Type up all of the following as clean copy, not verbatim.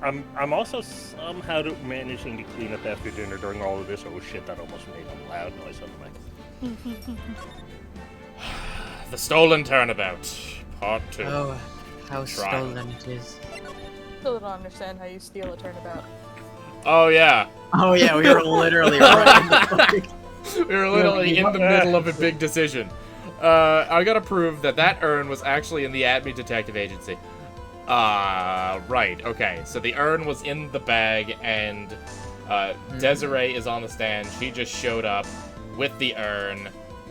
I'm also somehow managing to clean up after dinner during all of this. Oh shit! That almost made a loud noise on the mic. The Stolen Turnabout, Part 2. Oh, how Trial. stolen it is. Still don't understand how you steal a turnabout. Oh yeah. Oh yeah, we were literally right in the We were literally in the middle of a big decision. I gotta prove that urn was actually in the Atme Detective Agency. Right, okay. So the urn was in the bag, and Desiree is on the stand. She just showed up with the urn.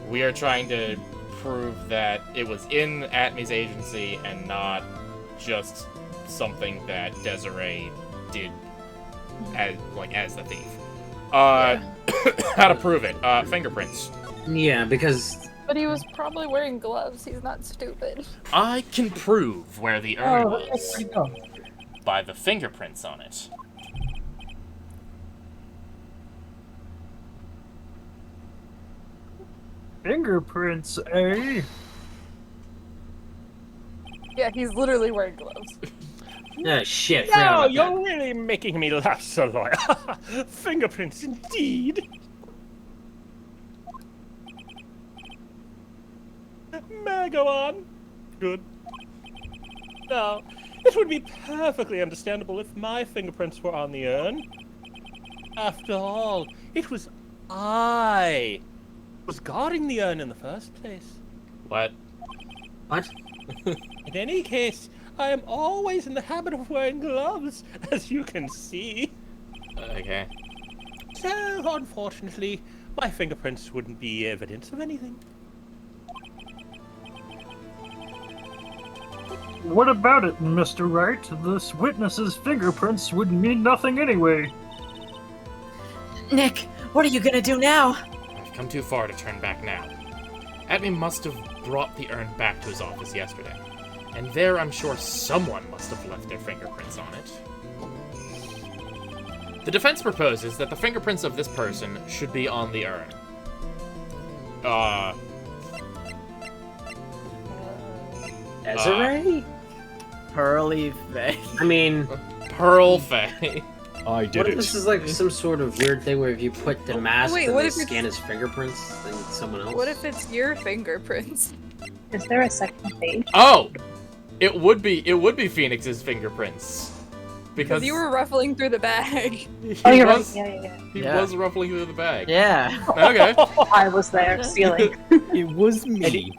We are trying to prove that it was in Atme's agency and not just something that Desiree did as the thief. How to prove it? Fingerprints. Yeah, because But he was probably wearing gloves. He's not stupid. I can prove where the urn Oh, was where'd it go? by the fingerprints on it. Fingerprints, eh? Yeah, he's literally wearing gloves. shit. Forgot No, about you're really making me laugh, Sir Lawyer. Fingerprints, indeed. May I go on? Good. Now, it would be perfectly understandable if my fingerprints were on the urn. After all, it was I who was guarding the urn in the first place. What? What? In any case, I am always in the habit of wearing gloves, as you can see. Okay. So, unfortunately, my fingerprints wouldn't be evidence of anything. What about it, Mr. Wright? This witness's fingerprints would mean nothing anyway. Nick, what are you gonna do now? I've come too far to turn back now. Atme must have brought the urn back to his office yesterday. And there, I'm sure someone must have left their fingerprints on it. The defense proposes that the fingerprints of this person should be on the urn. Desiree? Pearly Faye. I mean, Pearl Faye. I what if this is like some sort of weird thing where if you put the mask Wait, and what they if it's- scan his fingerprints, then someone else? What if it's your fingerprints? Is there a second page? Oh! It would be Phoenix's fingerprints. Because You were ruffling through the bag. he Oh, you're right. was, Yeah. he Yeah. was ruffling through the bag. Yeah. Okay. I was there, stealing. It was me.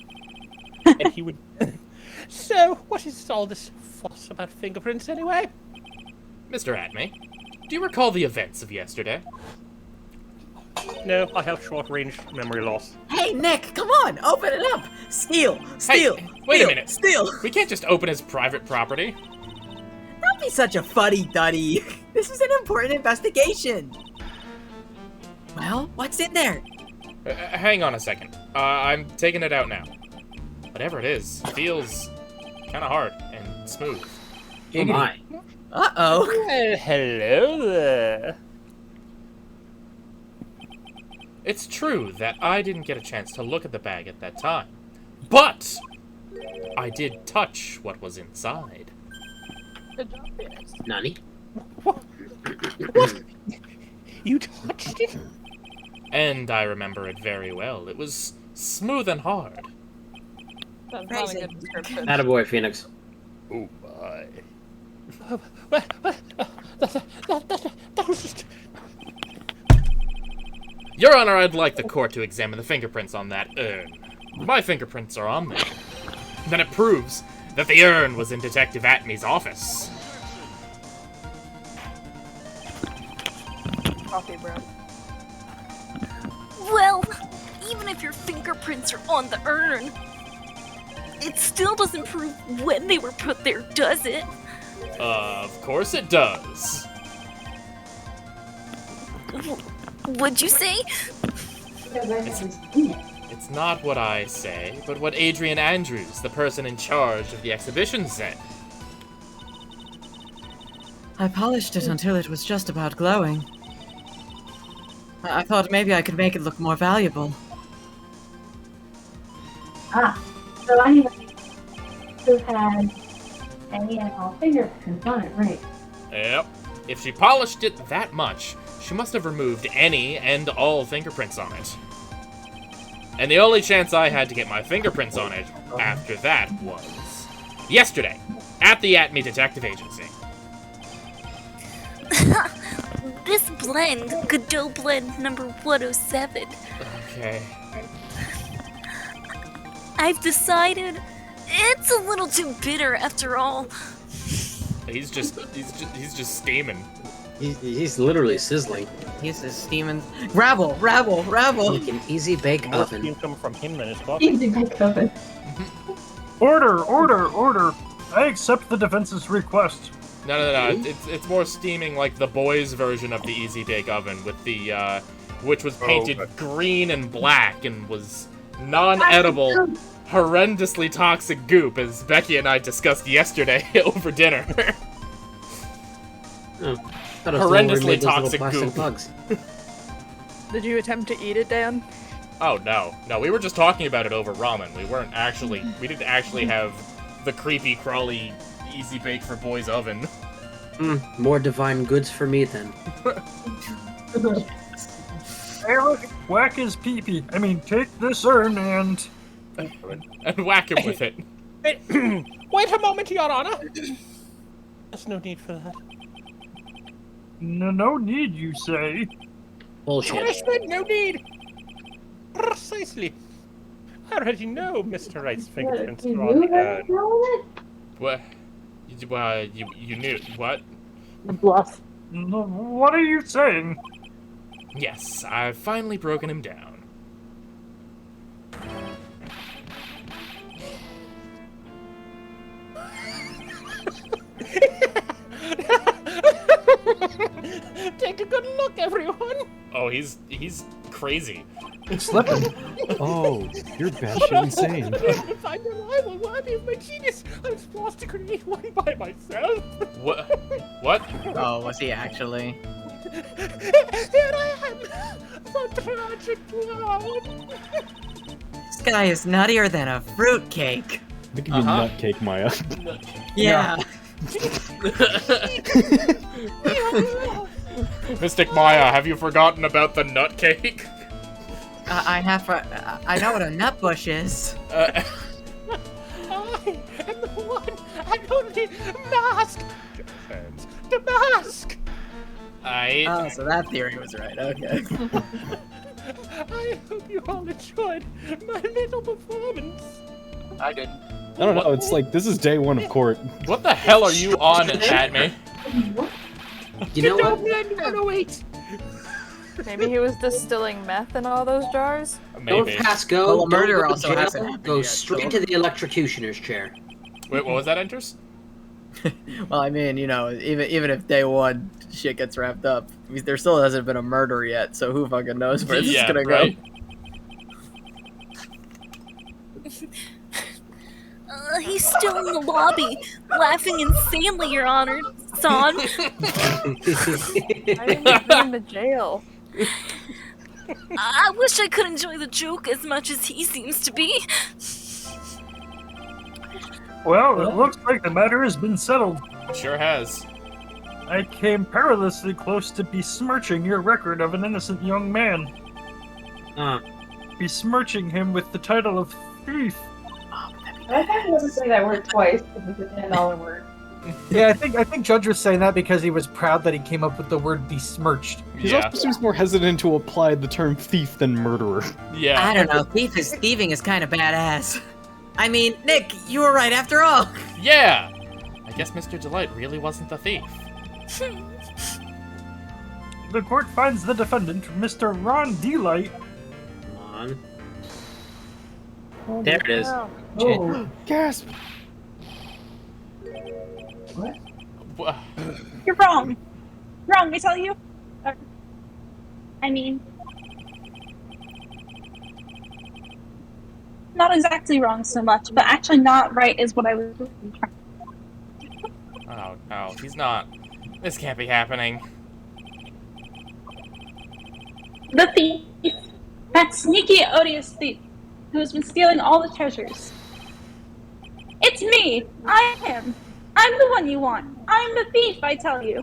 And he would. So, what is all this fuss about fingerprints anyway? Mr. Atme, do you recall the events of yesterday? No, I have short-range memory loss. Hey, Nick, come on, open it up. Steal. Wait a minute. Steal. We can't just open his private property. Don't be such a fuddy-duddy. This is an important investigation. Well, what's in there? Hang on a second. I'm taking it out now. Whatever it is, feels kind of hard and smooth. Oh my. Uh-oh. Well, hello there. It's true that I didn't get a chance to look at the bag at that time, but I did touch what was inside. Good job, Phoenix. Nani? What? You touched it? And I remember it very well. It was smooth and hard. That's not a good description. Attaboy, Phoenix. Oh my. That was just. Your Honor, I'd like the court to examine the fingerprints on that urn. My fingerprints are on there. Then it proves that the urn was in Detective Atme's office. Coffee, bro. Well, even if your fingerprints are on the urn, it still doesn't prove when they were put there, does it? Of course it does. Would you say? It's not what I say, but what Adrian Andrews, the person in charge of the exhibition, said. I polished it until it was just about glowing. I thought maybe I could make it look more valuable. So anyway, who had any and all fingerprints on it, right? Yep. If she polished it that much, she must have removed any and all fingerprints on it. And the only chance I had to get my fingerprints on it after that was yesterday, at the Atme Detective Agency. This blend, Godot blend number 107. Okay. I've decided it's a little too bitter after all. He's just steaming. He's literally sizzling. He's a steaming. Rabble. Like an easy bake More oven. steam coming from him than his coffee. Easy bake oven. Order! I accept the defense's request. No. It's more steaming like the boys' version of the Easy Bake Oven with the which was painted green and black and was non-edible, horrendously toxic goop, as Becky and I discussed yesterday over dinner. Oh, thought it was the one where we Horrendously made those little toxic plastic goop. bugs. Did you attempt to eat it, Dan? Oh no, we were just talking about it over ramen. We didn't actually have the creepy, crawly, Easy Bake for Boys oven. More divine goods for me then. Hey, look, whack his pee-pee. I mean, take this urn and... And whack him with it. Wait a moment, Your Honor. There's no need for that. No need, you say? I Bullshit. said no need. Precisely. I already know Mr. Wright's fingerprints are on the urn. What? You knew what? Bluff. No, what are you saying? Yes, I've finally broken him down. Take a good look, everyone. Oh, he's crazy. It's slipping. Oh, you're batshit insane. Find a rival worthy of my genius. I was forced to create one by myself. What? Oh, was he actually? Here I am, the tragic clown. This guy is nuttier than a fruitcake. Look at you nutcake, Maya. Yeah. Mystic Maya, have you forgotten about the nut cake? I know what a nut bush is. I am the one and only mask. Hands. The mask. Oh, so that theory was right. Okay. I hope you all enjoyed my little performance. I did. I don't know, it's like, this is day one of court. What the hell are you on at me? You know what? Blend 108. Maybe he was distilling meth in all those jars? Don't Maybe. pass go. Well, a don't murder go to also jail, hasn't happened Go yet, straight so- to the electrocutioner's chair. Wait, what was that, Enters? Well, I mean, you know, even if day one shit gets wrapped up, there still hasn't been a murder yet, so who fucking knows where this is gonna right. Uh, He's still in the lobby, laughing insanely, Your Honor. Son. Why didn't you put him to jail? I wish I could enjoy the joke as much as he seems to be. Well, it looks like the matter has been settled. Sure has. I came perilously close to besmirching your record of an innocent young man. Besmirching him with the title of thief. I thought he doesn't say that word twice because it's a $10 word. Yeah, I think Judge was saying that because he was proud that he came up with the word besmirched. He Yeah. also seems more hesitant to apply the term thief than murderer. Yeah. I don't know. Thieving is kind of badass. I mean, Nick, you were right after all. Yeah! I guess Mr. Delight really wasn't the thief. The court finds the defendant, Mr. Ron Delight. Come on. There it is. Oh. Gasp! Wha- You're wrong. Wrong, I tell you. I mean, not exactly wrong so much, but actually not right is what I was trying. Oh, no, he's not. This can't be happening. The thief! That sneaky, odious thief who has been stealing all the treasures. It's me! I I'm the one you want. I'm the thief, I tell you.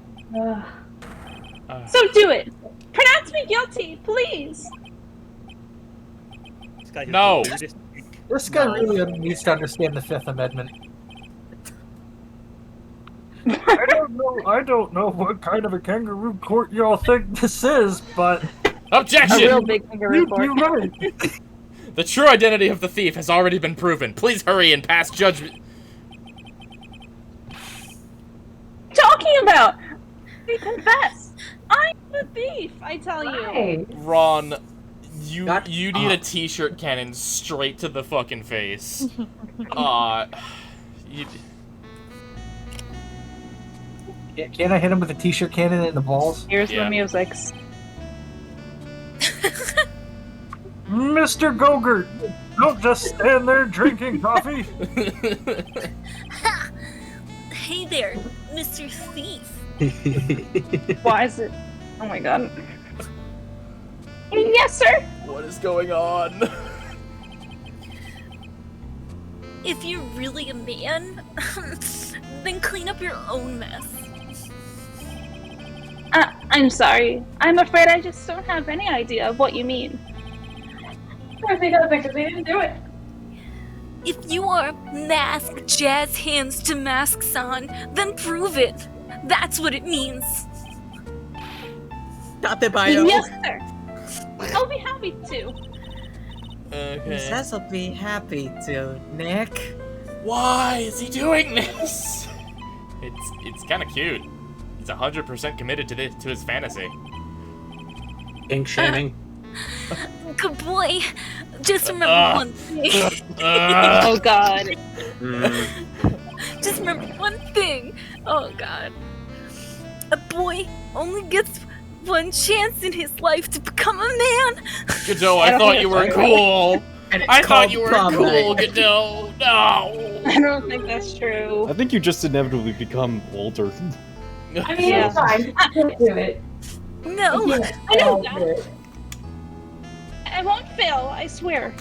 So do it. Pronounce me guilty, please. This guy has No. the weirdest- This guy really needs to understand the Fifth Amendment. I don't know what kind of a kangaroo court y'all think this is, but A Objection! real big finger you report. right. The true identity of the thief has already been proven. Please hurry and pass judgment. Talking about? Confess. I'm the thief, I tell you. Ron, you Shut need a up. t-shirt cannon straight to the fucking face. You, Can I hit him with a t-shirt cannon in the balls? Here's Yeah. the music. Mr. Gogurt, don't just stand there drinking coffee. Hey there, Mr. Thief. Why is it? Oh my god. Yes, sir. what is going on? If you're really a man, then clean up your own mess. I'm sorry. I'm afraid I just don't have any idea of what you mean. I think other because we didn't do it. If you are masked jazz hands to masks on, then prove it. That's what it means. Tate bio. Yes, sir. I'll be happy to. Okay. Says I'll be happy to, Nick. Why is he doing this? It's kind of cute. He's 100% committed to his fantasy. Kink shaming. Good boy. Just remember one thing. Oh god. Just remember one thing. Oh god. A boy only gets one chance in his life to become a man. Godot, I thought you were cool. And it's I thought called you were prom cool, night. Godot. No. I don't think that's true. I think you just inevitably become older. I mean, Yeah. it's fine. I can do it. No. I know that. I won't fail, I swear.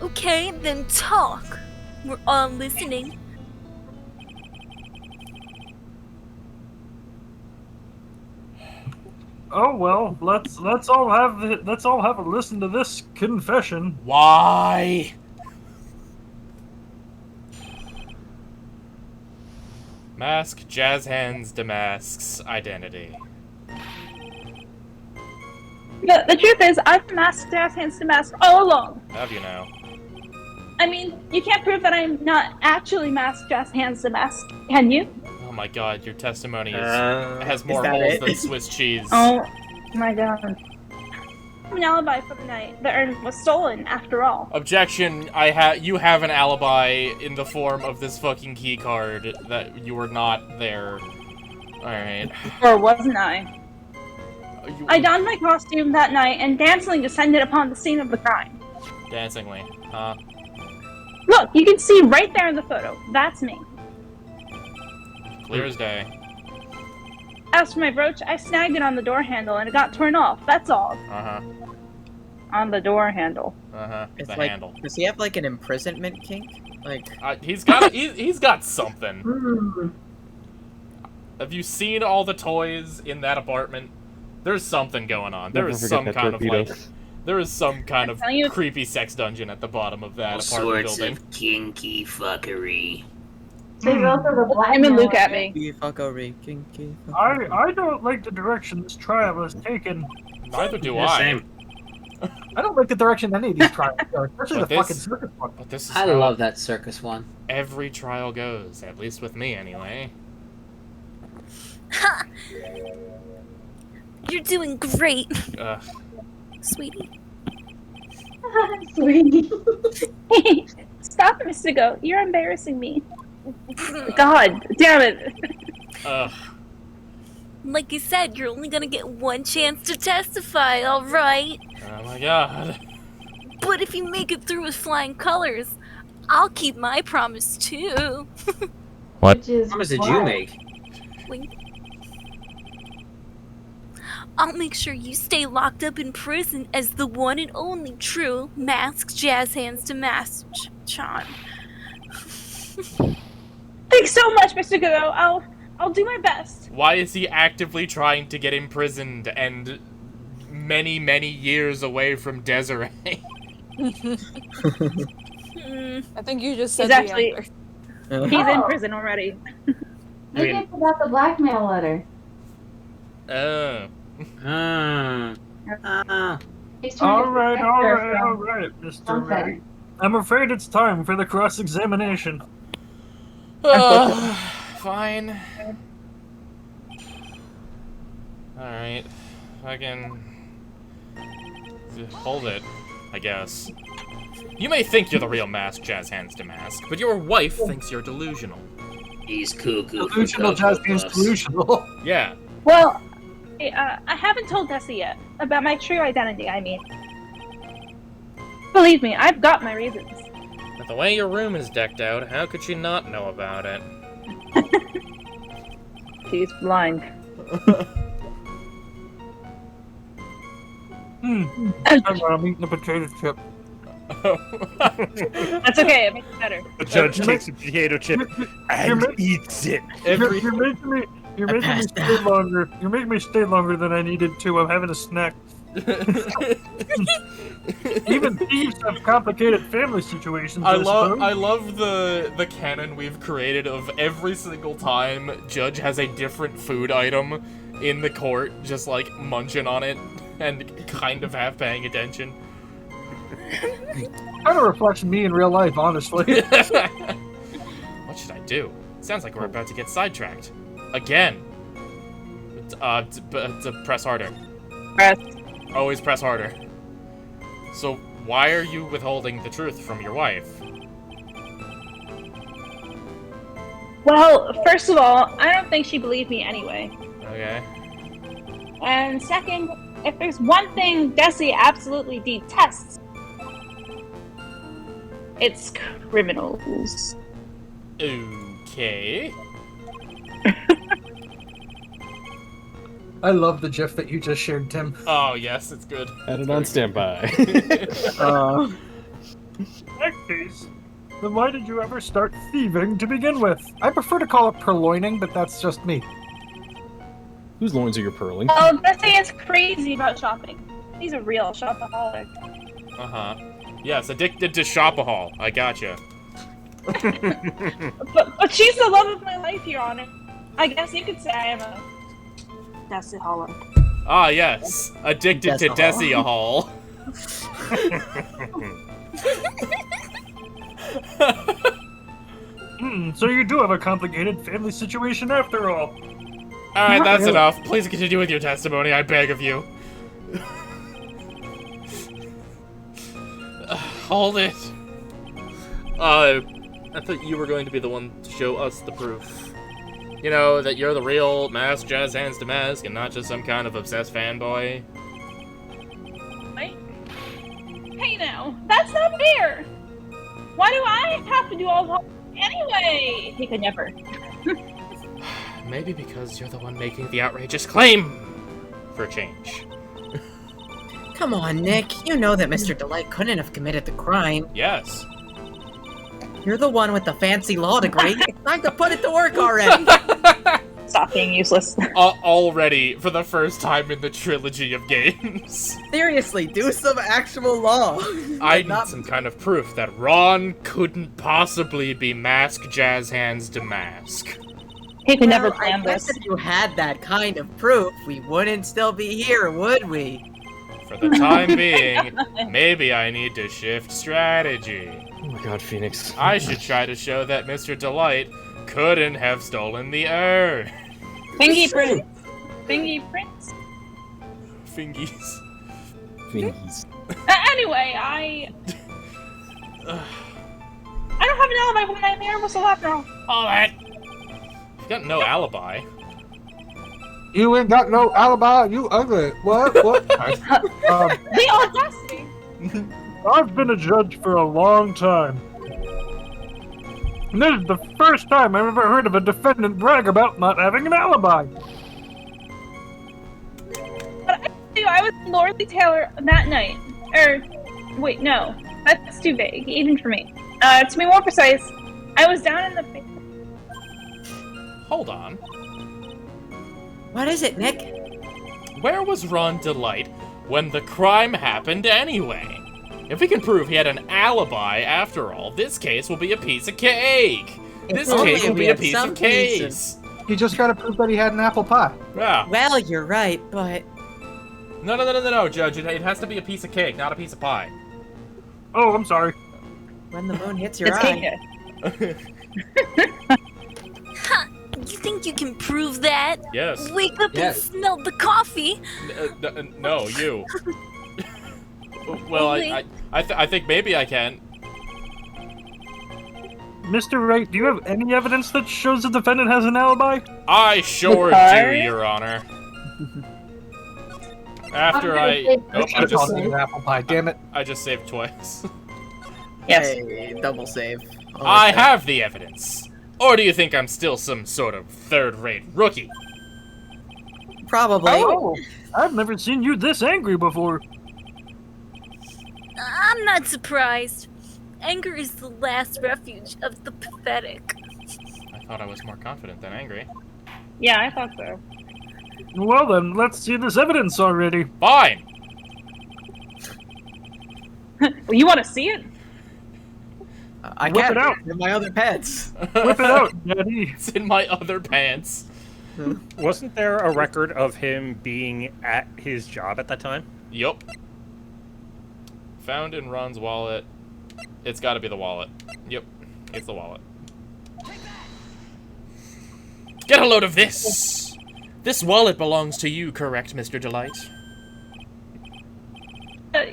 Okay, then talk. We're all listening. Oh well, let's all have a listen to this confession. Why? Mask, jazz hands, demasks, identity. The truth is, I've been masked jazz hands to mask all along. Have you now? I mean, you can't prove that I'm not actually masked jazz hands to mask, can you? Oh my god, your testimony has more that holes it? than Swiss cheese. Oh my god. I have an alibi for the night. The urn was stolen, after all. Objection, you have an alibi in the form of this fucking key card that you were not there. Alright. Or wasn't I? I donned my costume that night and dancingly descended upon the scene of the crime. Dancingly, huh? Look, you can see right there in the photo. That's me. Clear as day. As for my brooch, I snagged it on the door handle and it got torn off. That's all. Uh-huh. On the door handle. Uh-huh. It's The like, handle. does he have like an imprisonment kink? Like, He's got something. Have you seen all the toys in that apartment? There's something going on. There Never is forget some that kind torpedo. of like, there is some kind of telling you- creepy sex dungeon at the bottom of that All apartment sorts building. of kinky fuckery. Him and Luke at me. fuckery, kinky. I don't like the direction this trial has taken. Neither do Yeah, I. same. I don't like the direction any of these trials go, especially But the this- fucking circus one. But this is I how love that circus one. every trial goes, at least with me anyway. Ha! You're doing great, Ugh. sweetie. Sweetie. Stop it, Mr. Goat. You're embarrassing me. God damn it. Ugh. Like you said, you're only gonna get one chance to testify, alright? Oh my god. But if you make it through with flying colors, I'll keep my promise too. What? Promise did you make? Wink. I'll make sure you stay locked up in prison as the one and only true masked jazz hands to mask Sean. Thanks so much, Mr. Godot. I'll do my best. Why is he actively trying to get imprisoned and many, many years away from Desiree? I think you just said He's actually the he's in prison already. Maybe I forgot the blackmail letter. Oh. He's trying All to right, protect all her right, from all right, Mr. something. Wright. I'm afraid it's time for the cross-examination. Fine. Alright. Fucking... Hold it, I guess. You may think you're the real Mask Jazz Hands to Mask, but your wife thinks you're delusional. He's cuckoo. Delusional Jazz Hands delusional. Yeah. Well, I haven't told Desi yet about my true identity. I mean, believe me, I've got my reasons. But the way your room is decked out, how could she not know about it? She's blind. I'm eating a potato chip. That's okay. It makes it better. The judge takes a potato chip and eats it. You're making me stay longer. You're making me stay longer than I needed to. I'm having a snack. Even thieves have complicated family situations. I love the canon we've created of every single time Judge has a different food item in the court, just like munching on it and kind of half paying attention. Kind of reflects me in real life, honestly. What should I do? Sounds like we're about to get sidetracked. Again. To press harder. Press. Always press harder. So, why are you withholding the truth from your wife? Well, first of all, I don't think she believed me anyway. Okay. And second, if there's one thing Desi absolutely detests, it's criminals. Okay. I love the GIF that you just shared, Tim. Oh, yes, it's good. Had it on standby. In that case, then why did you ever start thieving to begin with? I prefer to call it purloining, but that's just me. Whose loins are you purling? Oh, Desi is crazy about shopping. He's a real shopaholic. Uh-huh. Yes, addicted to shopahol. I gotcha. But she's the love of my life, Your Honor. I guess you could say I am a Desi-holic. Ah, yes. Addicted to Desi-ahol. So you do have a complicated family situation after all. Alright, that's enough. Please continue with your testimony, I beg of you. Hold it. I thought you were going to be the one to show us the proof. You know, that you're the real Mask Jazz Hands to Mask and not just some kind of obsessed fanboy. Wait. Hey now, that's not fair! Why do I have to do all the anyway? He could never. Maybe because you're the one making the outrageous claim! For a change. Come on, Nick. You know that Mr. Delight couldn't have committed the crime. Yes. You're the one with the fancy law degree. It's time to put it to work already. Stop being useless. Already, for the first time in the trilogy of games. Seriously, do some actual law. I need some kind of proof that Ron couldn't possibly be Mask Jazz Hands to Mask. He could never plan I guess this. if you had that kind of proof, we wouldn't still be here, would we? For the time being, maybe I need to shift strategy. Oh my god, Phoenix. I should try to show that Mr. Delight couldn't have stolen the urn. Fingy Prince. Fingy Prince. Fingies. Fingies. Anyway, I don't have an alibi when I'm there. What's the last wrong? All that. You've got no alibi. You ain't got no alibi, you ugly. What? The audacity! I've been a judge for a long time. And this is the first time I've ever heard of a defendant brag about not having an alibi. But I was Lordly Taylor that night. Wait, no. That's too vague, even for me. To be more precise, I I was down in the basement. Hold on. What is it, Nick? Where was Ron Delight when the crime happened anyway? If we can prove he had an alibi after all, this case will be a piece of cake. This only case will we be a had piece some of case. You just gotta prove that he had an apple pie. Yeah. Well, you're right, but No, Judge. It has to be a piece of cake, not a piece of pie. Oh, I'm sorry. when the moon hits your It's eye. cake day. Ha! You think you can prove that? Yes. Wake up Yes. and smell the coffee. No, you. Well, I think maybe I can. Mr. Wright, do you have any evidence that shows the defendant has an alibi? I sure Okay. do, Your Honor. After I... Oh, I just saved an apple pie, damn it. I just saved twice. Yes. Hey, double save. I have the evidence. Or do you think I'm still some sort of third-rate rookie? Probably. Oh, I've never seen you this angry before. I'm not surprised. Anger is the last refuge of the pathetic. I thought I was more confident than angry. Yeah, I thought so. Well then, let's see this evidence already. Fine! Well, you want to see it? I Whip can't. it out. In my other pets. Whip it out, Daddy. It's in my other pants. Wasn't there a record of him being at his job at that time? Yup. Found in Ron's wallet. It's gotta be the wallet. Yep, it's the wallet. Get a load of this! This wallet belongs to you, correct, Mr. Delight?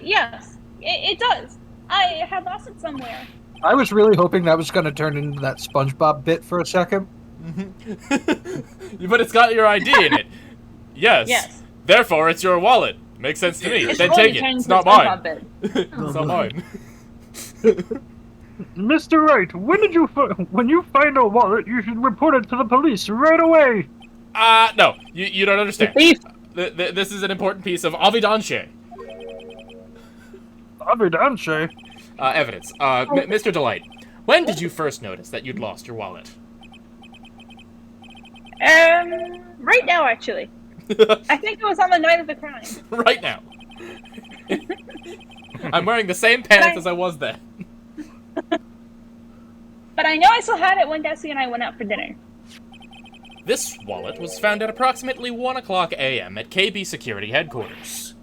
Yes, it does. I had lost it somewhere. I was really hoping that was gonna turn into that SpongeBob bit for a second. But it's got your ID in it. Yes. Yes. Therefore, it's your wallet. Makes sense to me. It's Then really take it. turned It's into not a mine. SpongeBob bit. It's not mine. Mr. Wright, when you find a wallet, you should report it to the police right away. No. You don't understand. Thief. This is an important piece of evidence. Avidanche. Evidence. Mr. Delight, when did you first notice that you'd lost your wallet? Right now, actually. I think it was on the night of the crime. Right now. I'm wearing the same pants as I was then. But I know I still had it when Desi and I went out for dinner. This wallet was found at approximately 1 o'clock a.m. at KB Security Headquarters.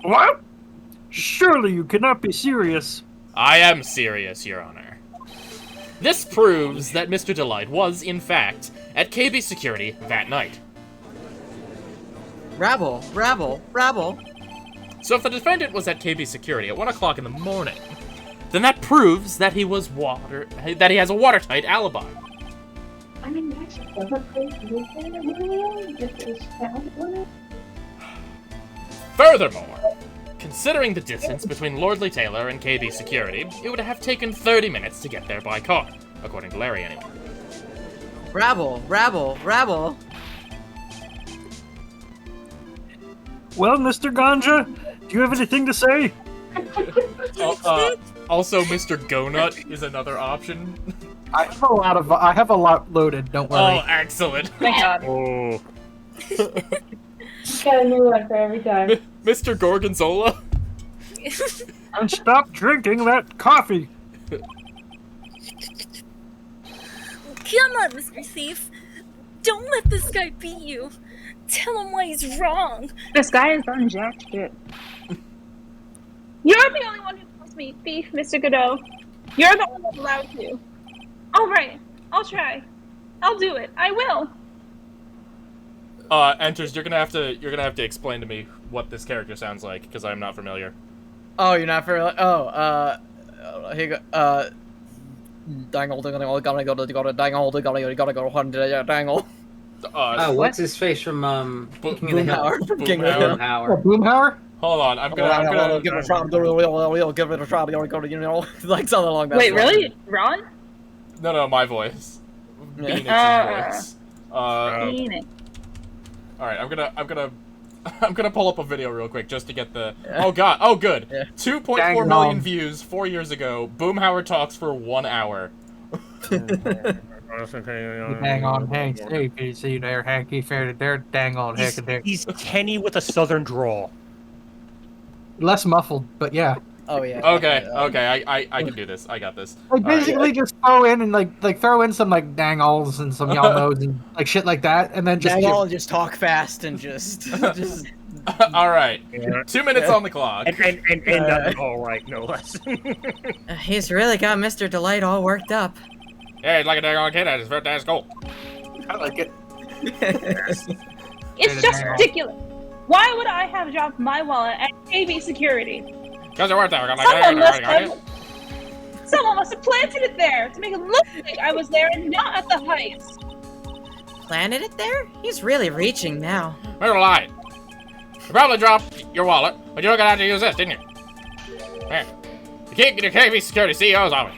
What? Surely you cannot be serious. I am serious, Your Honor. This proves that Mr. Delight was, in fact, at KB Security that night. Rabble, rabble, rabble. So if the defendant was at KB Security at 1 o'clock in the morning, then that proves that he has a watertight alibi. I mean, actually, doesn't place live there really? If it's found one? Furthermore, considering the distance between Lordly Taylor and KB Security, it would have taken 30 minutes to get there by car, according to Larry anyway. Rabble, rabble, rabble. Well, Mr. Ganja, do you have anything to say? Also, Mr. Gonut is another option. I have a lot loaded, don't worry. Oh, excellent. Thank God. Oh. Got a new one for every time. Mr. Gorgonzola? And stop drinking that coffee. Come on, Mr. Thief. Don't let this guy beat you. Tell him why he's wrong. This guy has done jack shit. You're the only one who calls me thief, Mr. Godot. You're the one that's allowed to. All right, I'll try. I'll do it. I will. Enters, you're gonna have to explain to me what this character sounds like, because I'm not familiar. Oh, you're not for here you go, dangle, dangle, gotta go, dangle, gotta go, dangle. Oh, what's his face from King of the Hill? Boomhauer. King of the Hill. Boomhauer. Boomhauer? Hold on, I'm gonna give it a try, give it a try, you know, like something along that. Wait, really? Ron? No, my voice. Yeah. Phoenix's voice. Phoenix. All right, I'm gonna pull up a video real quick just to get the. Oh god! Oh good. 2.4 million views 4 years ago. Boomhauer talks for 1 hour. Dang on Hank. Hey, PC there, Hanky. Fair to there, dang on Hank. He's Kenny with a southern drawl. Less muffled, but yeah. Oh yeah. Okay, okay, I can do this. I got this. Like basically just throw in and like throw in some like dang-alls and some y'all knows and like shit like that, and then just Dang-all and just talk fast and just All right, 2 minutes on the clock. And all right, no less. He's really got Mr. Delight all worked up. Yeah, he's like a dang on kid at his first day of school. I like it. It's just ridiculous. Why would I have dropped my wallet at KB Security? Because it worked out. Someone must have planted it there to make it look like I was there and not at the heist. Planted it there? He's really reaching now. We're lying. You probably dropped your wallet, but you're gonna have to use this, didn't you? Man, you can't get your KB Security CEOs on me.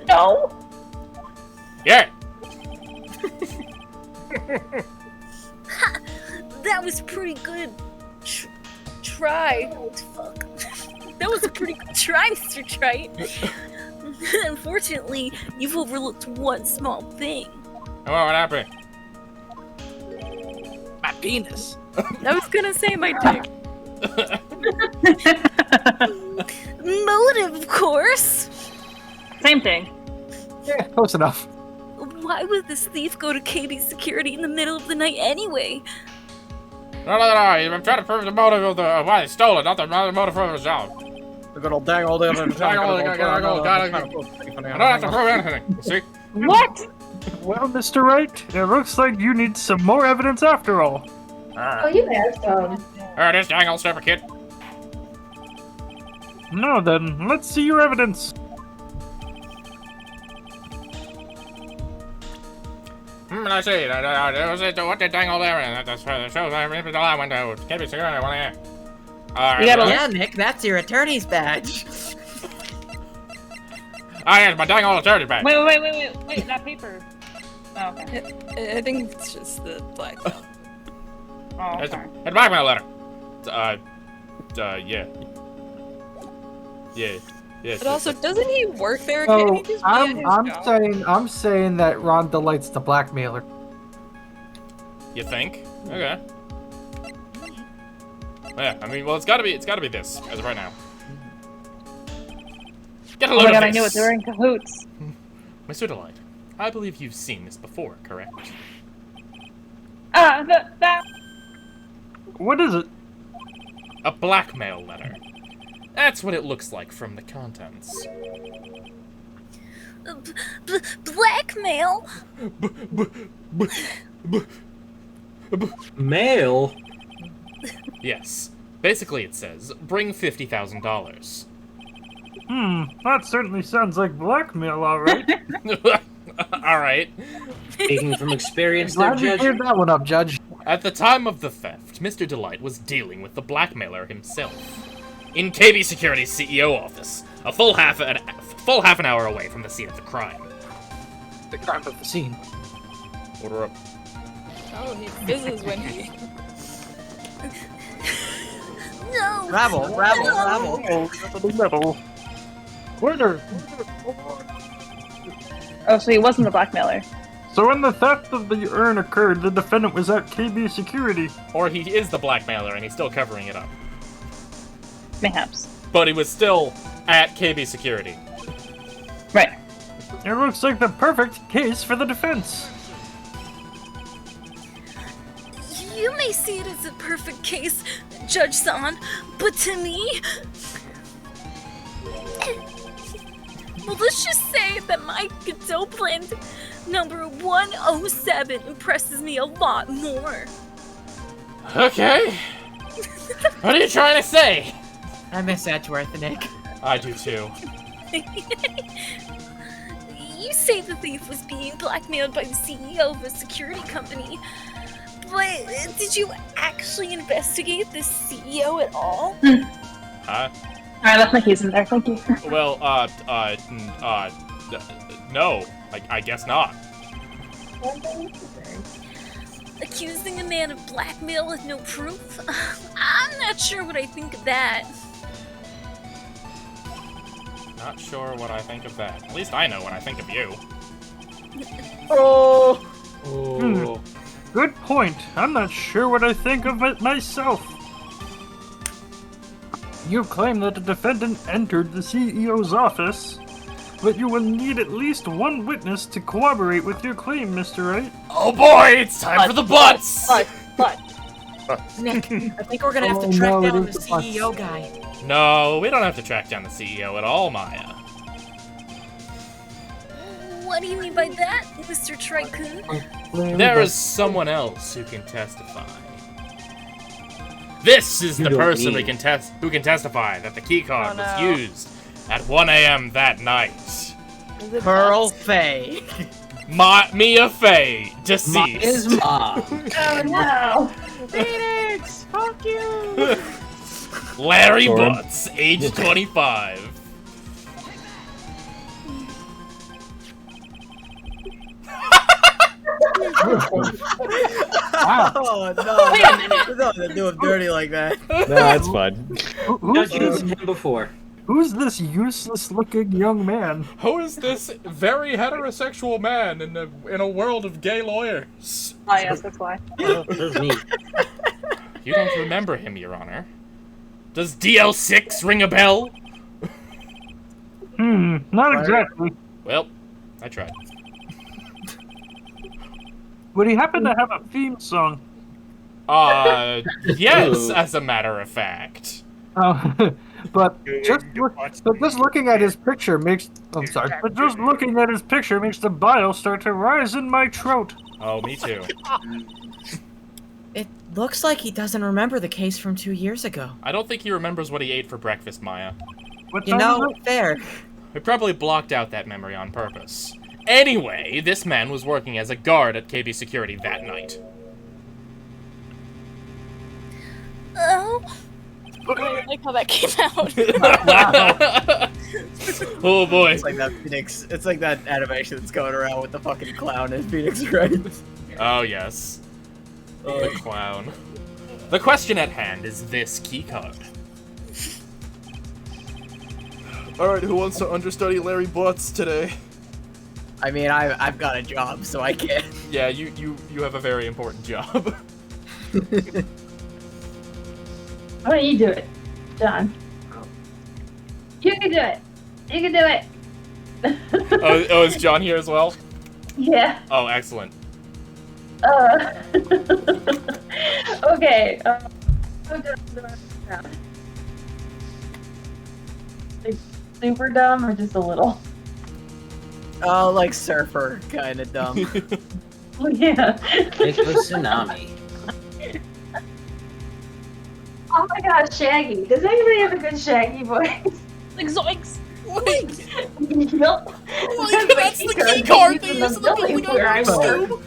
No. Yeah. That was pretty good. Try. Fuck. That was a pretty good try, Mr. Trite. Unfortunately, you've overlooked one small thing. What happened? My penis. I was gonna say my dick. Motive, of course. Same thing. Yeah, close enough. Why would this thief go to KB Security in the middle of the night anyway? No. I'm trying to prove the motive of why they stole it, not the motive for the job. The good old dang-all. I don't have to prove anything. See? What? Well, Mr. Wright, it looks like you need some more evidence after all. Oh, you have some. There it is, dang old stupid kid. No, then, let's see your evidence. Let's see. What did dang old there? That shows I went to KB Security. Yeah, Nick, that's your attorney's badge. Yeah, it's my dang old attorney badge. Wait, that paper. Oh, okay. I think it's just the black. Oh, It's okay. a blackmail letter. Yeah. Yeah. But also, doesn't he work there? So Can't he just be at his job? I'm saying that Ron Delight's the blackmailer. You think? Okay. Yeah, I mean, well, it's gotta be this as of right now. Get a Oh load my of god, this. I knew it. They were in cahoots. Mr. Delight, I believe you've seen this before, correct? That. What is it? A blackmail letter. That's what it looks like from the contents. Blackmail? Mail? Yes. Basically, it says, bring $50,000. That certainly sounds like blackmail, alright. Alright. Speaking from experience there, Glad you Judge. cleared that one up, Judge. At the time of the theft, Mr. Delight was dealing with the blackmailer himself. In KB Security's CEO office, a full half an hour away from the scene of the crime. The crime of the scene. Order up. Oh, he fizzes when he. No. Rabble. Metal. Order. Oh, so he wasn't the blackmailer. So when the theft of the urn occurred, the defendant was at KB Security. Or he is the blackmailer and he's still covering it up. Mayhaps. But he was still at KB Security. Right. It looks like the perfect case for the defense. You may see it as a perfect case, Judge San, but to me... Well, let's just say that my Godot blend number 107 impresses me a lot more. Okay. What are you trying to say? I miss Edgeworth, Nick. I do too. You say the thief was being blackmailed by the CEO of a security company, but did you actually investigate the CEO at all? Huh? I left my keys in there, thank you. Well, no. I guess not. Accusing a man of blackmail with no proof? I'm not sure what I think of that. Not sure what I think of that. At least I know what I think of you. Oh. Oh. Good point. I'm not sure what I think of it myself. You claim that the defendant entered the CEO's office, but you will need at least one witness to corroborate with your claim, Mr. Wright. Oh boy, it's time for the butts! Nick, I think we're gonna have to track down the CEO guy. No, we don't have to track down the CEO at all, Maya. What do you mean by that, Mr. Tricoon? There is someone else who can testify. This is the person who can testify that the keycard was used at 1 a.m. that night. Pearl Fay. Mia Fey, deceased. His mom. Oh no! Phoenix, fuck you. Larry Butts, age 25. Oh no! Wait a minute! Don't do him dirty like that. No, that's fine. I've used him before. Who's this useless-looking young man? Who is this very heterosexual man in a world of gay lawyers? Oh yes, that's why. That's me. You don't remember him, Your Honor. Does DL6 ring a bell? Not exactly. Well, I tried. Would he happen to have a theme song? Yes, as a matter of fact. Oh, but just looking at his picture makes... I'm sorry. But just looking at his picture makes the bile start to rise in my throat. Oh, me too. It looks like he doesn't remember the case from 2 years ago. I don't think he remembers what he ate for breakfast, Maya. You know, fair. We probably blocked out that memory on purpose. Anyway, this man was working as a guard at KB Security that night. Oh. I like how that came out. Oh boy. It's like that Phoenix. It's like that animation that's going around with the fucking clown in Phoenix Wright. Oh yes. The clown. The question at hand is this keycard. Alright, who wants to understudy Larry Butts today? I mean, I've got a job, so I can't. Yeah, you have a very important job. Why don't you do it, John? You can do it. You can do it. oh, is John here as well? Yeah. Oh, excellent. Okay. Like, super dumb or just a little? Oh, like surfer, kind of dumb. Oh, yeah. It was tsunami. Oh my gosh, Shaggy. Does anybody have a good Shaggy voice? Like zoinks. Wait. Nope. Like, that's the key card they use in the building where I work.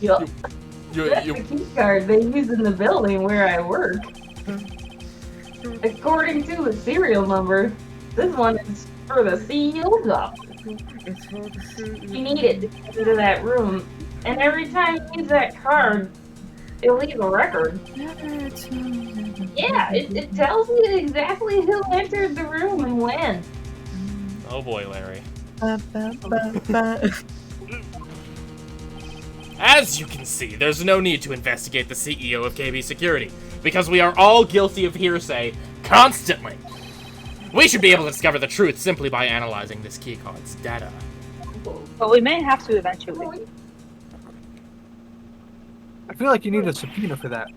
Yup. That's the key card they use in the building where I work. According to the serial number, this one is for the CEO's office. You need it to get into that room, and every time you use that card, it leaves a record. Yeah, it tells you exactly who entered the room and when. Oh boy, Larry. As you can see, there's no need to investigate the CEO of KB Security, because we are all guilty of hearsay constantly. We should be able to discover the truth simply by analyzing this keycard's data. But we may have to eventually. I feel like you need a subpoena for that.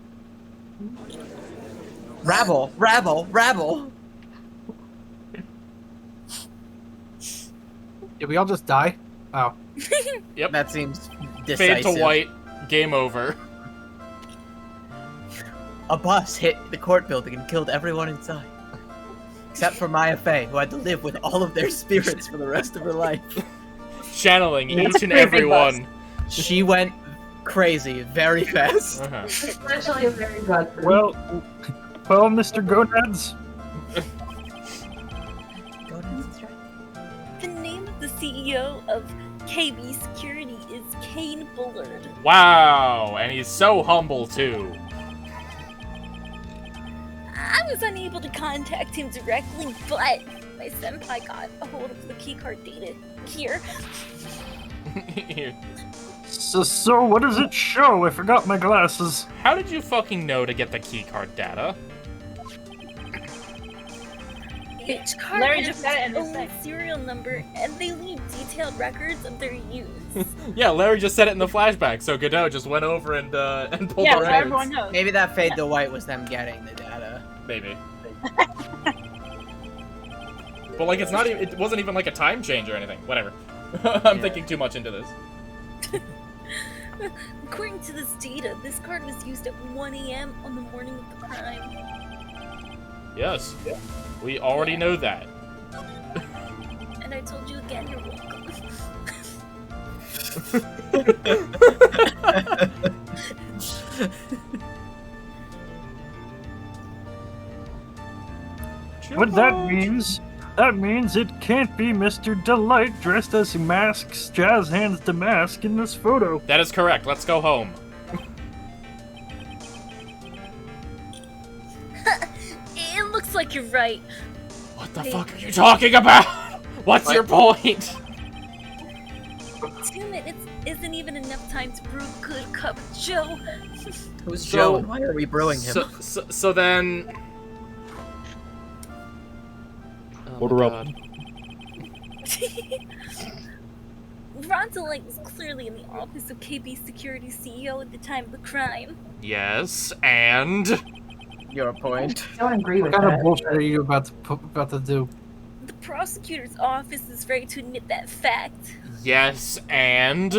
Rabble, rabble, rabble. Did we all just die? Oh. Yep. That seems decisive. Fade to white. Game over. A bus hit the court building and killed everyone inside. Except for Maya Fey, who had to live with all of their spirits for the rest of her life. Channeling each and every one. She went crazy very fast. Especially a very good. Well, Mr. Gonads. The name of the CEO of KB Security is Kane Bullard. Wow, and he's so humble too. I was unable to contact him directly, but my senpai got a hold of the keycard data here. Here. So what does it show? I forgot my glasses. How did you fucking know to get the keycard data? Each card Larry has just said it in its his own thing. serial number, and they leave detailed records of their use. Yeah, Larry just said it in the flashback, so Godot just went over and pulled Yeah, the so records. everyone knows. Maybe that fade to white was them getting the data. Maybe. But like, it's not even. It wasn't even like a time change or anything. Whatever. I'm thinking too much into this. According to this data, this card was used at 1 a.m. on the morning of the crime. Yes. We already know that. And I told you again, you're welcome. What that means it can't be Mr. Delight dressed as Mask's Jazz Hands to Mask in this photo. That is correct. Let's go home. It looks like you're right. What the fuck are you talking about? What's your point? 2 minutes isn't even enough time to brew a good cup of Joe. Who's Joe and why are we brewing him? So then... Order up. Ron Delight was clearly in the office of KB Security CEO at the time of the crime. Yes, and... Your point. I don't agree with What kind that. of bullshit are you about to do? The prosecutor's office is ready to admit that fact. Yes, and...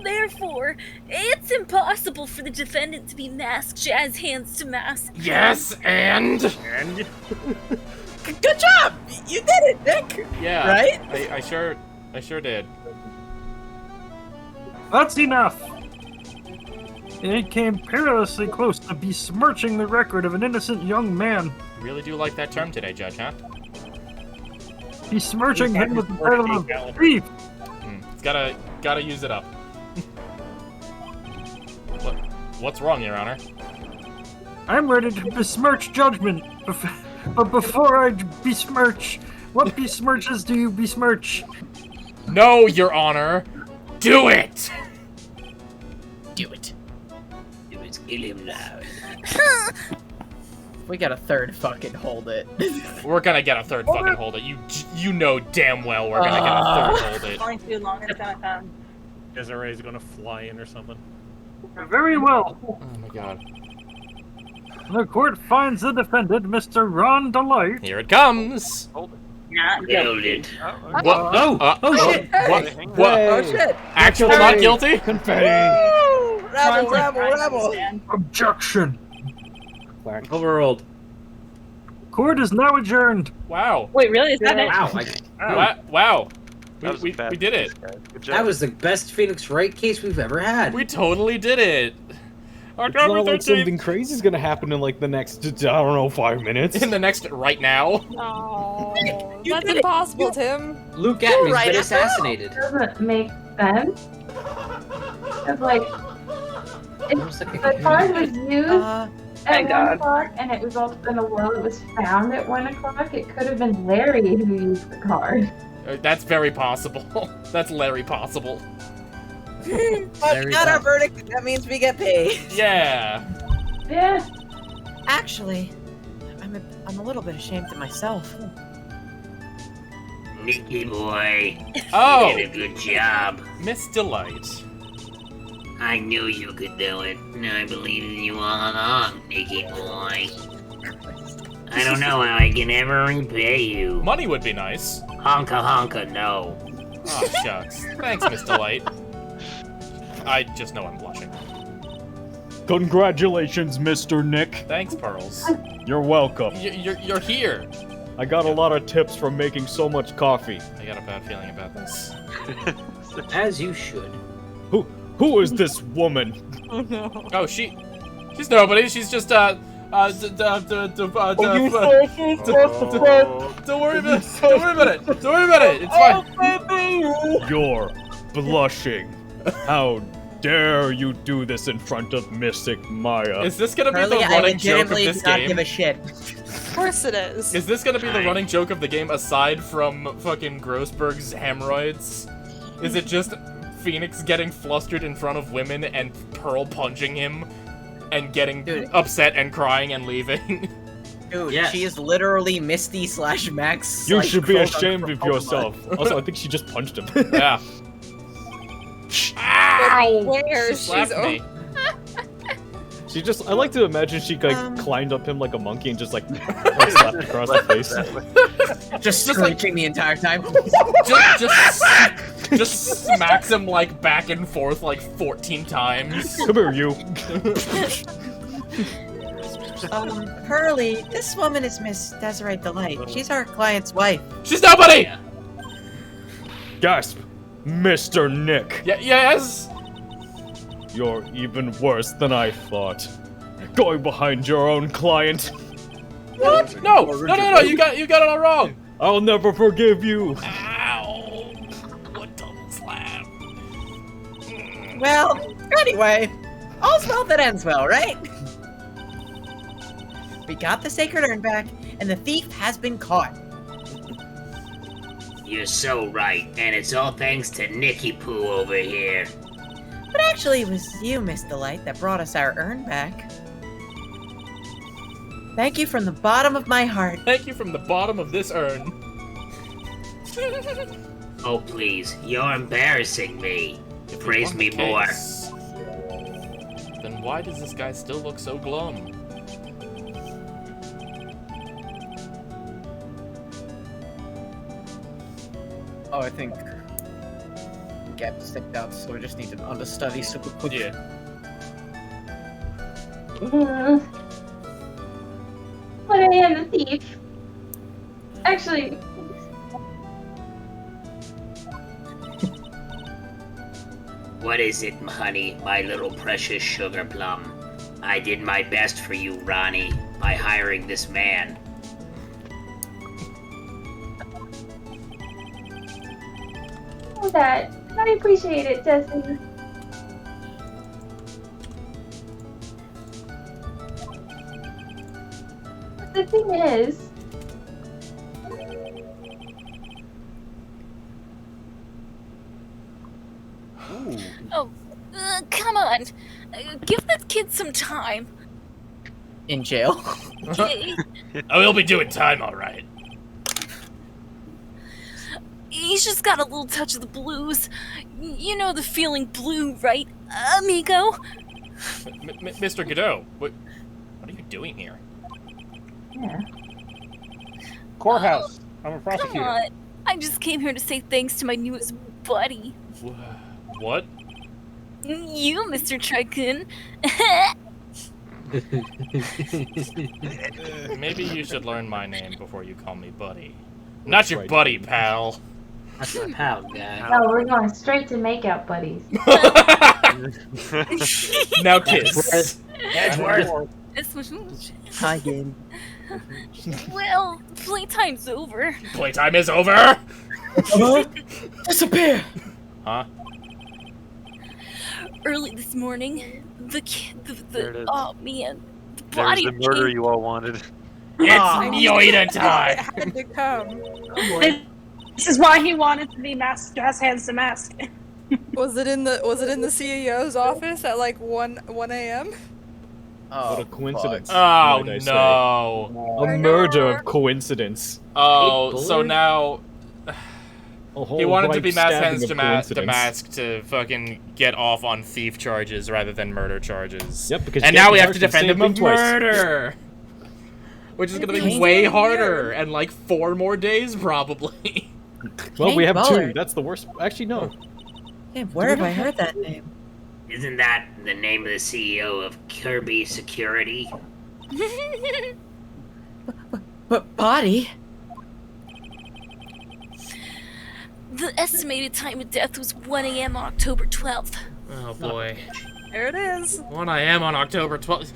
Therefore, it's impossible for the defendant to be Masked Jazz Hands to Mask. Yes, and... Good job! You did it, Nick! Yeah. Right? I sure did. That's enough! It came perilously close to besmirching the record of an innocent young man. You really do like that term today, Judge, huh? Besmirching him with the title of thief! It's gotta use it up. What's wrong, Your Honor? I'm ready to besmirch judgment. But before I besmirch, what besmirches do you besmirch? No, Your Honor! Do it! Do it. Do it. Kill him now. We got a third fucking hold it. We're gonna get a third fucking hold it. You know damn well we're gonna get a third hold it. Only too long every time I found. Desiree's gonna fly in or something. Very well. Oh my god. The court finds the defendant, Mr. Ron Delight. Here it comes! Not Loaded. What? Oh shit! What? Hey. What? Oh shit! Actual not guilty? Confetti! Rebel! Objection. Overruled. Court is now adjourned. Wow. Wait, really? Is that it? Wow. Wow. We did it. Good job. That was the best Phoenix Wright case we've ever had. We totally did it. It's not like something crazy is gonna happen in like the next, I don't know, 5 minutes. In the next, right now. Oh, that's impossible, Tim. Luke Atman's been assassinated. Doesn't make sense. It's like, if the card was used at 1 o'clock and it was also in a well, it was found at 1 o'clock, it could have been Larry who used the card. That's very possible. That's Larry possible. Well, we got our verdict. That means we get paid. Yeah. Yeah. Actually, I'm a little bit ashamed of myself. Nicky boy. Oh. You did a good job. Miss Delight. I knew you could do it. I believed in you all along, Nicky boy. I don't know how I can ever repay you. Money would be nice. Honka honka, no. Oh, shucks. Thanks, Miss Delight. I just know I'm blushing. Congratulations, Mr. Nick. Thanks, Pearls. You're welcome. You're here. I got a lot of tips from making so much coffee. I got a bad feeling about this. As you should. Who is this woman? Oh no. Oh, she's nobody. She's just Don't worry about it. Don't worry about it. It's fine. You're blushing. How dare you do this in front of Mystic Maya? Is this gonna be Curly, the I running joke of legitimately this do not game? give a shit. Of course it is. Is this gonna be the running joke of the game aside from fucking Grossberg's hemorrhoids? Is it just Phoenix getting flustered in front of women and Pearl punching him and getting upset and crying and leaving? Dude, Yes. she is literally Misty / Max. You like, should be quote, ashamed of unquote, yourself. Pokemon. Also, I think she just punched him. Yeah. Where She slapped me. She just, I like to imagine she like climbed up him like a monkey and just like slapped across the face. Just screeching the entire time. just smacks him like back and forth like 14 times. Come here, you. Pearly, this woman is Miss Desiree Delight. She's our client's wife. She's nobody! Gasp, Mr. Nick. Yes? You're even worse than I thought. Going behind your own client. What? No, you got it all wrong. I'll never forgive you. Ow. What double slap? Well, anyway, all's well that ends well, right? We got the sacred urn back, and the thief has been caught. You're so right, and it's all thanks to Nicky Poo over here. But actually, it was you, Miss Delight, that brought us our urn back. Thank you from the bottom of my heart. Thank you from the bottom of this urn. Oh, please, you're embarrassing me. Praise me more. Then why does this guy still look so glum? Oh, I think Gap sticked out, so we just need to understudy super quick. Yeah. But I am the thief. Actually, What is it, honey, my little precious sugar plum? I did my best for you, Ronnie, by hiring this man. know that. I appreciate it, Destiny. But the thing is, Oh, come on. Give that kid some time. In jail? I will be doing time, all right. He's just got a little touch of the blues. You know the feeling blue, right, amigo? Mr. Godot, what are you doing here? yeah. Courthouse. I'm a Come prosecutor. on. I just came here to say thanks to my newest buddy. What? You, Mr. Tricun. Maybe you should learn my name before you call me buddy. Not your buddy, pal. That's my pal, guy. No, we're going straight to makeout buddies. Now kiss. Edgeworth. Hi, game. Well, playtime's over. Playtime is over. Disappear! Huh? Early this morning, the There it is. oh man, the There's body the murder came- you all wanted. It's Yoda It time. had to come. This is why he wanted to be masked, dress hands to mask. Was it in the CEO's office at like 1 a.m.? Oh, What a coincidence. Oh might I say. no. A murder of coincidence. Oh, so now A whole he wanted to right be masked stabbing hands of to coincidence. mask to fucking get off on thief charges rather than murder charges. Yep, because and Jack now we and have to Tarkin defend him saved of him twice. murder. Which is gonna be Painting way him harder and like 4 more days probably. Well, we have Baller. 2. That's the worst. Actually, no. Hey, where have I heard that name? Isn't that the name of the CEO of Kirby Security? But body? The estimated time of death was 1 a.m. on October 12th. Oh boy. There it is. 1 a.m. on October 12th.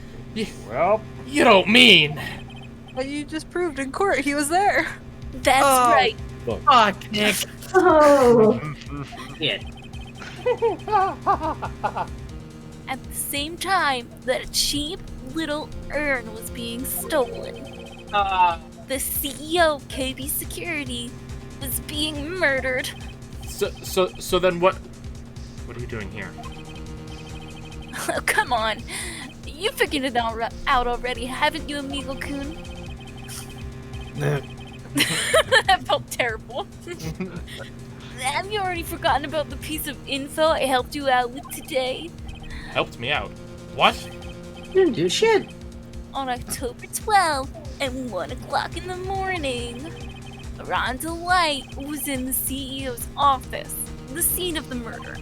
Well, You don't mean. But you just proved in court he was there. That's Oh, right. Fuck, Nick. Oh. Yeah. At the same time that cheap little urn was being stolen, the CEO of KB Security was being murdered. So then what are you doing here? Oh, come on. You figured it out already, haven't you, Amigo-kun? That felt terrible. Have you already forgotten about the piece of info I helped you out with today? Helped me out. What? Didn't do shit. On October 12th at 1 o'clock in the morning, Rhonda Light was in the CEO's office, the scene of the murder.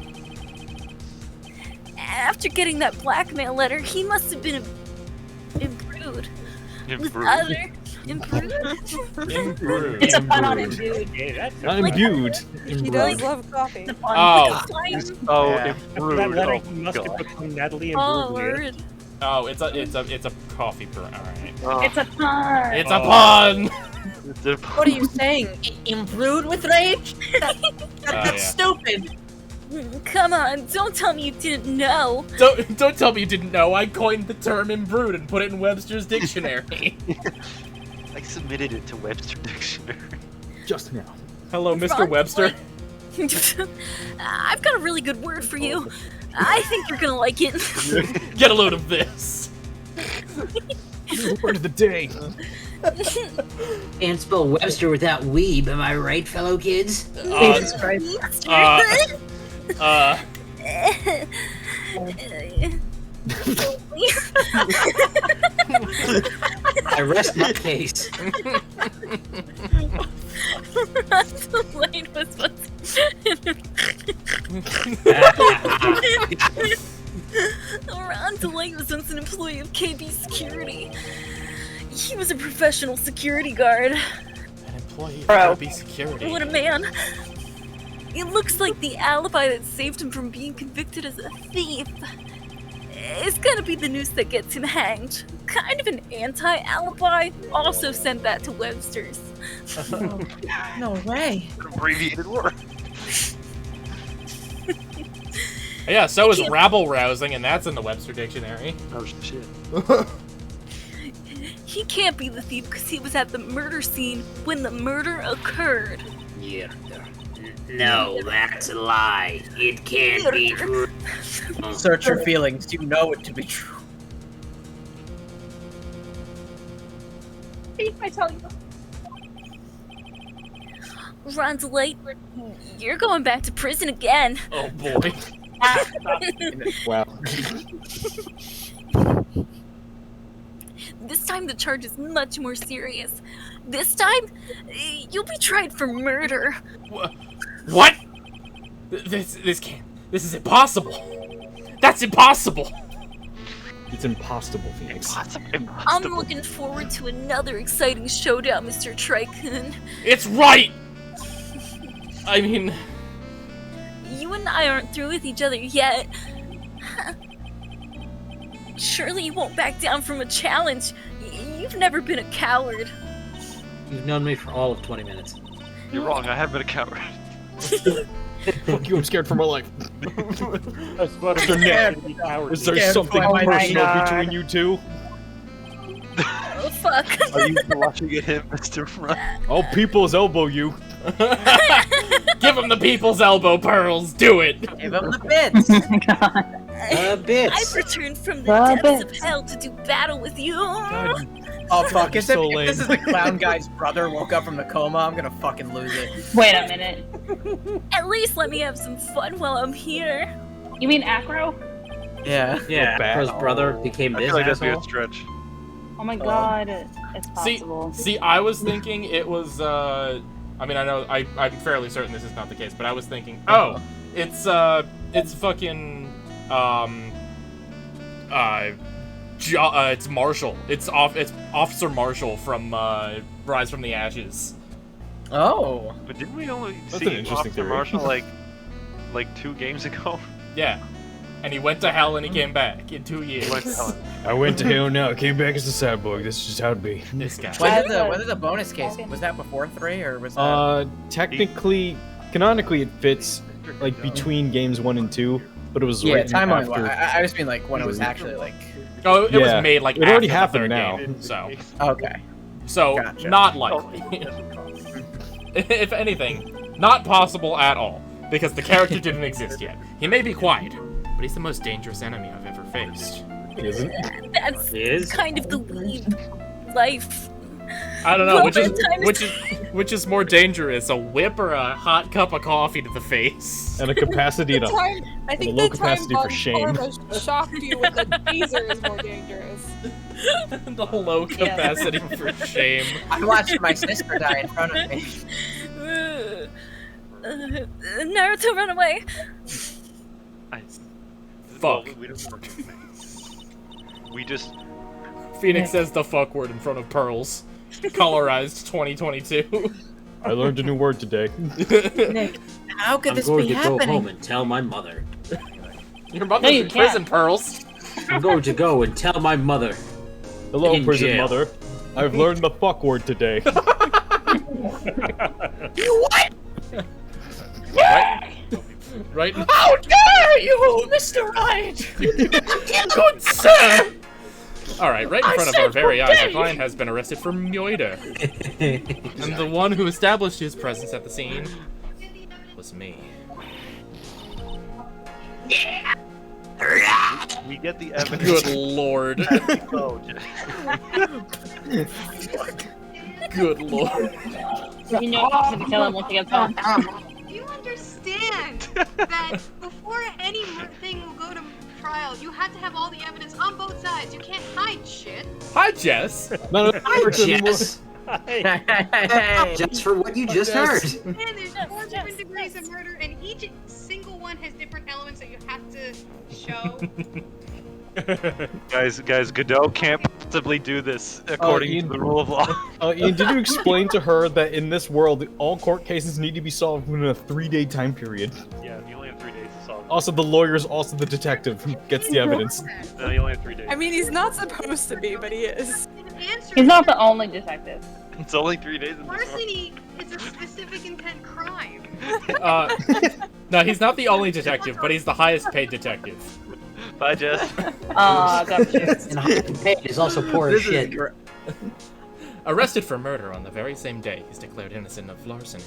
After getting that blackmail letter, he must have been imbued with other Imbued. It's a pun on imbued. Not imbued. He does love coffee. Oh. That letter Oh, he must have God. put Natalie and Oh, Bruglia. word. Oh, it's a coffee pun. All right. It's a pun. It's a pun. What are you saying? Imbrued with rage? That's stupid. Come on, don't tell me you didn't know. Don't tell me you didn't know. I coined the term imbrued and put it in Webster's dictionary. I submitted it to Webster Dictionary. Just now. Hello, Mr. Webster. I've got a really good word for you. I think you're gonna like it. Get a load of this. Word of the day. Can't spell Webster without weeb, am I right, fellow kids? Jesus Christ. I rest my case. Lane was Ron Delane was once an employee of KB Security. He was a professional security guard. An employee of KB Security. What a man. It looks like the alibi that saved him from being convicted as a thief is gonna be the news that gets him hanged. Kind of an anti-alibi. Also sent that to Webster's. No way. Abbreviated word. Yeah, so is rabble rousing, and that's in the Webster dictionary. Oh shit. He can't be the thief because he was at the murder scene when the murder occurred. Yeah. No, that's a lie. It can't be true. Search your feelings. You know it to be true. I tell you. Ron Delate, you're going back to prison again. Oh boy. Wow. This time the charge is much more serious. This time, you'll be tried for murder. What? This is impossible. That's impossible. It's impossible, Phoenix. I'm looking forward to another exciting showdown, Mr. Tricun. It's right. I mean, You and I aren't through with each other yet. Surely you won't back down from a challenge. You've never been a coward. You've known me for all of 20 minutes. You're wrong. I have been a coward. Fuck you! I'm scared for my life. That's what Is there something personal between you two? Oh fuck. Are you watching it hit Mr. Front? I'll people's elbow you. give him the people's elbow pearls. Do it. Give him the bits. I've returned from the depths of hell to do battle with you. Oh fuck! If So this is the clown guy's brother woke up from the coma, I'm gonna fucking lose it. Wait a minute. At least let me have some fun while I'm here. You mean Acro? Yeah. Yeah, Acro's brother became I this feel like that'd be a asshole. stretch. Oh my god, it's possible. See, I was thinking it was. I mean, I know I'm fairly certain this is not the case, but I was thinking, oh, it's fucking it's Marshall. It's Officer Marshall from Rise from the Ashes. Oh. But didn't we only That's see an interesting Officer theory. Marshall like 2 games ago? Yeah. And he went to hell and he came back in 2 years. I went to hell now. Came back as a cyborg. This is just how it be. This guy. Whether the bonus case was that before 3 or was that? Technically, canonically, it fits like between games 1 and 2, but it was right timeline. after. I just mean like when it was actually like. Oh, it was made like it already after happened the now. third game, so. Okay. So Gotcha. not likely. If anything, not possible at all, because the character didn't exist yet. He may be quiet, but he's the most dangerous enemy I've ever faced. Isn't? That's kind of the weed life. I don't know, Well, which is more dangerous, a whip or a hot cup of coffee to the face? And a capacity to. I think low the time capacity for shame. Karma shocked you with a taser is more dangerous. The low capacity for shame. I watched my sister die in front of me. Naruto, run away. Fuck. We just. Phoenix says the fuck word in front of Pearls. Colorized 2022. I learned a new word today. Nick, how could I'm this going be to go happening? home and tell my mother. Your mother's in prison, Pearls. I'm going to go and tell my mother. Hello, In prison jail. mother. I've learned the fuck word today. You what? Right? How dare you, Mr. Right? Good sir! Alright, right in I front of said our very eyes, our today. client has been arrested for murder. And the one who established his presence at the scene was me. We get the evidence. Good lord. Oh, Good lord. You know he's gonna kill him once he gets home. Do you understand that before anything will go to trial, you have to have all the evidence on both sides? You can't hide shit. Hi, Jess. Hi, Jess. Hey. Just for what you just heard. And there's 4 different degrees of murder, and each single one has different elements that you have to show. guys, Godot can't possibly do this according to the rule of law. Ian, did you explain to her that in this world, all court cases need to be solved within a 3-day time period? Yeah, you only have 3 days to solve it. Also, the lawyer is also the detective who gets the evidence. No, you only have 3 days. I mean, he's not supposed to be, but he is. He's not the only detective. It's only 3 days in this world. Larceny is a specific intent crime. No, he's not the only detective, but he's the highest paid detective. Bye, Jess. And high paid is also poor as shit. Arrested for murder on the very same day he's declared innocent of larceny.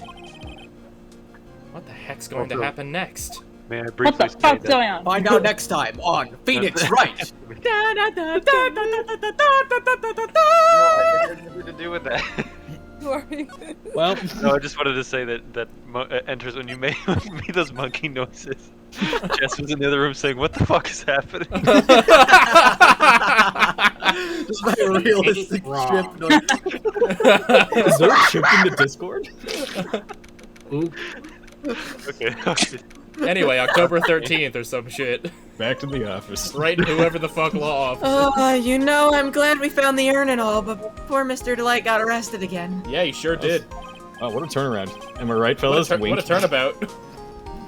What the heck's going to happen next? Man, I What the fuck's going on? Find out next time on Phoenix Right. Nothing to do with that. Well, No, I just wanted to say that enters when you made those monkey noises. Jess was in the other room saying, "What the fuck is happening?" Just my realistic ship noise. is there a chip in the Discord? Okay. Anyway, October 13th or some shit. Back to the office. Right, whoever the fuck law officer. Oh, you know, I'm glad we found the urn and all, but poor Mr. Delight got arrested again. Yeah, he sure did. Oh, what a turnaround. Am I right, fellas? What a turnabout.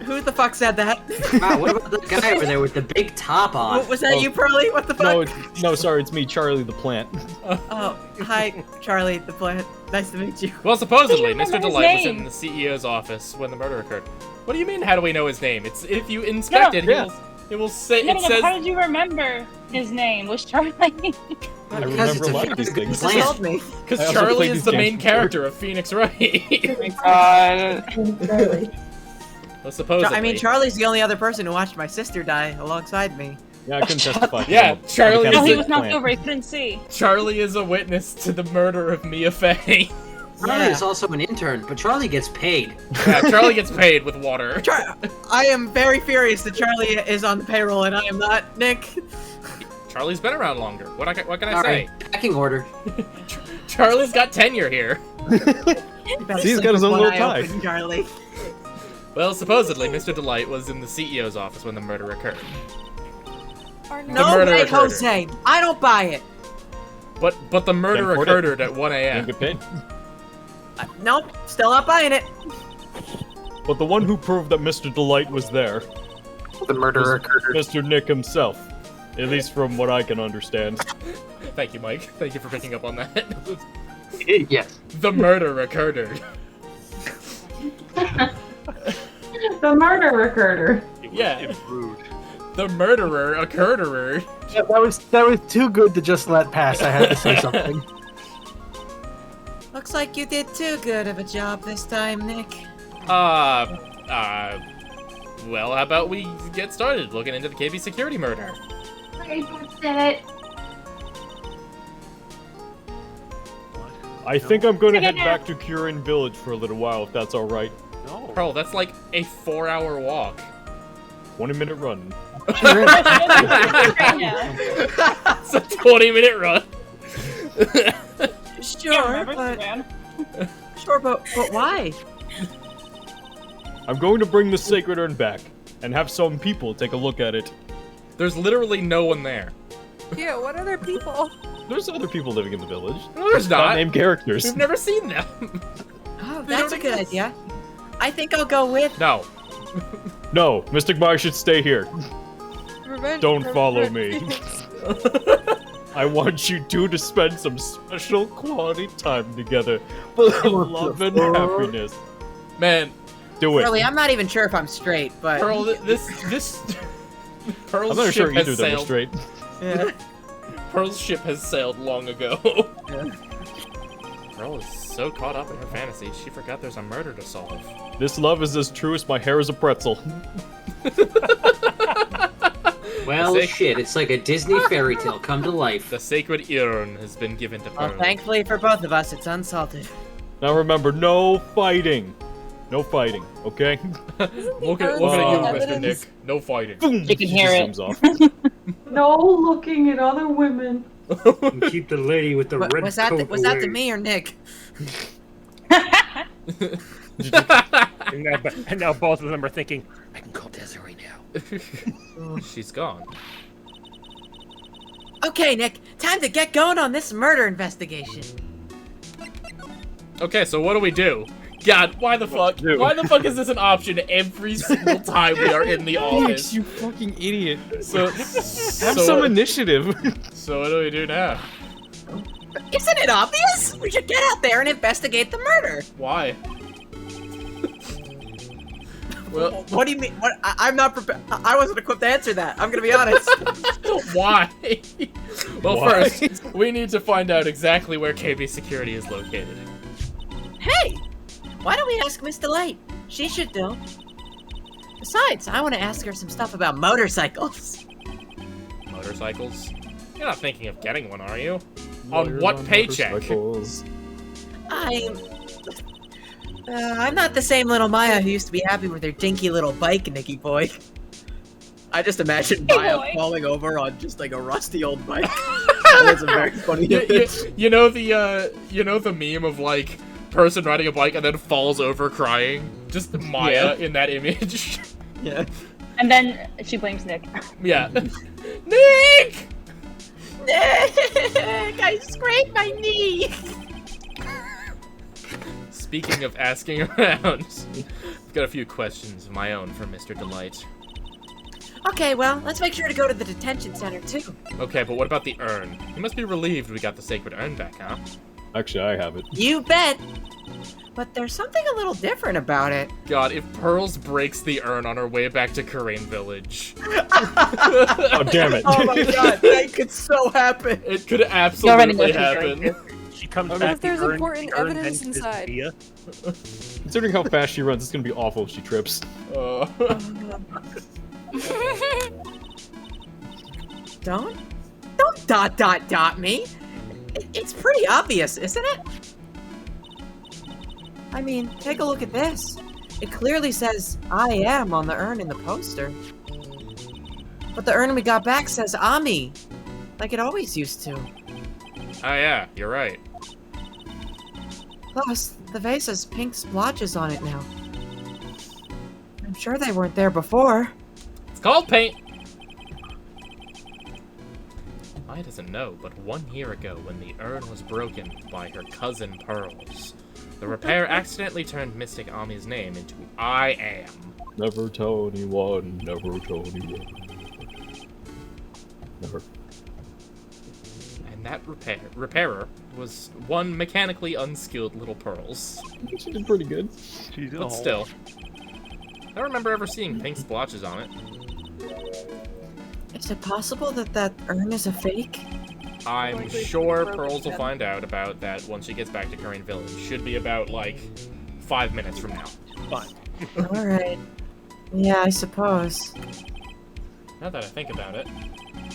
Who the fuck said that? Wow, what about the guy over there with the big top on? Was that you, Pearly? What the fuck? No, sorry, it's me, Charlie the plant. Oh, hi, Charlie the plant. Nice to meet you. Well, supposedly, How do you Mr. remember his Delight was name? in the CEO's office when the murder occurred. What do you mean, how do we know his name? It's if you inspect it, it will say, No, it says... how did you remember his name? Was Charlie? I remember a lot of these things. Because I also Charlie played is these the games main before. character of Phoenix Wright. Oh my god. Well, supposedly. I mean, Charlie's the only other person who watched my sister die alongside me. Yeah, I couldn't testify. Yeah, Charlie No, he is was knocked over. He couldn't see. Charlie is a witness to the murder of Mia Fey. Charlie is also an intern, but Charlie gets paid. Yeah, Charlie gets paid with water. I am very furious that Charlie is on the payroll and I am not, Nick. Charlie's been around longer. What can I All say? right, packing order. Charlie's got tenure here. See, he's got his own little tie. Charlie. Well, supposedly, Mr. Delight was in the CEO's office when the murder occurred. No murder way, occurred. Jose. I don't buy it. But the murder Can't afford occurred it. at 1 a.m. Can't get paid. Nope, still not buying it. But the one who proved that Mr. Delight was there. The murderer occurred. Mr. Nick himself. At least from what I can understand. Thank you, Mike. Thank you for picking up on that. Yes. The murder occurred. The murderer occurred. Yeah. The murderer occurred. Yeah, that was too good to just let pass. I had to say something. Looks like you did too good of a job this time, Nick. Well, how about we get started looking into the KB security murder? Okay, what's that? I think I'm going to head back to Curin Village for a little while, if that's alright. No. Pearl, that's like a 4-hour walk. 20-minute run. It's a 20-minute run. Sure, but why? I'm going to bring the sacred urn back and have some people take a look at it. There's literally no one there. Yeah, what other people? There's other people living in the village. No, there's not. Named characters. We've never seen them. Oh, that's a good idea. I think I'll go with. No. No, Mystic Maya should stay here. Don't follow me. I want you two to spend some special quality time together full of love and happiness. Man. Do it. Really, I'm not even sure if I'm straight, but. Pearl, this Pearl's I'm not ship sure has either of them are sailed. straight. Yeah. Pearl's ship has sailed long ago. Yeah. Pearl is so caught up in her fantasy, she forgot there's a murder to solve. This love is as true as my hair is a pretzel. Well, shit, it's like a Disney fairy tale come to life. The sacred urn has been given to Pearl. Well, thankfully for both of us, it's unsalted. Now remember, no fighting. No fighting, okay? Look at you, Mr. Nick. No fighting. Boom! You can hear it. Zooms off. No looking at other women. And keep the lady with the red Was that coat was that to away. me or Nick? And now both of them are thinking, I can call Desiree now. She's gone. Okay, Nick, time to get going on this murder investigation. Okay, so what do we do? God, why the fuck? Why the fuck is this an option every single time we are in the office? You fucking idiot. So, Have some initiative. So what do we do now? Isn't it obvious? We should get out there and investigate the murder. Why? Well, What do you mean? What? I'm not prepared. I wasn't equipped to answer that. I'm gonna be honest. why? Well, Why? first, we need to find out exactly where KB Security is located. Hey, why don't we ask Miss Delight? She should know. Besides, I want to ask her some stuff about motorcycles. Motorcycles? You're not thinking of getting one, are you? On what paycheck? I'm not the same little Maya who used to be happy with her dinky little bike, Nicky boy. I just imagine Maya falling over on just like a rusty old bike. That's a very funny image. You know the meme of like person riding a bike and then falls over crying? Just Maya in that image. Yeah. And then she blames Nick. Yeah. Nick! Nick! I scraped my knee! Speaking of asking around, I've got a few questions of my own for Mr. Delight. Okay, well, let's make sure to go to the detention center, too. Okay, but what about the urn? You must be relieved we got the sacred urn back, huh? Actually, I have it. You bet! But there's something a little different about it. God, if Pearls breaks the urn on her way back to Karain Village. Oh, damn it. Oh my god, that could so happen! It could absolutely happen. She comes What back. if there's the urn- important the urn evidence then inside? Via. Considering how fast she runs, it's gonna be awful if she trips. Don't dot me. It's pretty obvious, isn't it? I mean, take a look at this. It clearly says I am on the urn in the poster. But the urn we got back says Ami, like it always used to. Oh yeah, you're right. Plus, the vase has pink splotches on it now. I'm sure they weren't there before. It's called paint! I doesn't know, but 1 year ago when the urn was broken by her cousin Pearls, The repair accidentally turned Mystic Ami's name into I Am. Never tell anyone, never tell anyone. Never. And that repairer was one mechanically unskilled little Pearls. She did pretty good. But still. I don't remember ever seeing pink splotches on it. Is it possible that that urn is a fake? I'm sure Pearls will find out about that once she gets back to Crane Village. Should be about, like, 5 minutes from now. Fine. Alright. Yeah, I suppose. Now that I think about it,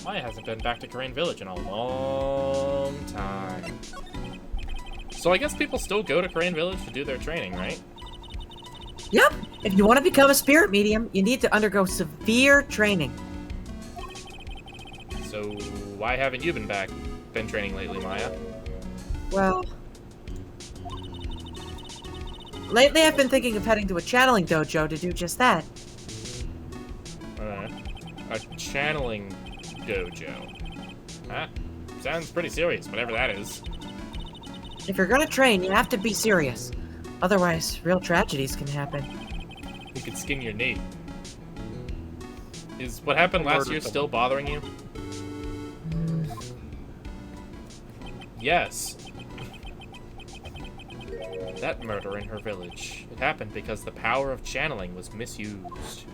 Maya hasn't been back to Crane Village in a long time. So I guess people still go to Crane Village to do their training, right? Yep. If you want to become a spirit medium, you need to undergo severe training. So why haven't you been training lately, Maya? Well, lately I've been thinking of heading to a channeling dojo to do just that. A channeling dojo. Huh? Sounds pretty serious, whatever that is. If you're gonna train, you have to be serious. Otherwise, real tragedies can happen. You could skin your knee. Is what happened last year still bothering you? Yes. That murder in her village. It happened because the power of channeling was misused.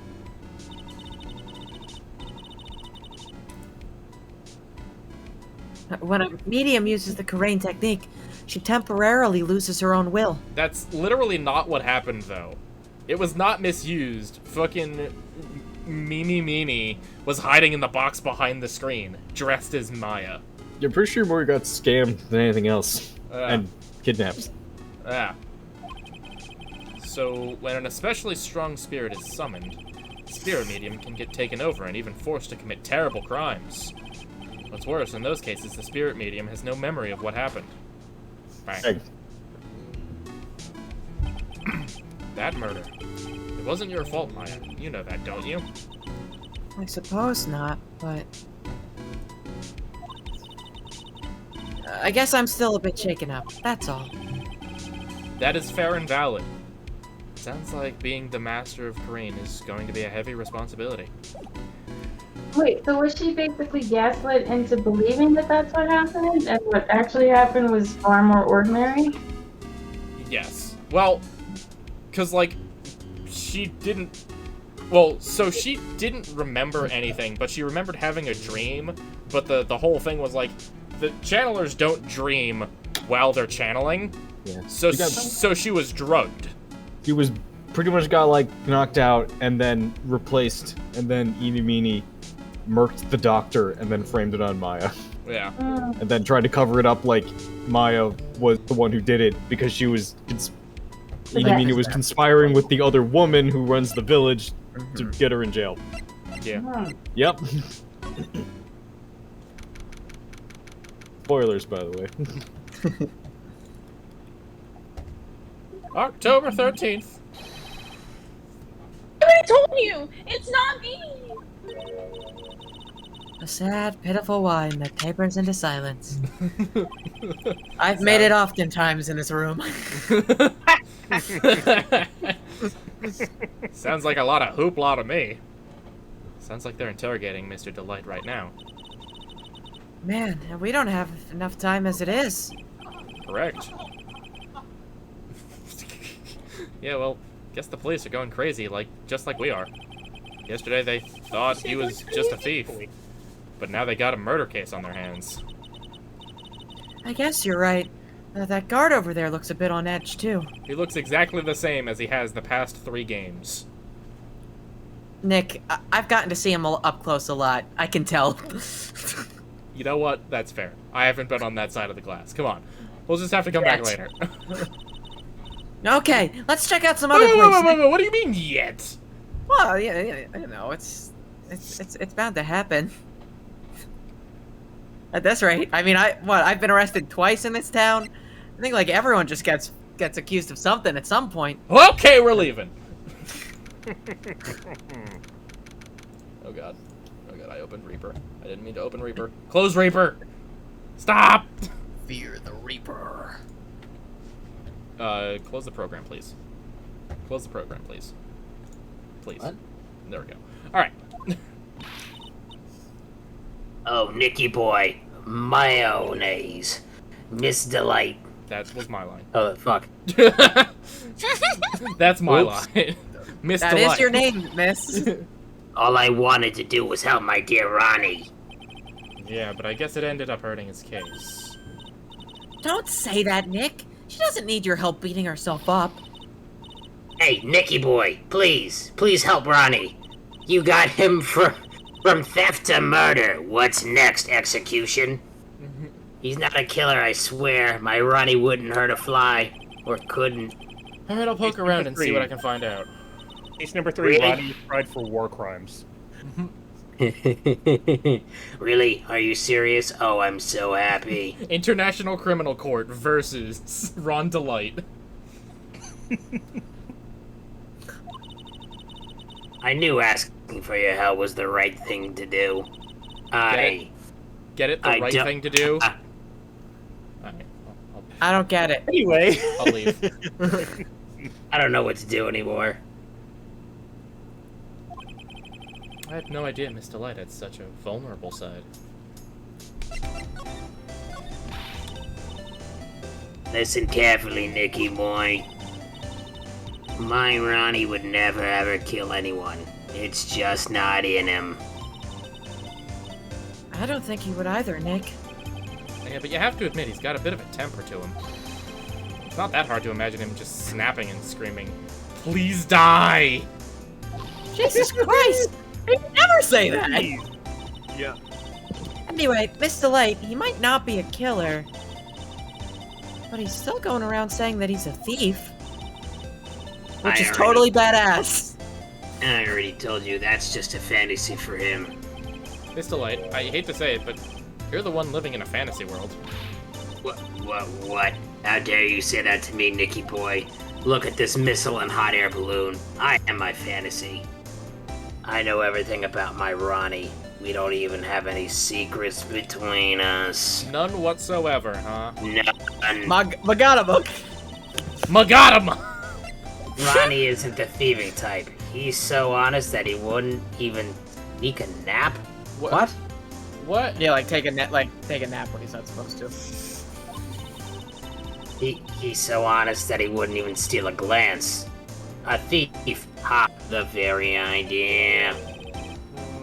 When a medium uses the Karain technique, she temporarily loses her own will. That's literally not what happened, though. It was not misused. Fucking Mimi was hiding in the box behind the screen, dressed as Maya. You're pretty sure more got scammed than anything else. And kidnapped. Yeah. So, when an especially strong spirit is summoned, the spirit medium can get taken over and even forced to commit terrible crimes. What's worse, in those cases, the spirit medium has no memory of what happened. Bang. That murder. It wasn't your fault, Maya. You know that, don't you? I suppose not, but... I guess I'm still a bit shaken up, that's all. That is fair and valid. Sounds like being the master of Karain is going to be a heavy responsibility. Wait, so was she basically gaslit into believing that that's what happened, and what actually happened was far more ordinary? Yes. Well, because, like, she didn't... Well, so she didn't remember anything, but she remembered having a dream, but the whole thing was, like, the channelers don't dream while they're channeling, yeah. So she was drugged. He was pretty much got, like, knocked out, and then replaced, and then Eeny Meeny murked the doctor, and then framed it on Maya. Yeah. And then tried to cover it up like Maya was the one who did it, because she was... Eeny Meeny was conspiring with the other woman who runs the village to get her in jail. Yeah. Yep. Spoilers, by the way. October 13th. I told you! It's not me! A sad, pitiful whine that tapers into silence. I've made it oftentimes in this room. Sounds like a lot of hoopla to me. Sounds like they're interrogating Mr. Delight right now. Man, we don't have enough time as it is. Correct. Yeah, well, guess the police are going crazy, just like we are. Yesterday they thought he was just a thief, but now they got a murder case on their hands. I guess you're right. That guard over there looks a bit on edge, too. He looks exactly the same as he has the past 3 games. Nick, I've gotten to see him up close a lot. I can tell. You know what? That's fair. I haven't been on that side of the glass. Come on. We'll just have to come back later. Okay, let's check out some other places. Wait, what do you mean, yet? Well, yeah, I don't know. It's bound to happen. At this rate, I mean, I've been arrested twice in this town. I think like everyone just gets accused of something at some point. Okay, we're leaving. Oh god, I opened Reaper. I didn't mean to open Reaper. Close Reaper. Stop. Fear the Reaper. Close the program, please. Close the program, please. Please. What? There we go. Alright. Oh, Nicky boy. Mayonnaise. Miss Delight. That was my line. Oh, fuck. That's my Oops. line. Miss That Delight. is your name, miss. All I wanted to do was help my dear Ronnie. Yeah, but I guess it ended up hurting his case. Don't say that, Nick. She doesn't need your help beating herself up. Hey, Nicky boy, please help Ronnie. You got him from theft to murder. What's next, execution? He's not a killer, I swear. My Ronnie wouldn't hurt a fly. Or couldn't. Alright, I'll poke around and see what I can find out. Case number 3, Really? Ronnie is tried for war crimes. Really? Are you serious? Oh, I'm so happy. International Criminal Court versus Ron Delight. I knew asking for your help was the right thing to do. Get it? The I right don't- thing to do? Alright, I don't get it. Anyway. I'll leave. I don't know what to do anymore. I had no idea Miss Delight had such a vulnerable side. Listen carefully, Nicky boy. My Ronnie would never ever kill anyone. It's just not in him. I don't think he would either, Nick. Yeah, but you have to admit, he's got a bit of a temper to him. It's not that hard to imagine him just snapping and screaming, "Please die!" Jesus Christ! I'd never say that! Yeah. Anyway, Miss Delight, he might not be a killer, but he's still going around saying that he's a thief. Which is totally badass. I already told you that's just a fantasy for him. Miss Delight, I hate to say it, but you're the one living in a fantasy world. What? How dare you say that to me, Nicky boy? Look at this missile and hot air balloon. I am my fantasy. I know everything about my Ronnie. We don't even have any secrets between us. None whatsoever, huh? None. Magadama. Magadama! Ronnie isn't the thieving type. He's so honest that he wouldn't even sneak a nap. What? What? Yeah, like take a nap when he's not supposed to. He's so honest that he wouldn't even steal a glance. A thief. Ha, the very idea.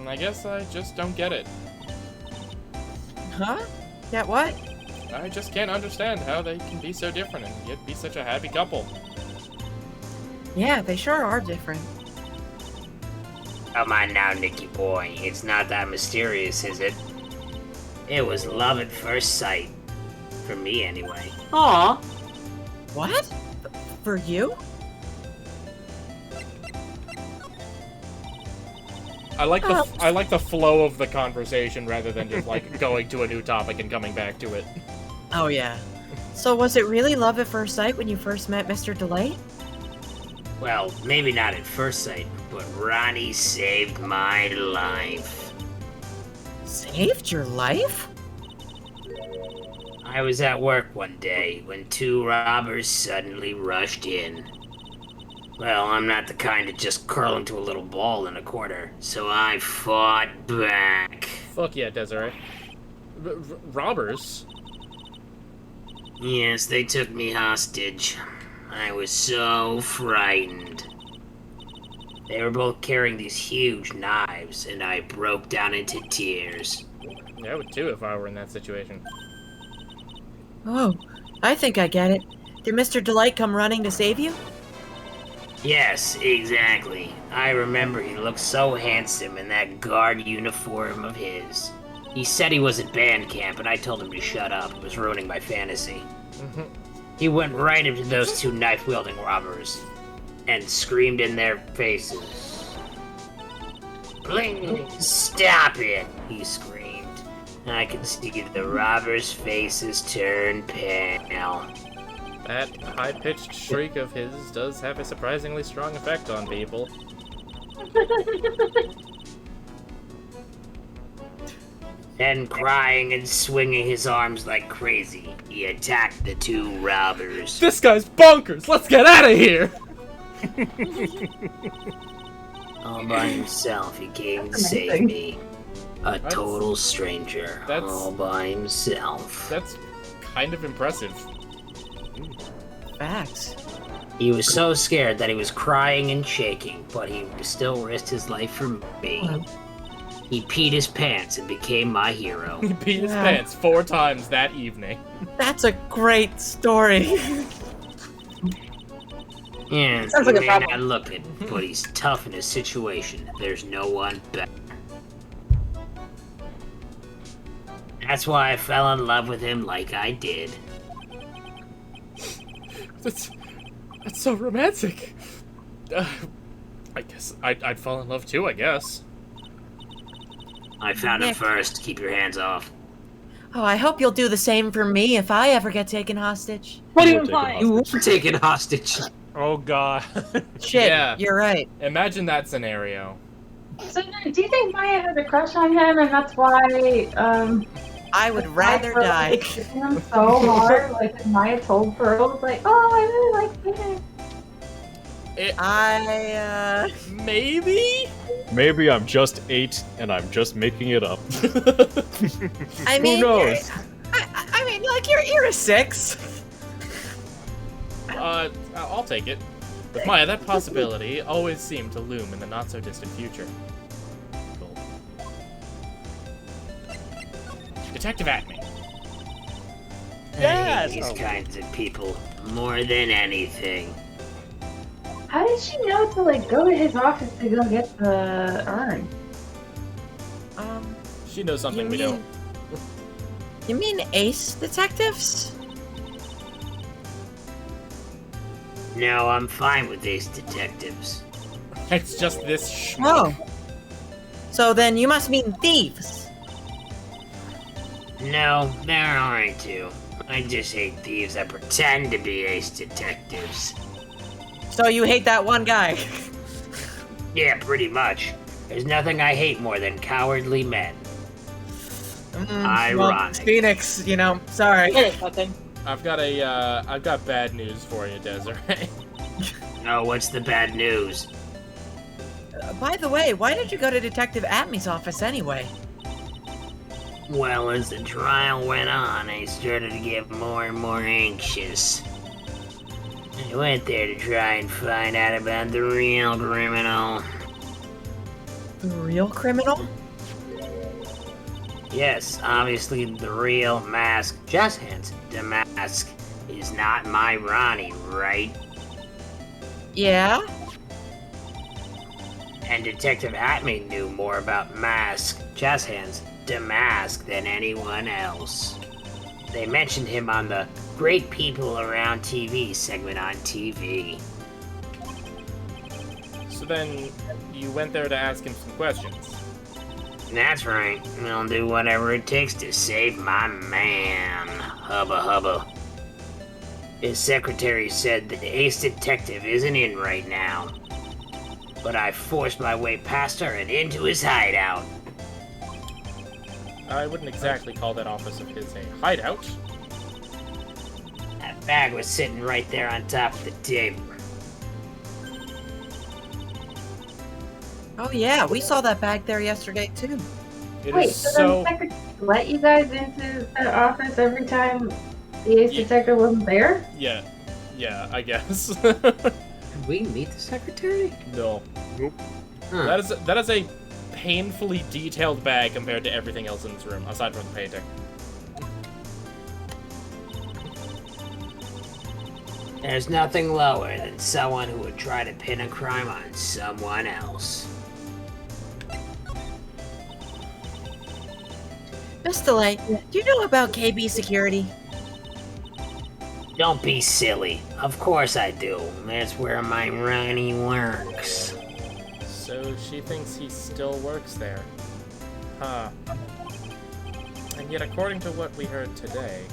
I guess I just don't get it. Huh? Yeah, what? I just can't understand how they can be so different and yet be such a happy couple. Yeah, they sure are different. Come on now, Nicky boy. It's not that mysterious, is it? It was love at first sight. For me, anyway. Aw. What? For you? I like the flow of the conversation rather than just like going to a new topic and coming back to it. Oh, yeah. So was it really love at first sight when you first met Mr. Delight? Well, maybe not at first sight, but Ronnie saved my life. Saved your life? I was at work one day when 2 robbers suddenly rushed in. Well, I'm not the kind to just curl into a little ball in a corner, so I fought back. Fuck yeah, Desiree. Robbers? Yes, they took me hostage. I was so frightened. They were both carrying these huge knives, and I broke down into tears. Yeah, I would too if I were in that situation. Oh, I think I get it. Did Mr. Delight come running to save you? Yes, exactly. I remember he looked so handsome in that guard uniform of his. He said he was at band camp, and I told him to shut up. It was ruining my fantasy. He went right into those 2 knife-wielding robbers and screamed in their faces. "Please stop it!" he screamed. I could see the robbers' faces turn pale. That high-pitched shriek of his does have a surprisingly strong effect on people. Then, crying and swinging his arms like crazy, he attacked the two robbers. This guy's bonkers! Let's get out of here! All by himself, he came to save me. A total stranger. All by himself. That's kind of impressive. Facts. He was so scared that he was crying and shaking, but he still risked his life for me. He peed his pants and became my hero. He peed his pants 4 times that evening. That's a great story. Yeah, Sounds he like a may problem. not look it, but he's tough in his situation. There's no one better. That's why I fell in love with him like I did. That's so romantic. I guess I'd fall in love too, I guess. I found him Nick. first. Keep your hands off. Oh, I hope you'll do the same for me if I ever get taken hostage. What are you implying? You were taken hostage. Oh god. Shit, Yeah. you're right. Imagine that scenario. So, do you think Maya has a crush on him, and that's why, I would rather die. kissing him so hard? Like, Maya told Pearl, like, oh, I really like him. Maybe? Maybe I'm just 8 and I'm just making it up. I mean, Who knows? I mean, like, you're a 6. I'll take it. With Maya, that possibility always seemed to loom in the not-so-distant future. Cool. Detective Acme. I hate these kinds of people more than anything. How did she know to, like, go to his office to go get the urn? She knows something we don't. You mean ace detectives? No, I'm fine with these detectives. It's just this schmuck. Oh. So then you must mean thieves. No, they're alright too. I just hate thieves that pretend to be ace detectives. So you hate that one guy. Yeah, pretty much. There's nothing I hate more than cowardly men. Well, Ironic. Phoenix, you know, sorry. I've got bad news for you, Desiree. Oh, what's the bad news? By the way, why did you go to Detective Atmey's office anyway? Well, as the trial went on, I started to get more and more anxious. I went there to try and find out about the real criminal. The real criminal? Yes, obviously the real mask, just hence, the mask is not my Ronnie, right? Yeah? And Detective Atme knew more about Mask, Jazz Hands, Damask than anyone else. They mentioned him on the Great People Around TV segment on TV. So then, you went there to ask him some questions. That's right. I'll do whatever it takes to save my man. Hubba hubba. His secretary said that the ace detective isn't in right now. But I forced my way past her and into his hideout. I wouldn't exactly call that office of his a hideout. That bag was sitting right there on top of the table. Oh yeah, we saw that bag there yesterday too. Wait, so the secretary let you guys into the office every time the ace detective wasn't there? Yeah, I guess. Did we meet the secretary? No. Nope. That is a painfully detailed bag compared to everything else in this room, aside from the painting. There's nothing lower than someone who would try to pin a crime on someone else. Miss DeLay, do you know about KB Security? Don't be silly. Of course I do. That's where my Ronnie works. So she thinks he still works there. Huh. And yet, according to what we heard today...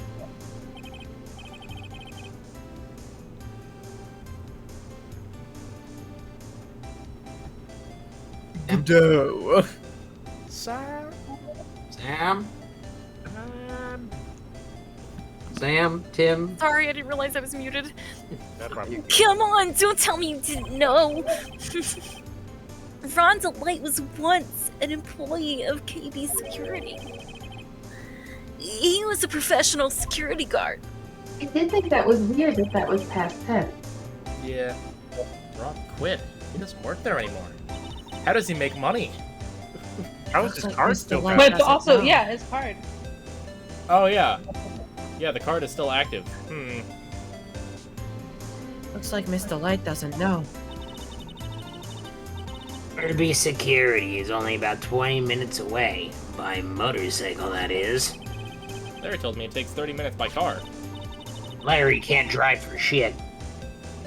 No. Sam? Sam? Sam, Tim. Sorry, I didn't realize I was muted. Come on, don't tell me you didn't know. Rhonda Light was once an employee of KB Security. He was a professional security guard. I did think that was weird that was past tense. Yeah. Rob quit. He doesn't work there anymore. How does he make money? How is his card still But valid? also, yeah, his card. Oh, yeah. Yeah, the card is still active. Looks like Mr. Light doesn't know. Kirby Security is only about 20 minutes away. By motorcycle, that is. Larry told me it takes 30 minutes by car. Larry can't drive for shit.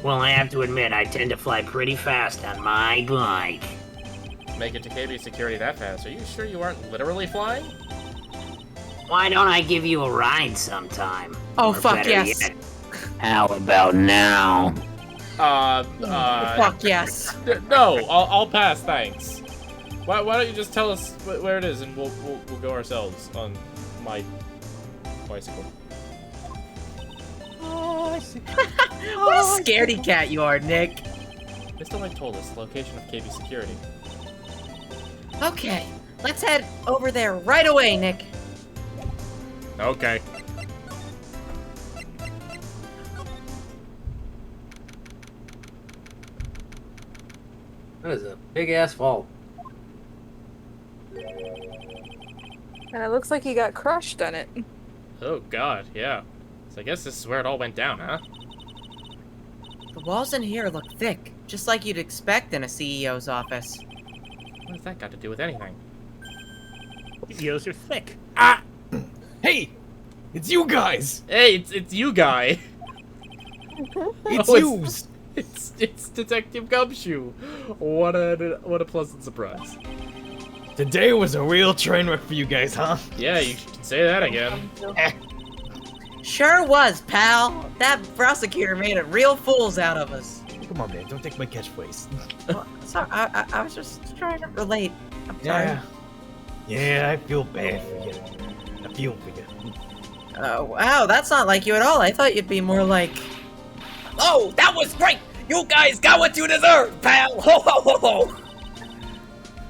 Well, I have to admit, I tend to fly pretty fast on my bike. Make it to KB Security that fast. Are you sure you aren't literally flying? Why don't I give you a ride sometime? Oh, Or fuck better yes. yet, how about now? Fuck yes. No, I'll pass, thanks. Why don't you just tell us where it is and we'll go ourselves on my bicycle. Oh, I see. What a scaredy cat you are, Nick. Mr. Light told us the location of KB Security. Okay, let's head over there right away, Nick. Okay. That is a big ass fault. And it looks like he got crushed on it. Oh god, yeah. So I guess this is where it all went down, huh? The walls in here look thick, just like you'd expect in a CEO's office. What has that got to do with anything? CEOs are thick. Ah! Hey! It's you guys! Hey, it's you guy! It's Oh, yous! It's Detective Gumshoe! What a pleasant surprise. Today was a real train wreck for you guys, huh? Yeah, you can say that again. Sure was, pal. That prosecutor made it real fools out of us. Come on, man, don't take my catchphrase. Sorry, I was just trying to relate. I'm sorry. Yeah, I feel bad for you. I feel for you. Wow, that's not like you at all. I thought you'd be more like... Oh, that was great! You guys got what you deserve, pal! Ho ho ho ho!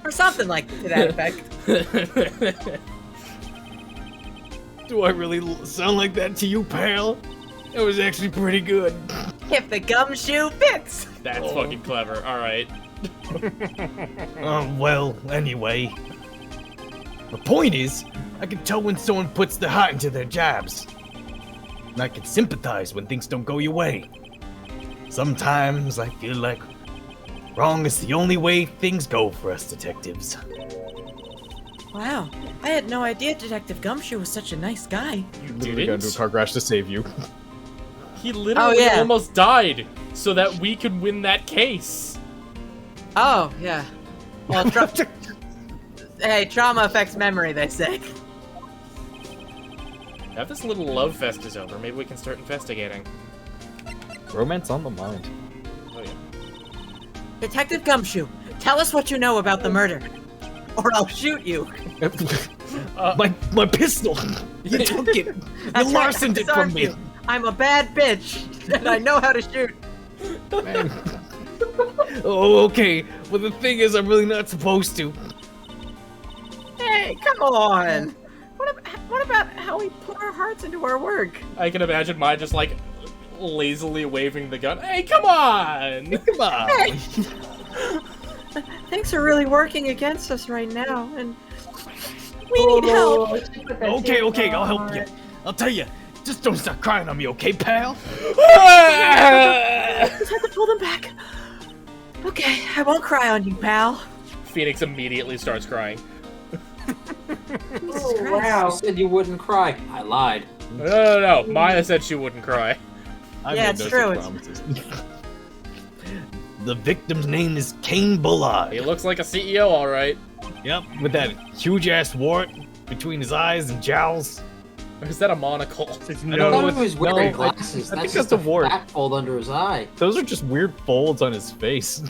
Or something like to that effect. Do I really sound like that to you, pal? It was actually pretty good. If the gumshoe fits! That's fucking clever, alright. Well, anyway. The point is, I can tell when someone puts their heart into their jobs. And I can sympathize when things don't go your way. Sometimes I feel like wrong is the only way things go for us detectives. Wow, I had no idea Detective Gumshoe was such a nice guy. You literally got into a car crash to save you. He literally almost died so that we could win that case. Oh, yeah. Well, hey, trauma affects memory, they say. Now this little love fest is over, maybe we can start investigating. Romance on the mind. Oh yeah. Detective Gumshoe, tell us what you know about the murder, or I'll shoot you. My pistol! You took it! You larcened it from me! I'm a bad bitch, and I know how to shoot. Oh, okay. Well, the thing is, I'm really not supposed to. Hey, come on! What about how we put our hearts into our work? I can imagine mine just like lazily waving the gun. Hey, come on! Come on! Hey. Things are really working against us right now, and we need help. Okay, I'll help you. I'll tell you, just don't start crying on me, okay, pal? Just have to pull them back. Okay, I won't cry on you, pal. Phoenix immediately starts crying. Oh, wow. You said you wouldn't cry. I lied. No. Maya said she wouldn't cry. Yeah, it's true. The victim's name is Kane Bullard. He looks like a CEO, alright. Yep, with that huge-ass wart between his eyes and jowls. Or is that a monocle? I don't know if he was wearing glasses. I think that's a wart. Fat fold under his eye. Those are just weird folds on his face.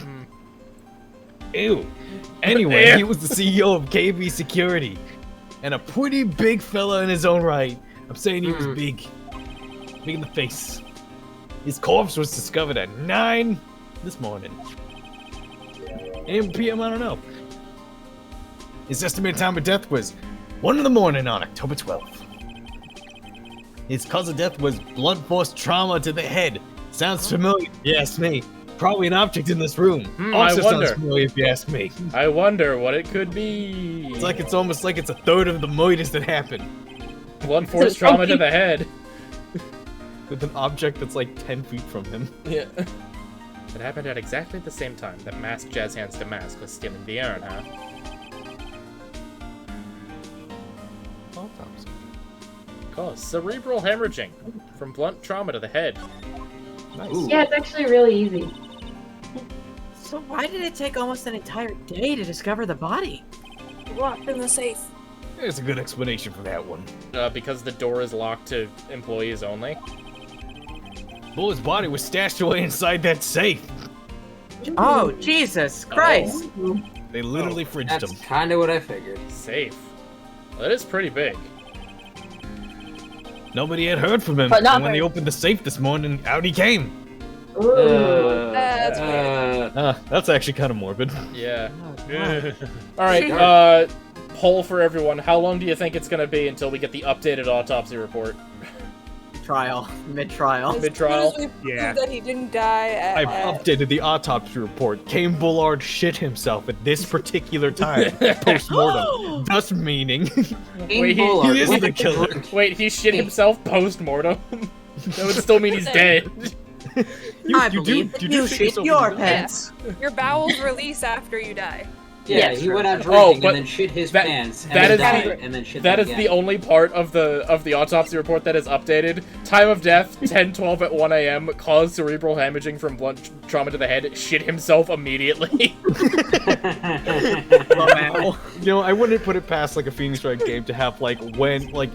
Ew. Anyway, he was the CEO of KB Security. And a pretty big fella in his own right. I'm saying he was big. me in the face. His corpse was discovered at 9 this morning. AM, PM, I don't know. His estimated time of death was 1 in the morning on October 12th. His cause of death was blunt force trauma to the head. Sounds familiar, if you ask me. Probably an object in this room. Also sounds familiar, if you ask me. I wonder what it could be. It's almost like it's a third of the moitas that happened. Blunt force trauma to the head. With an object that's like 10 feet from him. Yeah. It happened at exactly the same time that Masked Jazz Hands to Mask was stealing the urn, huh? Cause cerebral hemorrhaging from blunt trauma to the head. Nice. Yeah, it's actually really easy. So why did it take almost an entire day to discover the body? Locked in the safe. There's a good explanation for that one. Because the door is locked to employees only. Bullet's body was stashed away inside that safe. Oh, Jesus Christ! Oh. They literally fridged him. That's kind of what I figured. Safe. Well, it is pretty big. Nobody had heard from him, But not and when very- they opened the safe this morning, out he came. That's weird. That's actually kind of morbid. Yeah. Oh, Alright, poll for everyone. How long do you think it's gonna be until we get the updated autopsy report? Trial. Mid-trial. Mid-trial? As soon as we Yeah. prove that he didn't die I've at updated the autopsy report. Kane Bullard shit himself at this particular time, post-mortem. Thus meaning... Wait, he is the killer. Wait, he shit himself post-mortem? That would still mean he's dead. I believe that you shit your pants. Your bowels release after you die. Yeah, he went out drinking and then shit his pants and that then is died and then shit that them is again. the only part of the autopsy report that is updated. Time of death 10:12 at 1 a.m. Caused cerebral hemorrhaging from blunt trauma to the head. Shit himself immediately. You know, I wouldn't put it past like a Phoenix Wright game to have like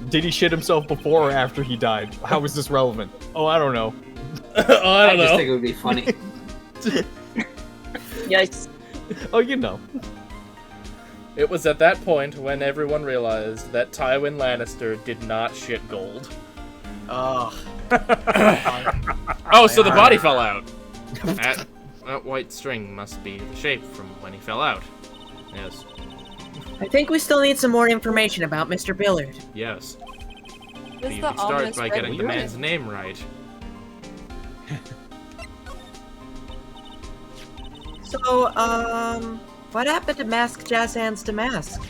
did he shit himself before or after he died? How is this relevant? Oh, I don't know. I just think it would be funny. Yikes. Oh, you know. It was at that point when everyone realized that Tywin Lannister did not shit gold. Oh. Oh, so the body fell out. That white string must be the shape from when he fell out. Yes. I think we still need some more information about Mr. Billard. Yes. This You the could start ominous by red getting the unit. man's name right. So, what happened to Mask Jazz Hands to Mask?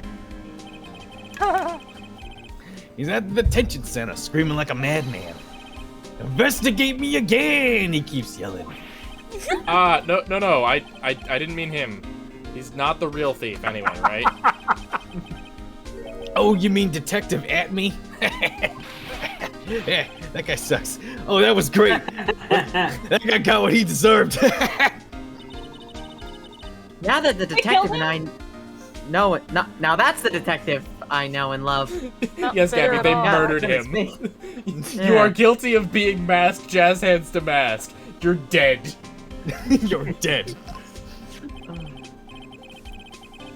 He's at the detention center screaming like a madman. Investigate me again! He keeps yelling. No, I didn't mean him. He's not the real thief anyway, right? Oh, you mean Detective at me? Yeah, that guy sucks. Oh, that was great. That guy got what he deserved. Now that the detective and I know it, now that's the detective I know and love. Yes, Gabby, they murdered him. You are guilty of being Masked Jazz Hands to Mask. You're dead. You're dead.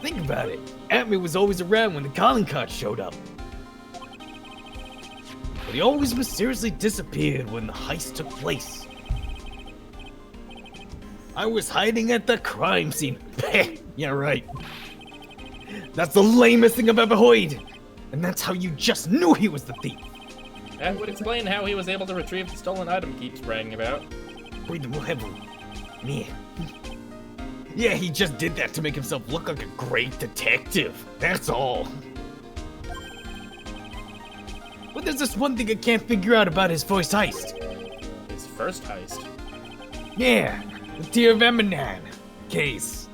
Think about it. Atme was always around when the calling card showed up. But he always mysteriously disappeared when the heist took place. I was hiding at the crime scene. Yeah, right. That's the lamest thing I've ever heard. And that's how you just knew he was the thief. That would explain how he was able to retrieve the stolen item he keeps bragging about. Breathe more heavily. Man. Yeah, he just did that to make himself look like a great detective. That's all. But there's this one thing I can't figure out about his first heist. His first heist? Yeah, the Tear of Eminan case.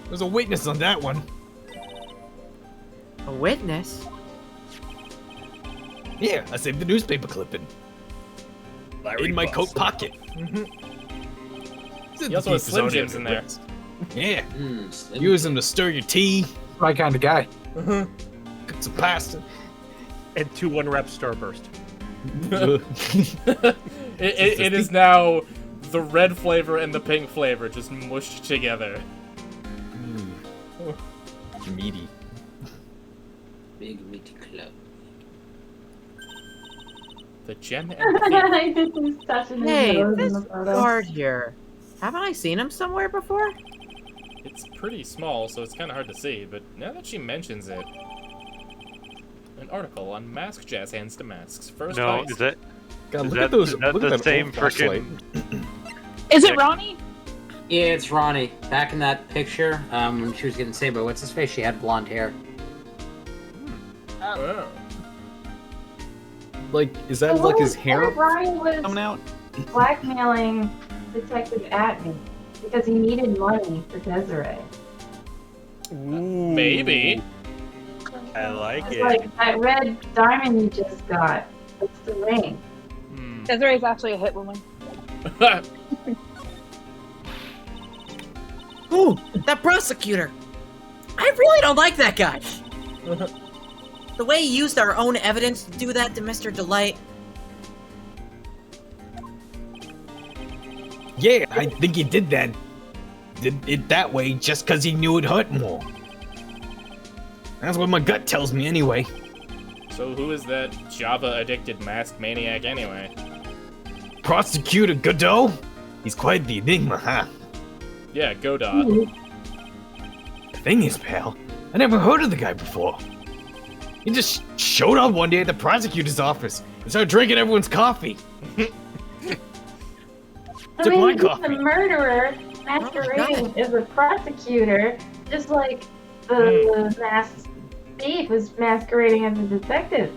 There's a witness on that one. A witness? Yeah, I saved the newspaper clipping. In my coat pocket. He also has Slim Jims in there. Yeah. Use them to stir your tea. My kind of guy. Cook some pasta. And 2 1-rep Starburst. It is now the red flavor and the pink flavor just mushed together. Big meaty club. The gem and I think he's touching his Hey, nose in this the photo. guard here. Haven't I seen him somewhere before? It's pretty small, so it's kind of hard to see, but now that she mentions it... An article on mask jazz hands to masks. First No, ice. is that... God, is look that, at those. is that Look the at that same old flashlight. freaking... Is it Ronnie? Yeah, it's Ronnie. Back in that picture, when she was getting saved by what's his face, she had blonde hair. Oh. Like, is that like his hair Ronnie was coming out? blackmailing Detective Atney because he needed money for Desiree. Maybe. I like It's it. like that red diamond you just got. It's the ring. Desiree's actually a hit woman. Ooh, that prosecutor! I really don't like that guy! The way he used our own evidence to do that to Mr. Delight. Yeah, I think he did that. Did it that way just because he knew it'd hurt more. That's what my gut tells me anyway. So who is that Java-addicted masked maniac anyway? Prosecutor Godot? He's quite the enigma, huh? Yeah, Godot. The thing is, pal, I never heard of the guy before. He just showed up one day at the prosecutor's office and started drinking everyone's coffee. I Took mean, my he's coffee. a murderer masquerading as a prosecutor, just like the masked thief was masquerading as a detective.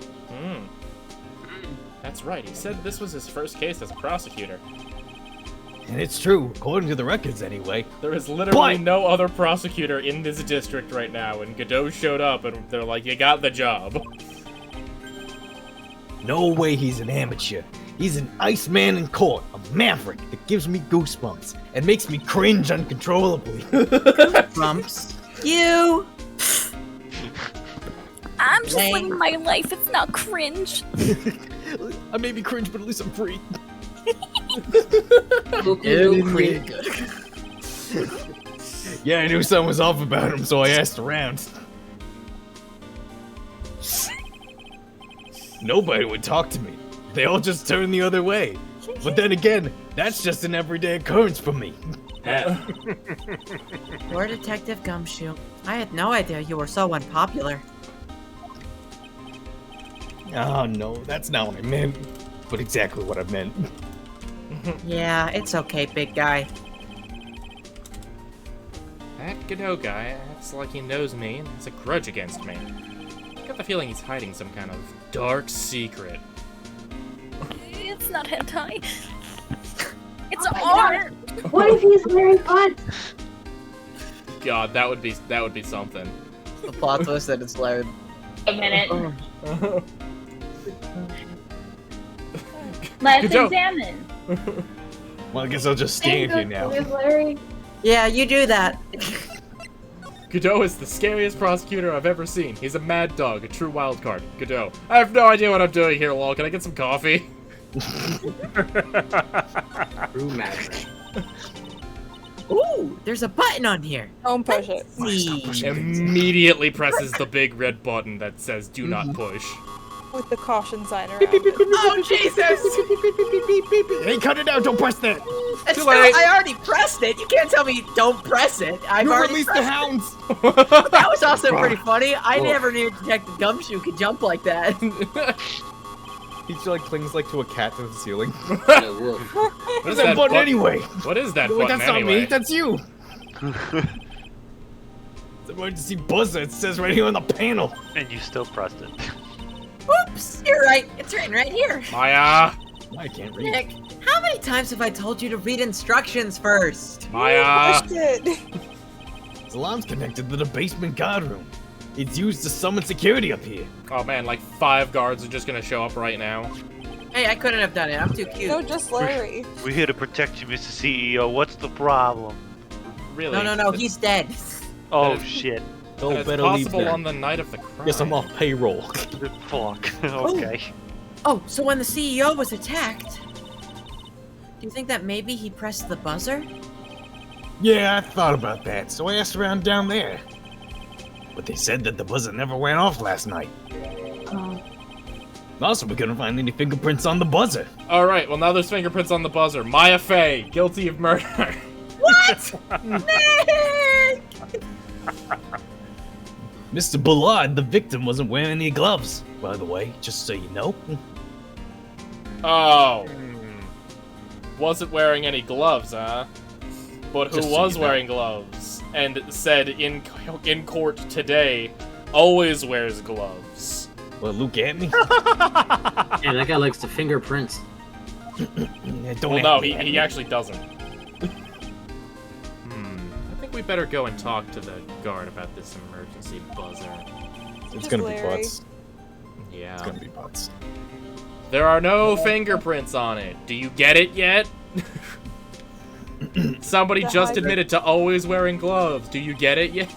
That's right, he said this was his first case as a prosecutor. And it's true, according to the records anyway. There is literally no other prosecutor in this district right now, and Godot showed up and they're like, you got the job. No way he's an amateur. He's an Iceman in court, a maverick that gives me goosebumps and makes me cringe uncontrollably. Bumps. You! I'm just living my life. It's not cringe. I may be cringe, but at least I'm free. Yeah, I knew something was off about him, so I asked around. Nobody would talk to me. They all just turned the other way. But then again, that's just an everyday occurrence for me. Poor Detective Gumshoe. I had no idea you were so unpopular. Oh no, that's not what I meant. But exactly what I meant. Yeah, it's okay, big guy. That Godot guy acts like he knows me and has a grudge against me. I got the feeling he's hiding some kind of dark secret. It's not hentai. It's art. What if he's wearing pants? God, that would be something. The plot twist that it's Larry. A minute. Oh. Let's Godot. examine. Well, I guess I'll just stand here now. Larry. Yeah, you do that. Godot is the scariest prosecutor I've ever seen. He's a mad dog, a true wild card. Godot. I have no idea what I'm doing here, lol. Can I get some coffee? True magic. Ooh, there's a button on here. Don't push it. Immediately presses the big red button that says do not push. With the caution sign around it. Oh, Jesus! Hey, cut it out! Don't press that! It's Too not, late. I already pressed it. You can't tell me don't press it. I've You already released the pressed hounds! it. That was also pretty funny. I never knew Detective Gumshoe could jump like that. He like clings like to a cat to the ceiling. What is that button anyway? What is that Wait, button that's anyway? not me, that's you! It's emergency buzzer, it says right here on the panel. And you still pressed it. Oops, you're right. It's written right here. Maya! I can't read. Nick, how many times have I told you to read instructions first? Maya! Pushed it. This alarm's connected to the basement guard room. It's used to summon security up here. Oh man, like 5 guards are just gonna show up right now. Hey, I couldn't have done it. I'm too cute. No, just Larry. We're here to protect you, Mr. CEO. What's the problem? Really? No, he's dead. Oh, shit. Oh, And it's better leave possible there. on the night of the crime. Yes, I'm off payroll. Fuck. Okay. Oh, so when the CEO was attacked, do you think that maybe he pressed the buzzer? Yeah, I thought about that, so I asked around down there. But they said that the buzzer never went off last night. Also, we couldn't find any fingerprints on the buzzer. Alright, well now there's fingerprints on the buzzer. Maya Fey, guilty of murder. What? Nick! Mr. Bullard, the victim, wasn't wearing any gloves, by the way, just so you know. Oh. Wasn't wearing any gloves, huh? But who Just so was you know. wearing gloves and said in court today always wears gloves? Well, look at me. Yeah, that guy likes the fingerprints. Well, no, he actually doesn't. I think we better go and talk to the guard about this emergency buzzer. It's gonna be butts. Yeah. It's gonna be butts. There are no fingerprints on it. Do you get it yet? Somebody The just hybrid- admitted to always wearing gloves. Do you get it yet?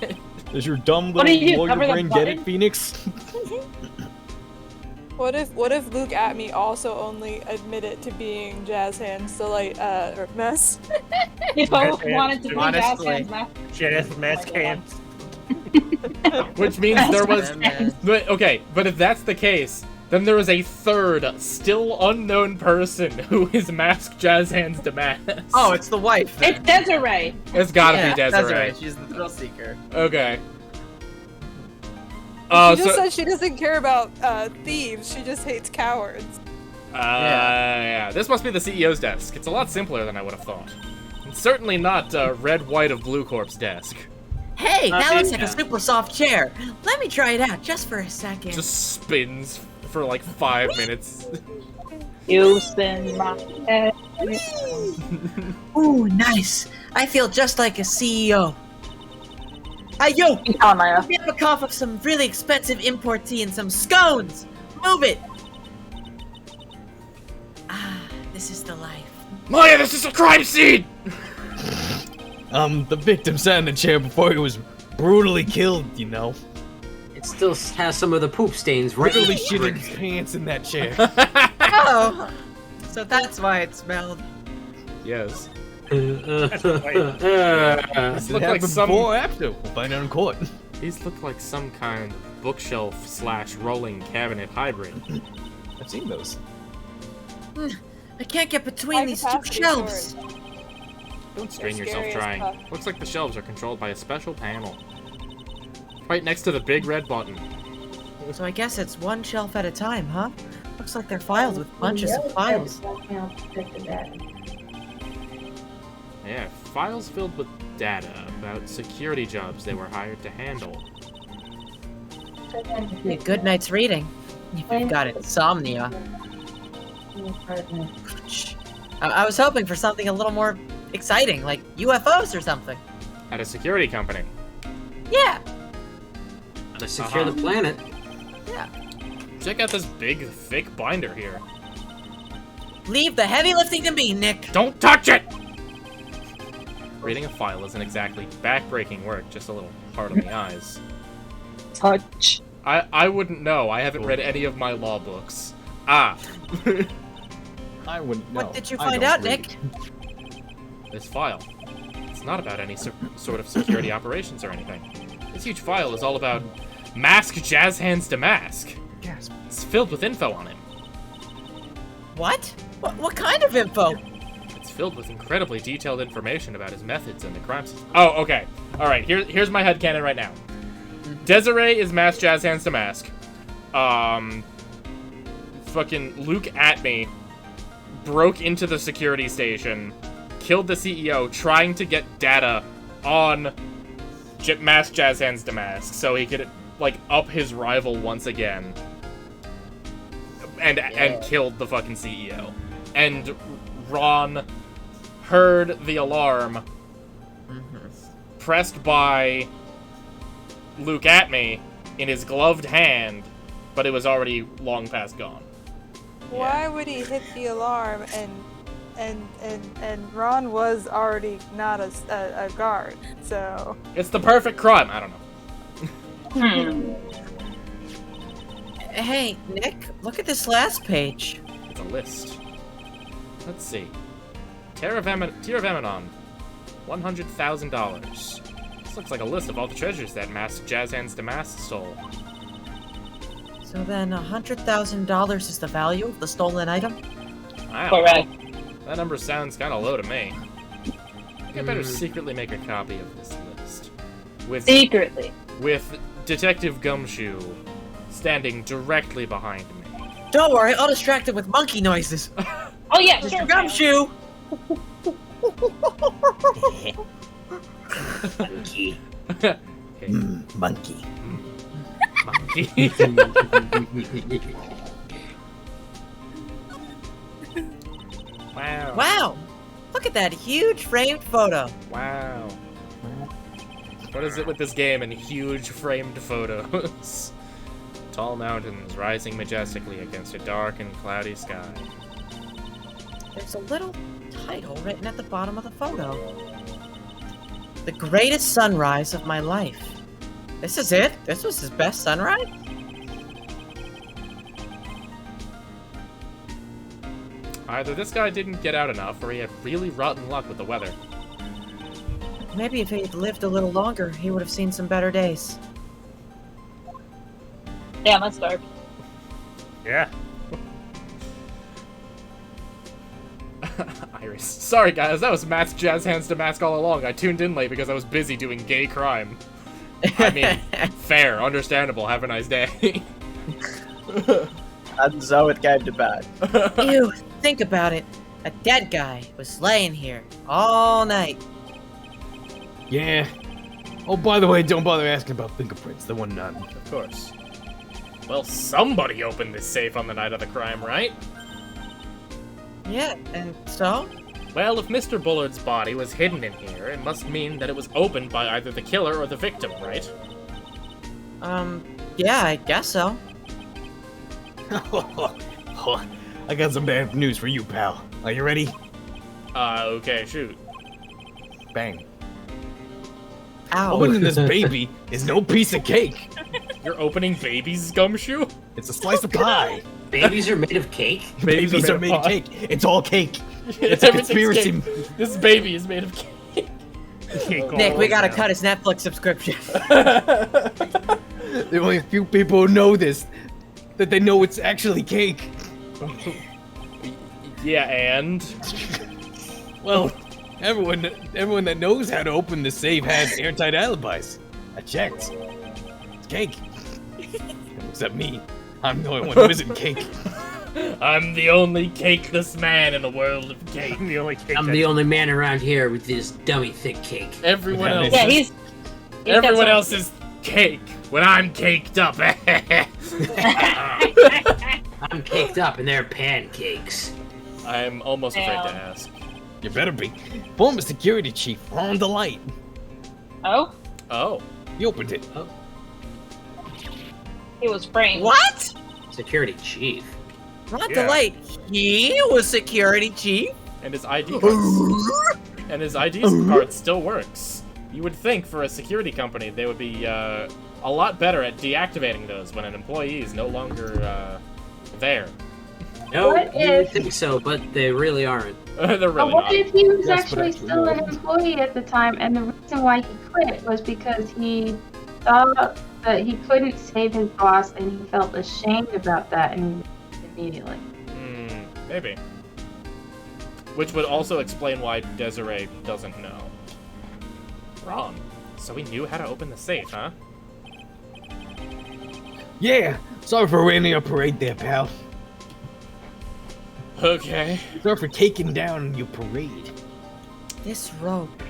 Does your dumb What do little you do, lawyer cover the brain get it, button? Phoenix? What if Luke Atme also only admitted to being jazz hands, so like or mess? You both wanted to be jazz Honestly. hands, man. Jazz mask hands. Which means there was... But, okay, but if that's the case, then there is a third, still unknown person who is masked jazz hands to mask. Oh, it's the wife. then. It's Desiree. It's gotta Yeah, be Desiree. She's the thrill seeker. Okay. She just so, said she doesn't care about thieves. She just hates cowards. yeah. This must be the CEO's desk. It's a lot simpler than I would have thought. It's certainly not Red, White of Blue Corp's desk. Hey, that looks like yeah. a super soft chair. Let me try it out just for a second. Just spins for like 5 minutes. You spin my head. Ooh, nice. I feel just like a CEO. Hey, you! Oh, Maya. We have a cough of some really expensive import tea and some scones. Move it. Ah, this is the life. Maya, this is a crime scene! The victim sat in the chair before he was brutally killed, you know. It still has some of the poop stains right Literally in shitting his pants in that chair. Oh, so that's why it smelled. Yes. This looked like happened some- before or after. We'll find out in court. These look like some kind of bookshelf / rolling cabinet hybrid. I've seen those. I can't get between these two High-capacity shelves. storage. Don't strain They're yourself scary as trying. fuck. Looks like the shelves are controlled by a special panel. Right next to the big red button. So I guess it's one shelf at a time, huh? Looks like they're filed with bunches of files. Yeah, files filled with data about security jobs they were hired to handle. A good night's reading. If you've got insomnia. I was hoping for something a little more exciting, like UFOs or something. At a security company. Yeah. To secure the planet. Yeah. Check out this big, thick binder here. Leave the heavy lifting to me, Nick. Don't touch it! Reading a file isn't exactly back-breaking work, just a little hard on the eyes. Touch. I wouldn't know. I haven't read any of my law books. Ah. I wouldn't know. What did you I find don't out, read. Nick? This file. It's not about any sort of security operations or anything. This huge file is all about Mask Jazz Hands to Mask. Gasp. It's filled with info on him. What? What kind of info? It's filled with incredibly detailed information about his methods and the crimes. Oh, okay. Alright, here's my headcanon right now. Desiree is Mask Jazz Hands to Mask. Fucking Luke Atme broke into the security station, killed the CEO trying to get data on Mask Jazz Hands to Mask so he could, like, up his rival once again. And killed the fucking CEO. And Ron heard the alarm, pressed by Luke Atme in his gloved hand, but it was already long past gone. Why would he hit the alarm and Ron was already not a guard, so... It's the perfect crime. I don't know. Hey, Nick, look at this last page. It's a list. Let's see. Tear of Eminon, $100,000. This looks like a list of all the treasures that Mask Jazz Hands to Mask stole. So then $100,000 is the value of the stolen item? Wow. Correct. That number sounds kind of low to me. I think I better secretly make a copy of this list. Secretly. With Detective Gumshoe standing directly behind me. Don't worry, I'll distract him with monkey noises. Oh yeah, Mr. sure. Gumshoe! Monkey. Monkey. Monkey. Wow. Wow! Look at that huge framed photo. Wow. What is it with this game and huge framed photos? Tall mountains rising majestically against a dark and cloudy sky. There's a little title written at the bottom of the photo. The greatest sunrise of my life. This is it? This was his best sunrise? Either this guy didn't get out enough, or he had really rotten luck with the weather. Maybe if he'd lived a little longer, he would have seen some better days. Damn, that's dark. Yeah. Iris. Sorry guys, that was Matt's jazz hands to mask all along. I tuned in late because I was busy doing gay crime. I mean, fair, understandable, have a nice day. And so it came to bad. Ew, think about it. A dead guy was laying here all night. Yeah. Oh, by the way, don't bother asking about fingerprints. There were none. Of course. Well, somebody opened this safe on the night of the crime, right? Yeah, and so? Well, if Mr. Bullard's body was hidden in here, it must mean that it was opened by either the killer or the victim, right? Yeah, I guess so. I got some bad news for you, pal. Are you ready? Okay, shoot. Bang. Ow. Opening this baby is no piece of cake. You're opening baby's Gumshoe? It's a slice of pie. Babies are made of cake? Babies are made of cake. It's all cake. It's a Everything's conspiracy. cake. This baby is made of cake. Nick, we gotta cut his Netflix subscription. There are only a few people who know this. That they know it's actually cake. Yeah, and? Well, everyone that knows how to open the safe has airtight alibis. I checked. It's cake. Except me. I'm the only one who isn't cake. I'm the only cakeless man in a world of cake. I'm the only cake. I'm the only man around here with this dummy thick cake. Everyone else. Yeah, he's Everyone else is cake when I'm caked up. I'm caked up and they're pancakes. I'm almost afraid to ask. You better be. Former security chief Ron Delight. Oh? Oh. He opened it. Oh. He was framed. What? Security chief. Ron Delight, he was security chief? And his ID card. And his ID card still works. You would think for a security company they would be a lot better at deactivating those when an employee is no longer there. No, What you would if- think so, but they really aren't. They're But really what not. if he was Yes, but actually actually, still no. an employee at the time, and the reason why he quit was because he thought that he couldn't save his boss, and he felt ashamed about that, and he immediately. Maybe. Which would also explain why Desiree doesn't know. Wrong. So we knew how to open the safe, huh? Yeah. Sorry for raining your parade there, pal. Okay. Sorry for caking down your parade. This rope.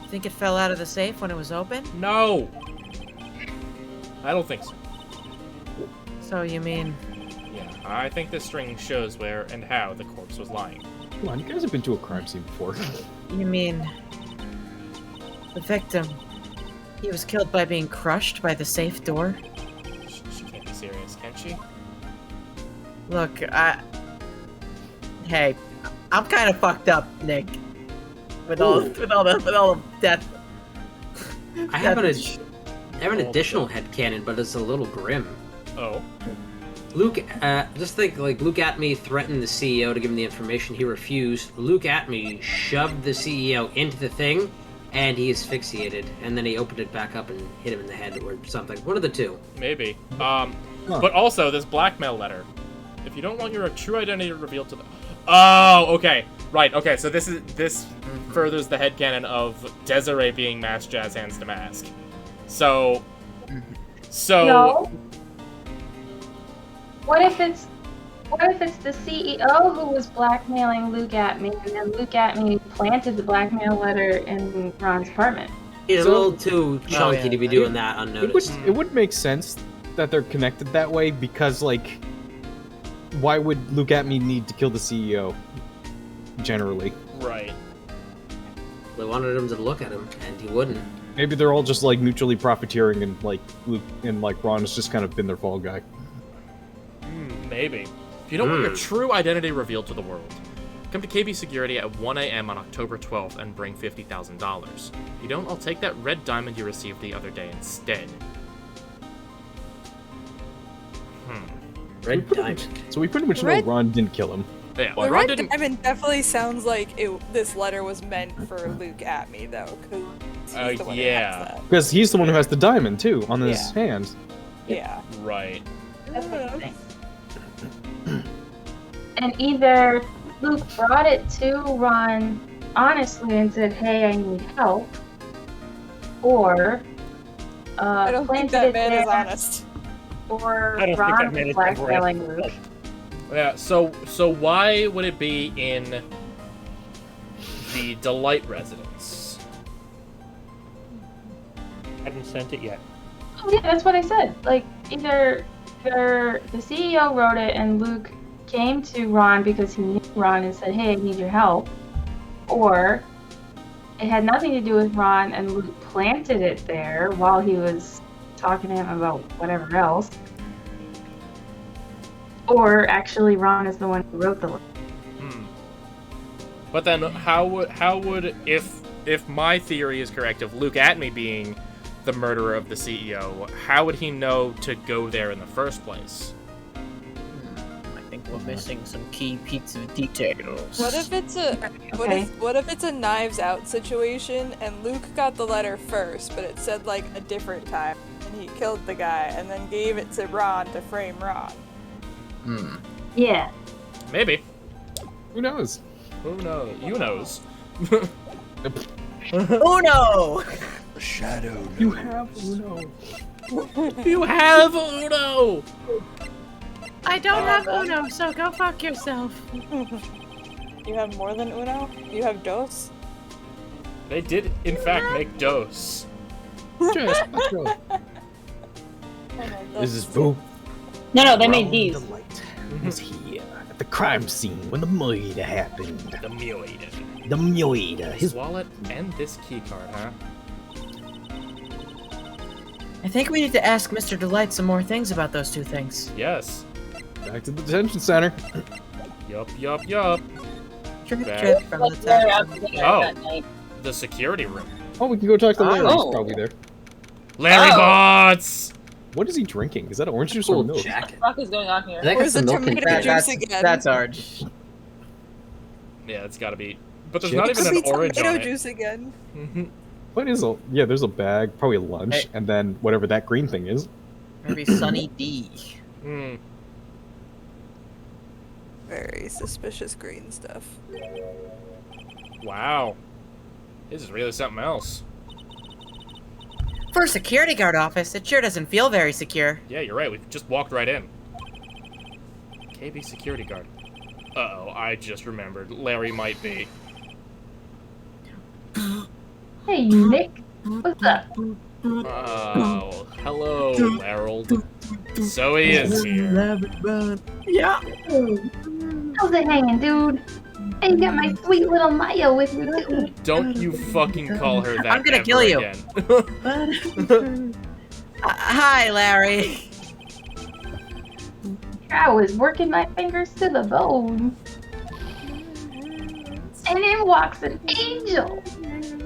Think it fell out of the safe when it was open? No! I don't think so. So you mean... Yeah, I think this string shows where and how the corpse was lying. Come on, you guys have been to a crime scene before. You mean... The victim... He was killed by being crushed by the safe door? She can't be serious, can she? Look, Hey, I'm kind of fucked up, Nick. With all the death. I have an additional headcanon, but it's a little grim. Oh. Luke, just think, like, Luke Atme threatened the CEO to give him the information. He refused. Luke Atme shoved the CEO into the thing, and he asphyxiated, and then he opened it back up and hit him in the head or something. One of the two. Maybe. But also, this blackmail letter. If you don't want your true identity revealed to the... Oh, okay. Right, okay, so this furthers the headcanon of Desiree being Masked Jazz Hands to Mask. So... No. What if it's the CEO who was blackmailing Luke Atme, and then Luke Atme planted the blackmail letter in Ron's apartment? He's a little too chunky to be doing that unnoticed. It would make sense that they're connected that way because, like, why would Luke Atme need to kill the CEO? Generally. Right. They wanted him to look at him, and he wouldn't. Maybe they're all just like mutually profiteering, and like Luke and like Ron has just kind of been their fall guy. Maybe. If you don't want your true identity revealed to the world, come to KB Security at 1 a.m. on October 12th and bring $50,000. If you don't, I'll take that red diamond you received the other day instead. Red diamond. So we pretty much know Ron didn't kill him. Yeah, The red diamond definitely sounds like this letter was meant for Luke Atme, though, because he's the one who has that. Because he's the one who has the diamond too on his hand. Yeah. Right. And either Luke brought it to Ron honestly and said, "Hey, I need help," or I don't think that man is honest. Or I don't think Ron that man was is ever blackmailing Luke. Yeah, so why would it be in the Delight residence? I haven't sent it yet. Oh yeah, that's what I said. Like either the CEO wrote it and Luke came to Ron because he knew Ron and said, "Hey, I need your help," or it had nothing to do with Ron and Luke planted it there while he was talking to him about whatever else. Or actually, Ron is the one who wrote the letter. But then, how would if my theory is correct of Luke Atme being the murderer of the CEO, how would he know to go there in the first place? I think we're missing some key pieces of details. What if it's what if it's a Knives Out situation and Luke got the letter first, but it said like a different time, and he killed the guy and then gave it to Ron to frame Ron? Yeah. Maybe. Who knows? Who knows? You knows. Uno! Shadow. You have Uno. You have Uno! I don't have Uno, so go fuck yourself. You have more than Uno? You have Dos? They did, in fact, make Dos. Just, let's go. This is Boo. No, they made these. Was here at the crime scene when the murder happened. The murder. The murder. His wallet and this key card, huh? I think we need to ask Mr. Delight some more things about those two things. Yes. Back to the detention center. Yup. Drip, Back. drip from the top. Oh, the security room. Oh, we can go talk to Larry. He's probably there. Larry Bots! What is he drinking? Is that orange juice or milk? What the fuck is going on here? Where's the tomato juice again? That's orange. Yeah, it's gotta be. But there's Chips? not even an Could be orange tomato on it. juice again. What is a... Yeah, there's a bag, probably a lunch, Hey. and then whatever that green thing is. Maybe Sunny D. Very suspicious green stuff. Wow. This is really something else. For a security guard office, it sure doesn't feel very secure. Yeah, you're right. We just walked right in. KB security guard. Uh-oh, I just remembered. Larry might be. Hey, Nick. What's up? Oh, hello, Harold. So he is here. Yeah. How's it hanging, dude? Hey, you got my sweet little Maya with me too. Don't you fucking call her that I'm gonna ever kill you. again. Hi, Larry. I was working my fingers to the bone. And in walks an angel.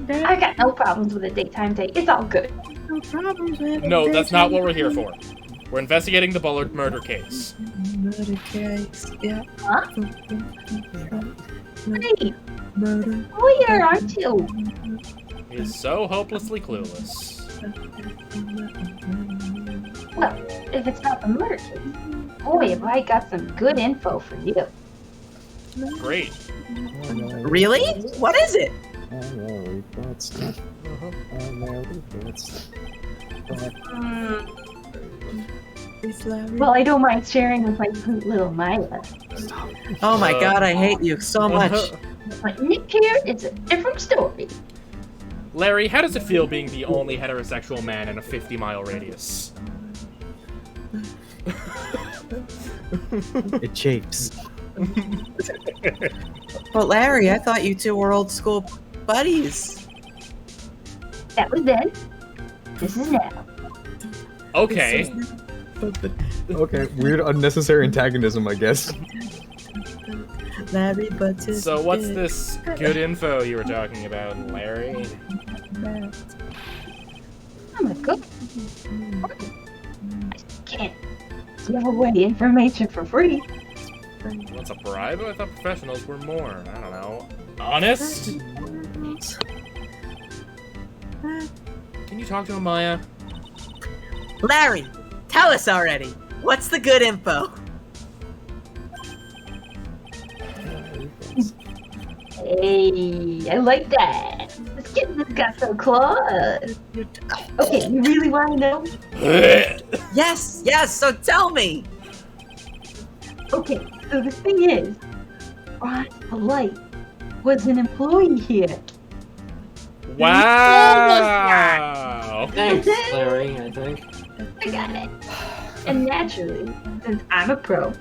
I got no problems with a daytime date. It's all good. No problems with No, that's not what we're here for. We're investigating the Bullard murder case. Murder case, yeah. Huh? Hey, lawyer, aren't you? is so hopelessly clueless. Well, if it's not the murder case, boy, have I got some good info for you. Great. Really? What is it? Well, I don't mind sharing with my sweet little Maya. Oh my god, I hate you so much. But Nick here, it's a different story. Larry, how does it feel being the only heterosexual man in a 50-mile radius? It chafes. But Larry, I thought you two were old school buddies. That was then. This is now. Okay. Okay, weird unnecessary antagonism, I guess. Larry Butts. So what's this good info you were talking about, Larry? I'm a good. I can't give away information for free. What's a bribe? I thought professionals were more, I don't know, honest? Can you talk to him, Maya? Larry, tell us already. What's the good info? Hey, I like that. This kitten has got some claws. Okay, you really want to know? Yes, so tell me. Okay, so the thing is, Ron Polite was an employee here. Wow! Thanks, Larry, I think. I got it. And naturally, since I'm a pro,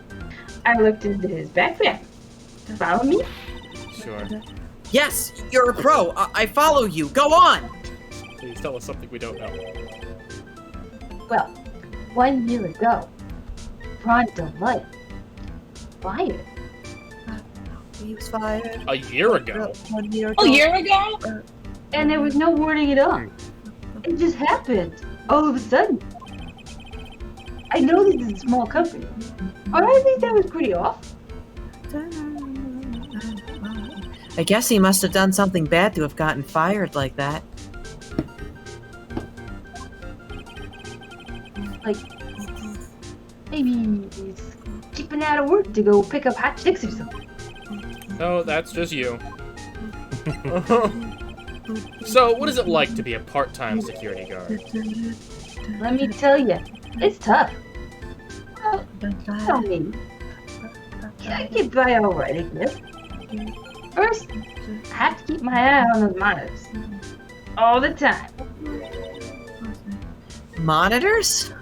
I looked into his background. Follow me? Sure. Yes, you're a pro. I follow you. Go on. Please tell us something we don't know. Well, 1 year ago, Ron Delight fired. He was fired. A year ago? 1 year ago. A year ago? And there was no warning at all. It just happened all of a sudden. I know this is a small company, but I think that was pretty off. I guess he must have done something bad to have gotten fired like that. Like, maybe he's keeping out of work to go pick up hot chicks or something. No, that's just you. So, what is it like to be a part-time security guard? Let me tell you, it's tough. Well, tell me. I get by alright, I guess. First, I have to keep my eye on those monitors. All the time. Monitors?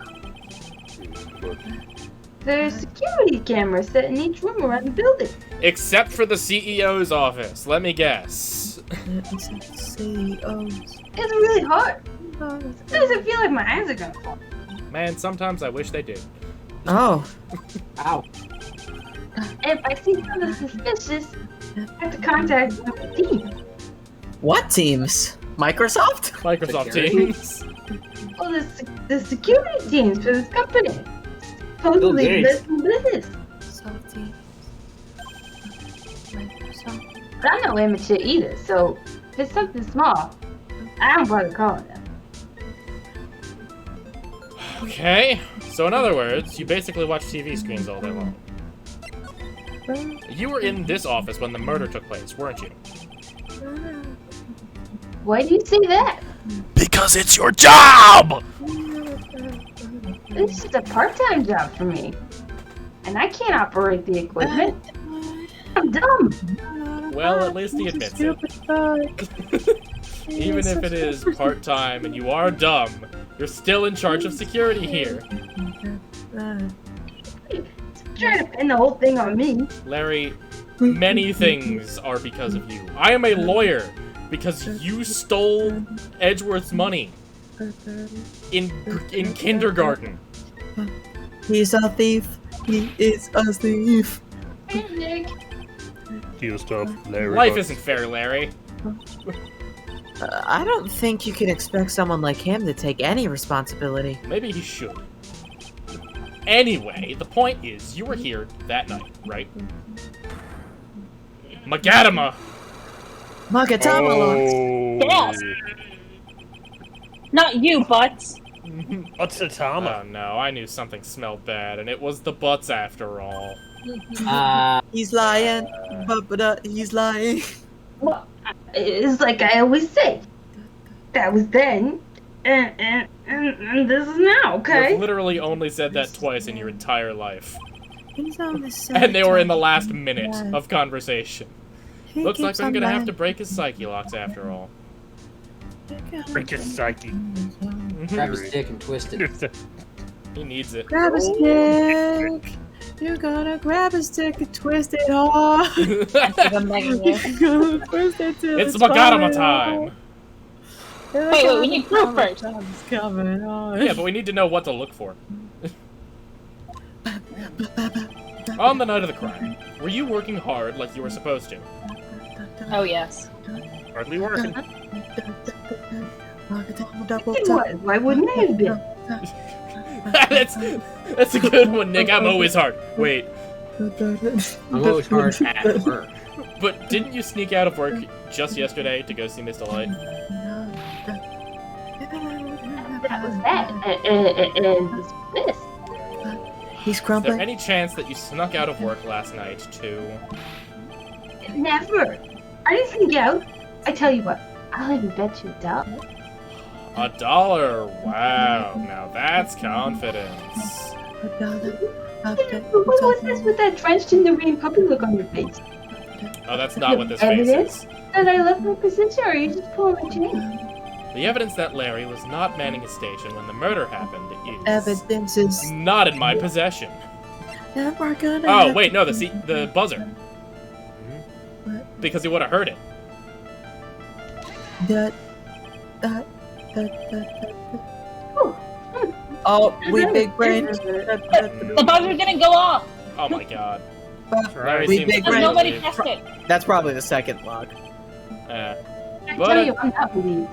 There's security cameras set in each room around the building. Except for the CEO's office, let me guess. It's really hard. Sometimes I feel like my eyes are gonna fall. Man, sometimes I wish they did. Oh. Ow. If I see something suspicious, I have to contact my team. What teams? Microsoft? Microsoft Teams. Oh, the security teams for this company. Supposedly best in business. But I'm no amateur either, so if it's something small, I don't bother calling them. Okay, so in other words, you basically watch TV screens all day long. You were in this office when the murder took place, weren't you? Why do you say that? Because it's your job! This is a part-time job for me. And I can't operate the equipment. I'm dumb. Well, at least he admits it. Even if it is part-time and you are dumb, you're still in charge of security here. Trying to pin the whole thing on me. Larry, many things are because of you. I am a lawyer because you stole Edgeworth's money in kindergarten. He's a thief. He is a thief. Hey, Nick. Deal stuff, Larry. Life isn't fair, Larry. I don't think you can expect someone like him to take any responsibility. Maybe he should. Anyway, the point is, you were here that night, right? Magadama! Magadama! Yes. Not you, Butts. What's the Tama? Oh no, I knew something smelled bad, and it was the butts after all. He's lying. He's lying. Well, it's like I always say. That was then, and this is now, okay? You've literally only said that twice in your entire life. He's on the side. And they were in the last minute of conversation. He Looks like keeps I'm on gonna have lying. to break his psyche locks after all. Break his psyche. Grab his dick and twist it. He needs it. Grab a stick. You're gonna grab a stick and twist it hard. I'm begging you. You're gonna twist it till It's Magadama fire. time! Wait, we need proof first. It's coming on. Yeah, but we need to know what to look for. On the night of the crime, were you working hard like you were supposed to? Oh, yes. Hardly working. It was. Why wouldn't I have been? That's a good one, Nick. I'm always hard. Wait, I'm always hard at work. but didn't you sneak out of work just yesterday to go see Mr. Light? That was that. And this. He's Is crumpling. there any chance that you snuck out of work last night to... Never. I didn't sneak out. I tell you what. I'll even bet you $1. $1? Wow, now that's confidence. What was this with that drenched in the rain puppy look on your face? Oh, that's not what this face Evidence is. that I left my position, or are you just pulling my chain? The evidence that Larry was not manning his station when the murder happened is Evidence is not in my possession. never gonna. Oh, wait, no, the buzzer. Because he would have heard it. Oh, we big brain. The buzzer didn't go off. Oh my god. We seems big to brain. Nobody believe- tested it. That's probably the second log. I But tell you, I'm not believed.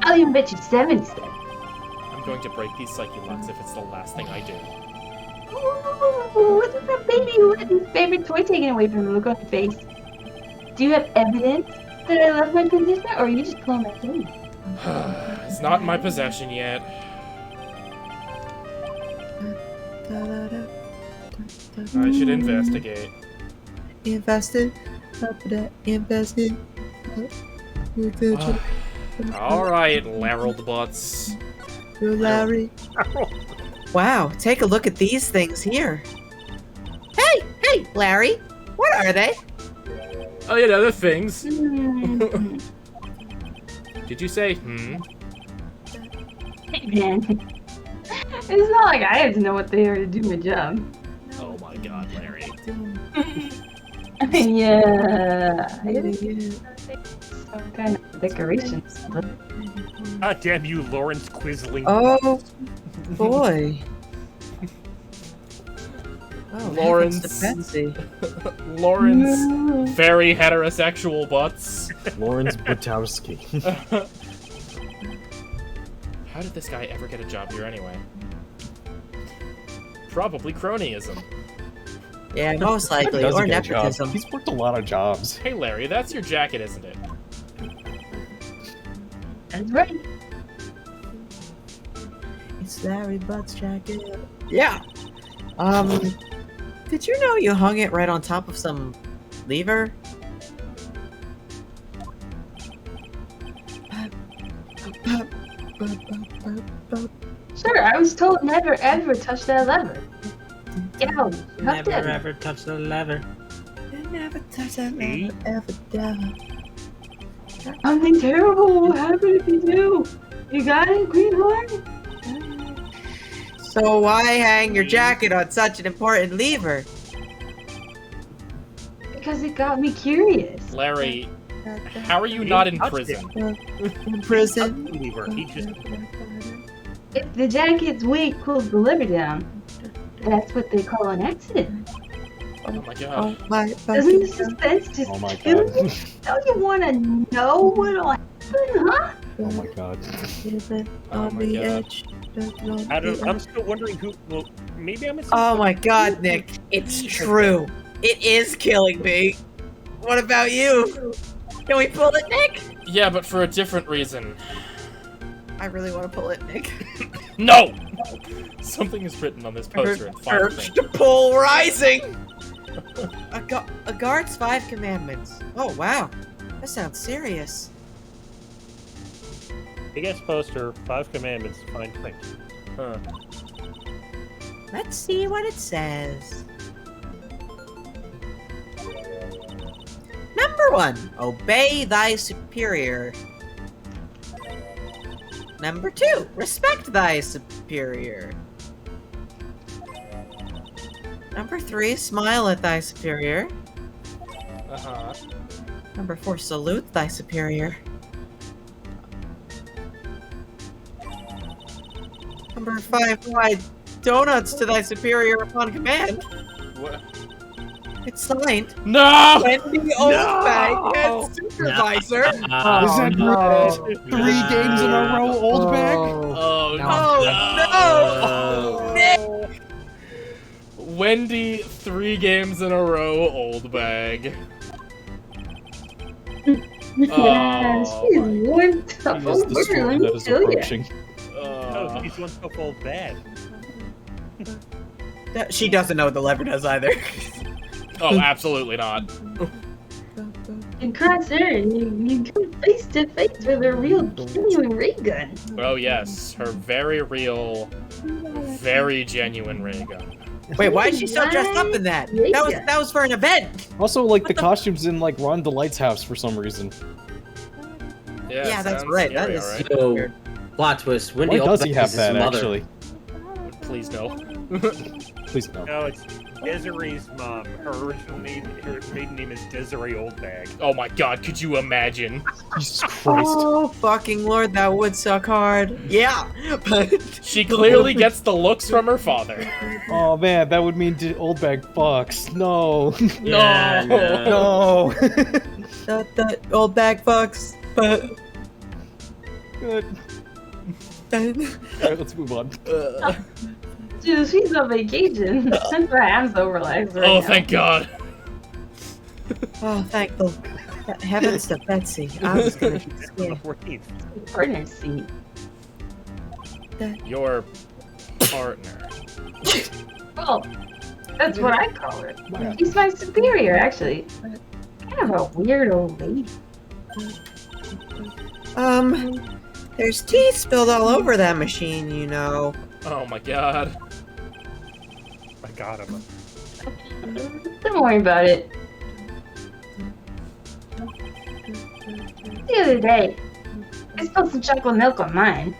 I'll even bet you 7 cents. I'm going to break these psyche locks if it's the last thing I do. Ooh, what's with that baby who had his favorite toy taken away from him? Look on your face. Do you have evidence that I left my position, or are you just pulling my chain? It's not in my possession yet. I should investigate. Invested. Invested. Alright, Larald Butts. Larry. Wow, take a look at these things here. Hey, Larry. What are they? Oh, yeah, they're things. Did you say, Hey, man. It's not like I have to know what they are to do my job. Oh my god, Larry. Yeah. Some kind of decorations. God damn you, Lawrence Quisling. Oh, boy. Oh, Lawrence. Lawrence. Very heterosexual butts. Lawrence Butowski. How did this guy ever get a job here anyway? Probably cronyism. Yeah, most likely. Doesn't Or get a job. nepotism. He's worked a lot of jobs. Hey Larry, that's your jacket, isn't it? That's right. It's Larry Butt's jacket. Yeah. Did you know you hung it right on top of some lever? Sure, I was told never ever touch that lever. Yo, Never ever touch the lever. Never touch that lever, ever, ever. Something terrible will happen if you do. You got it, Greenhorn? So why hang your jacket on such an important lever? Because it got me curious. Larry, how are you not in prison? In prison? If the jacket's weight pulls the lever down, that's what they call an accident. Oh my god. Doesn't the suspense just Oh my kill god. you? Don't you want to know what'll happen, huh? Oh my god. On the edge. I'm still wondering who. Well, maybe I'm. Oh my god, Nick. It's true. It is killing me. What about you? Can we pull it, Nick? Yeah, but for a different reason. I really want to pull it, Nick. No! Something is written on this poster in fine Urge print. to pull rising! A guard's 5 commandments. Oh, wow. That sounds serious. Biggest poster, 5 commandments, fine print. Huh. Let's see what it says. Number 1, obey thy superior. Number 2, respect thy superior. Number 3, smile at thy superior. Uh-huh. Number 4, salute thy superior. Number 5, provide donuts to thy superior upon command. What? It's signed. No! Wendy Oldbag, head supervisor. Is that no. 3 games in a row, old bag? Oh, Oh, no! Nick! Wendy, 3 games in a row, old bag. Yeah, she's one tough He is old the bird, storm let that me is tell ya. approaching. Oh, he's one tough old bad. She doesn't know what the lever does either. Oh, absolutely not. In Crosshair, you come face to face with a real genuine ray gun. Oh, yes. Her very real, very genuine ray gun. Wait, why is she so dressed up in that? That was for an event. Also, like, the costume's in, like, Ron DeLight's house for some reason. Yeah, that's sounds right. That scary, is alright. So, plot twist. Wendy Why does he Oldbeck have is his that, mother. actually? Please no. Please no. No, it's Desiree's mom. Her original name, her maiden name is Desiree Oldbag. Oh my god, could you imagine? Jesus Christ. Oh, fucking Lord, that would suck hard. Yeah, but... She clearly gets the looks from her father. Oh man, that would mean old bag fucks. No. Yeah, No. The old bag fucks, but... Good. Alright, let's move on. Dude, she's on vacation. That's why I'm so relaxed right now. Oh, thank God. Oh, thank the heavens to Betsy. I was gonna be scared. Partner seat. Your partner. Well, that's what I call her. She's my superior, actually. Kind of a weird old lady. There's tea spilled all over that machine, you know. Oh my god. I got him. Don't worry about it. The other day, I spilled some chocolate milk on mine.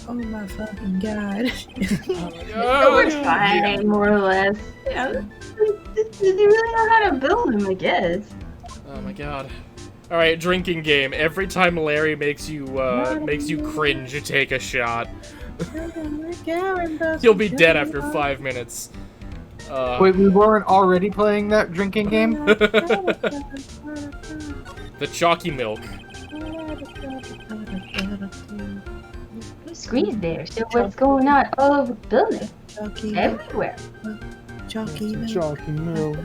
Oh my fucking god. It works fine, more or less. Yeah, they really know how to build them, I guess. Oh my god. Alright, drinking game. Every time Larry makes you cringe, you take a shot. You'll be dead after 5 minutes. Wait, we weren't already playing that drinking game? The chalky milk. Screens there, so what's going on all over the building? Everywhere. Chalky milk. Chalky milk.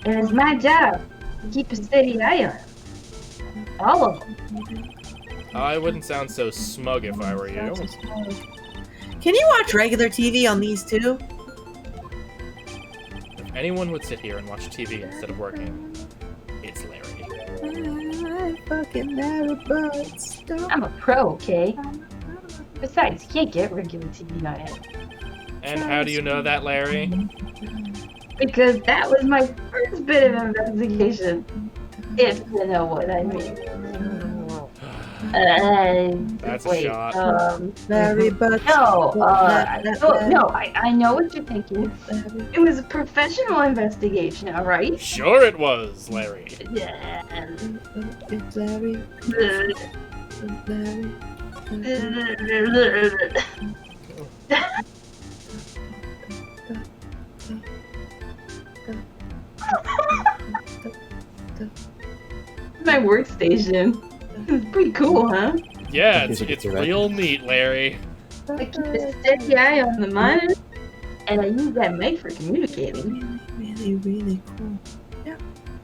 And it's my job to keep a steady eye on them. All of them. I wouldn't sound so smug if I were you. Can you watch regular TV on these two? If anyone would sit here and watch TV instead of working, it's Larry. I fucking never but stop. I'm a pro, okay? Besides, you can't get regular TV on it. And how do you know that, Larry? Because that was my first bit of investigation. If you know what I mean. That's wait, a shot. Larry, but no, I know what you're thinking. It was a professional investigation, alright? Sure it was, Larry. Yeah. It's Larry. My workstation. It's pretty cool, huh? Yeah, it's real neat, Larry. I keep a steady eye on the monitor, and I use that mic for communicating. Really, really cool. Yeah.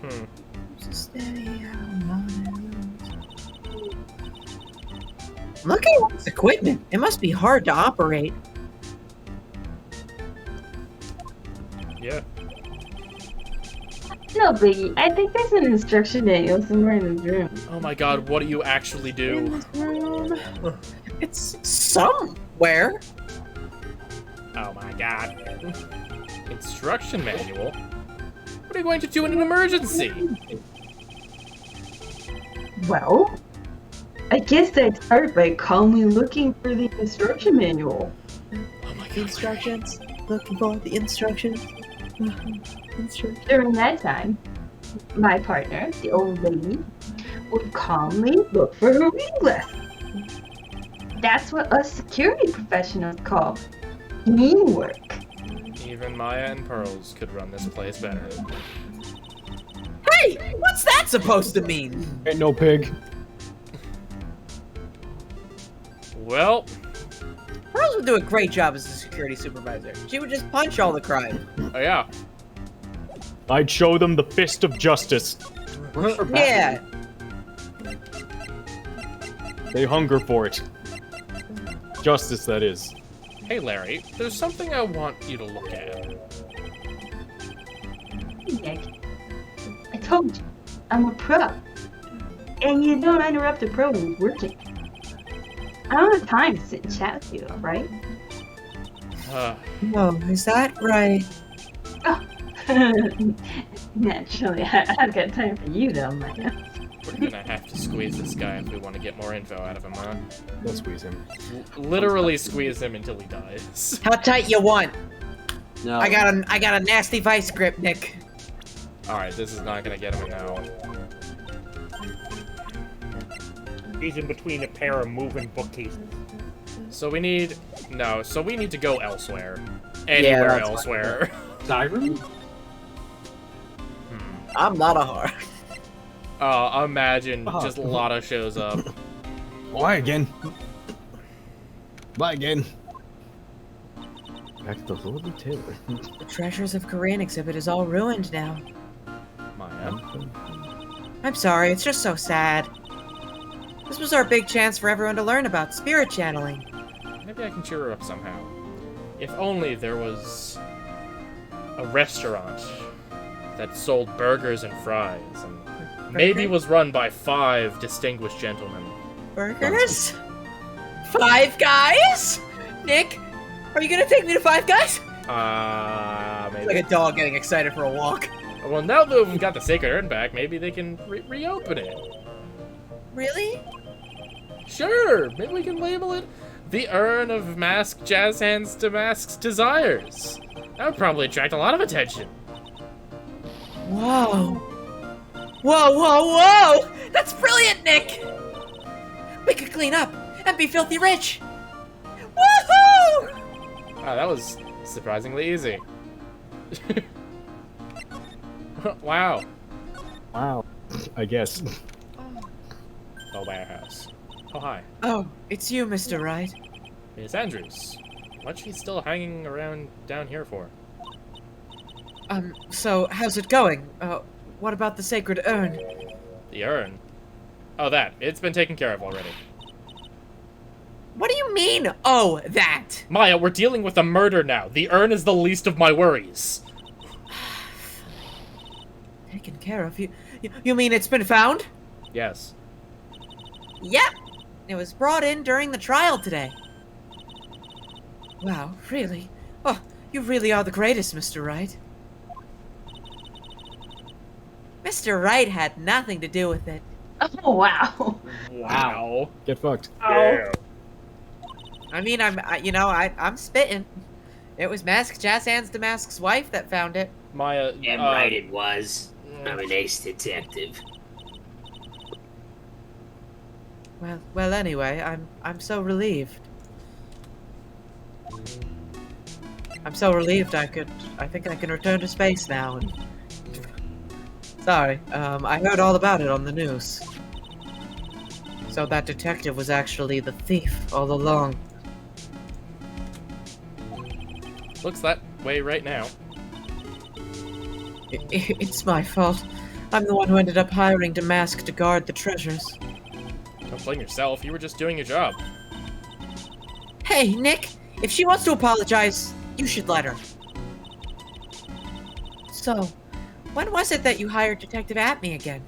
Hmm. So steady. Look at this equipment. It must be hard to operate. Yeah. No biggie. I think there's an instruction manual somewhere in this room. Oh my god, what do you actually do? It's somewhere. Oh my god. Instruction manual? What are you going to do in an emergency? Well, I guess that started by calmly looking for the instruction manual. Oh my god. Instructions. Looking for the instructions. During that time, my partner, the old lady, would calmly look for her reading glasses. That's what us security professionals call teamwork. Even Maya and Pearls could run this place better. Hey, what's that supposed to mean? Ain't no pig. Well, Pearls would do a great job as a security supervisor. She would just punch all the crime. oh yeah. I'd show them the fist of justice. Yeah. They hunger for it. Justice, that is. Hey Larry, there's something I want you to look at. Nick, I told you, I'm a pro. And you don't interrupt a pro when he's working. I don't have time to sit and chat with you, alright? Oh, is that right? Naturally, I've got time for you though, Maya. We're gonna have to squeeze this guy if we want to get more info out of him, huh? Let's squeeze him. Literally squeeze him until he dies. How tight you want? No. I got a nasty vice grip, Nick. Alright, this is not gonna get him now. He's in between a pair of moving bookcases. So we need... No, so we need to go elsewhere. Anywhere elsewhere. Skyrim? I'm not a whore. Oh, imagine just Lotta shows up. Why again? Why again? Back to the Lordly Taylor. The treasures of Korean exhibit is all ruined now. Maya? I'm sorry, it's just so sad. This was our big chance for everyone to learn about spirit channeling. Maybe I can cheer her up somehow. If only there was a restaurant that sold burgers and fries, and maybe was run by 5 distinguished gentlemen. Burgers? Five Guys? Nick, are you gonna take me to Five Guys? Maybe. Like a dog getting excited for a walk. Well, now that we've got the Sacred Urn back, maybe they can reopen it. Really? Sure, maybe we can label it the Urn of Masked Jazz Hands Damask's Desires. That would probably attract a lot of attention. Whoa. Whoa, whoa, whoa! That's brilliant, Nick! We could clean up and be filthy rich. Woohoo! Wow, that was surprisingly easy. Wow. Wow. I guess. The warehouse. Oh, hi. Oh, it's you, Mr. Wright. Miss Andrews. What's she still hanging around down here for? So, how's it going? What about the Sacred Urn? The urn? Oh, that. It's been taken care of already. What do you mean, oh, that? Maya, we're dealing with a murder now. The urn is the least of my worries. Taken care of? You mean it's been found? Yes. Yep. It was brought in during the trial today. Wow, really? Oh, you really are the greatest, Mr. Wright. Mr. Wright had nothing to do with it. Oh, wow. Wow. Get fucked. Yeah. I mean, I'm spitting. It was Masked Jazz Hands Damask's wife that found it. Maya, Damn right it was. I'm an ace detective. Well, anyway, I'm so relieved. I'm so relieved I think I can return to space now. And sorry, I heard all about it on the news. So that detective was actually the thief all along. looks that way right now. It's my fault. I'm the one who ended up hiring Damask to guard the treasures. Don't blame yourself. You were just doing your job. Hey, Nick, if she wants to apologize, you should let her. So, when was it that you hired Detective Atme again?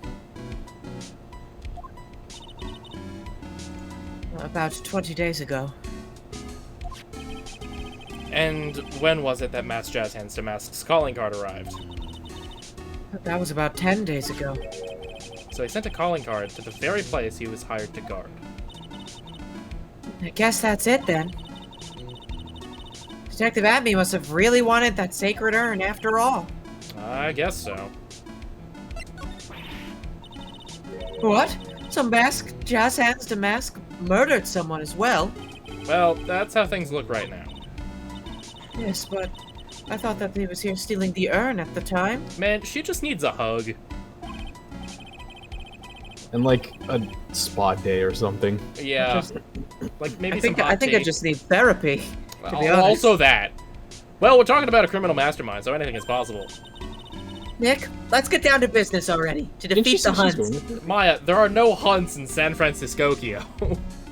About 20 days ago. And when was it that Mass Jazz Hands to Mask's calling card arrived? That was about 10 days ago. So he sent a calling card to the very place he was hired to guard. I guess that's it then. Detective Atme must have really wanted that sacred urn after all. I guess so. What? So Mask, Jazz Hands to Mask, murdered someone as well? Well, that's how things look right now. Yes, but I thought that he was here stealing the urn at the time. Man, she just needs a hug. And like a spa day or something. Yeah. Like maybe I think some hot I think tea. I just need therapy. To be honest. Also that. Well, we're talking about a criminal mastermind, so anything is possible. Nick, let's get down to business already to defeat the Hunts. Maya, there are no Hunts in San Francisco.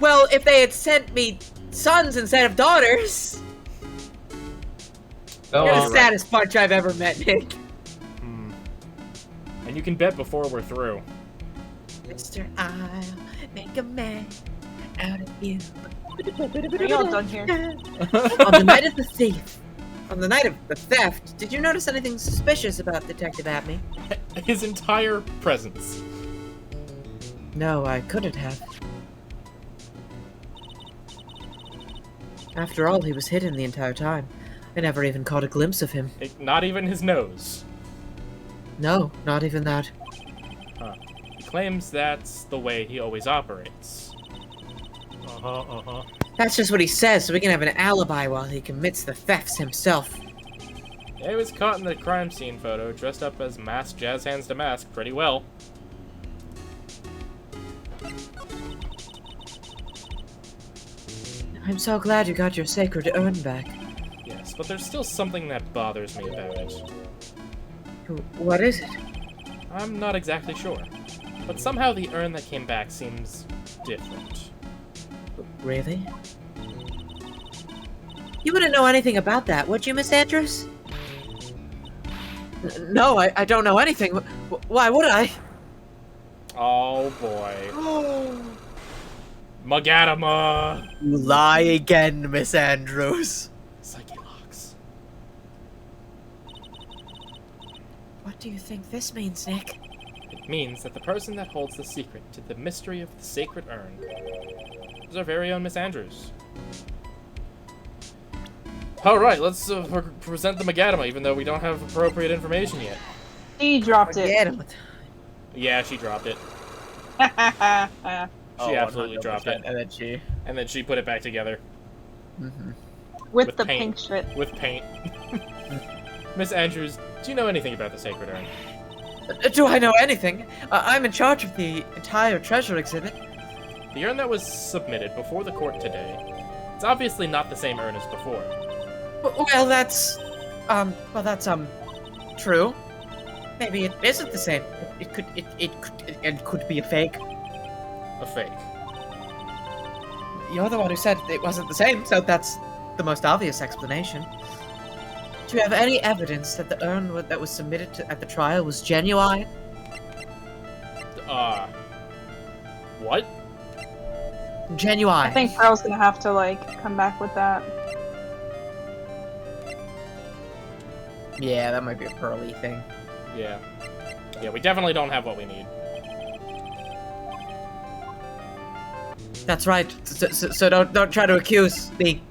Well, if they had sent me sons instead of daughters. You're the saddest punch I've ever met, Nick. And you can bet before we're through. Mr. I'll make a man out of you. Are you all done here? On the night of the thief, on the night of the theft, did you notice anything suspicious about Detective Atme? His entire presence. No, I couldn't have. After all, he was hidden the entire time. I never even caught a glimpse of him. Not even his nose. No, not even that. Huh. He claims that's the way he always operates. That's just what he says, so we can have an alibi while he commits the thefts himself. Yeah, he was caught in the crime scene photo, dressed up as Mass Jazz Hands to Mask pretty well. I'm so glad you got your sacred urn back. Yes, but there's still something that bothers me about it. What is it? I'm not exactly sure. But somehow the urn that came back seems different. Really? You wouldn't know anything about that, would you, Miss Andrews? No, I don't know anything. Why would I? Oh boy. Magadama! You lie again, Miss Andrews. Psyche-locks. What do you think this means, Nick? It means that the person that holds the secret to the mystery of the sacred urn is our very own Miss Andrews. Alright, let's present the Magadama, even though we don't have appropriate information yet. She dropped it. Yeah, she dropped it. She absolutely dropped it. And then she put it back together. With the paint. pink strip. With paint. Miss Andrews, do you know anything about the sacred urn? Do I know anything? I'm in charge of the entire treasure exhibit. The urn that was submitted before the court today, it's obviously not the same urn as before. Well, that's true. Maybe it isn't the same. It could be a fake. A fake. You're the one who said it wasn't the same, so that's the most obvious explanation. Do you have any evidence that the urn that was submitted at the trial was genuine? What? Genuine. I think Pearl's gonna have to, like, come back with that. Yeah, that might be a Pearly thing. Yeah. Yeah, we definitely don't have what we need. That's right. So don't try to accuse me.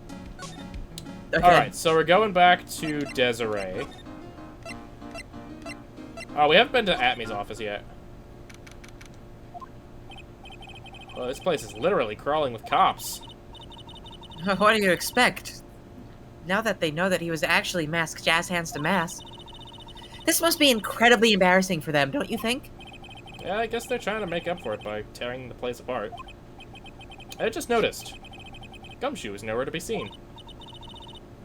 Okay. Alright, so we're going back to Desiree. Oh, we haven't been to Atme's office yet. Well, this place is literally crawling with cops. What do you expect? Now that they know that he was actually Masked Jazz Hands to Mask, this must be incredibly embarrassing for them, don't you think? Yeah, I guess they're trying to make up for it by tearing the place apart. I just noticed. Gumshoe is nowhere to be seen.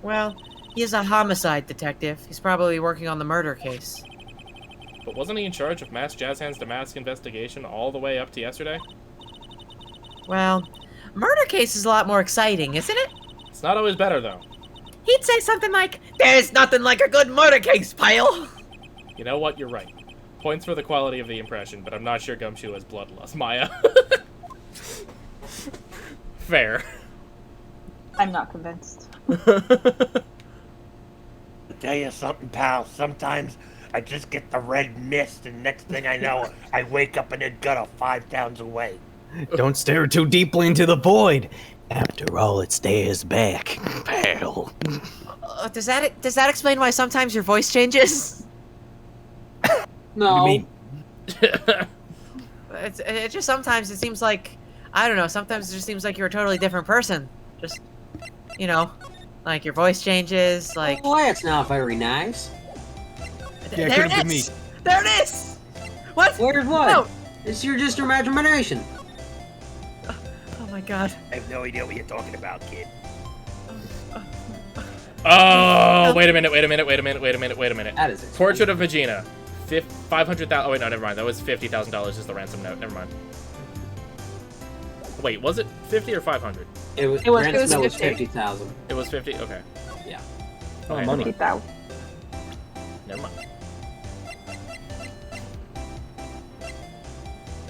Well, he's a homicide detective. He's probably working on the murder case. But wasn't he in charge of Mass Jazz Hands to Mask investigation all the way up to yesterday? Well, murder case is a lot more exciting, isn't it? It's not always better, though. He'd say something like, "There's nothing like a good murder case, pile." You know what? You're right. Points for the quality of the impression, but I'm not sure Gumshoe has bloodlust. Maya. Fair. I'm not convinced. Tell you something, pal. Sometimes I just get the red mist, and next thing I know, I wake up in a gutter 5 towns away. Don't stare too deeply into the void. After all, it stares back, pal. Does that explain why sometimes your voice changes? No. You mean? It just sometimes it seems like, I don't know, sometimes it just seems like you're a totally different person. Just, you know, like your voice changes, like... Oh, that's not very nice. Yeah, there could've it been me. is! There it is! What? Where's what? No. It's just your imagination. Oh my god. I have no idea what you're talking about, kid. Oh, wait a minute. That is Portrait of Vagina. 500,000. Oh, wait, no, never mind. That was $50,000 is the ransom note. Never mind. Wait, was it 50 or 500? It was ransom note was 50,000. It was 50? Okay. Yeah. Oh, Okay, money. Never mind.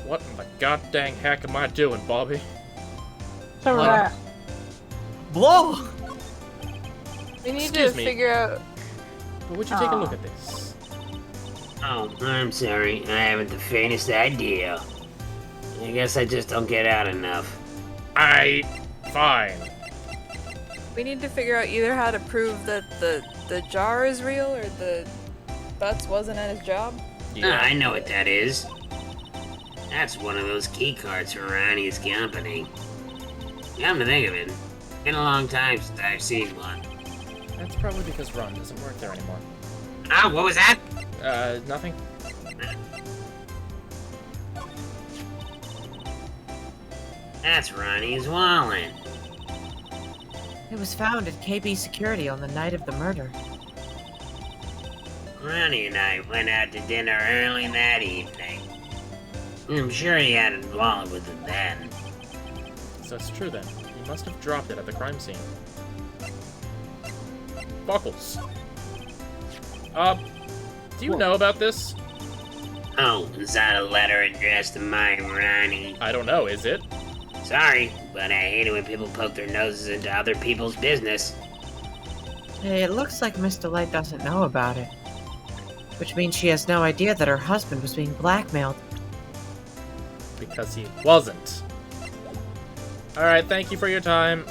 What in the god dang heck am I doing, Bobby? Blow! We need Excuse to me. figure out. But would you take a look at this? Oh, I'm sorry. I haven't the faintest idea. I guess I just don't get out enough. Fine. We need to figure out either how to prove that the jar is real or the Butts wasn't at his job. Ah, I know what that is. That's one of those key cards for Ronnie's company. Come to think of it, been a long time since I've seen one. That's probably because Ron doesn't work there anymore. Ah, what was that? Nothing. That's Ronnie's wallet. It was found at KB Security on the night of the murder. Ronnie and I went out to dinner early that evening. I'm sure he had a wallet with him then. So it's true then. He must have dropped it at the crime scene. Buckles. Do you know about this? Oh, is that a letter addressed to my Ronnie? I don't know, is it? Sorry, but I hate it when people poke their noses into other people's business. Hey, it looks like Miss Delight doesn't know about it. Which means she has no idea that her husband was being blackmailed. Because he wasn't. Alright, thank you for your time.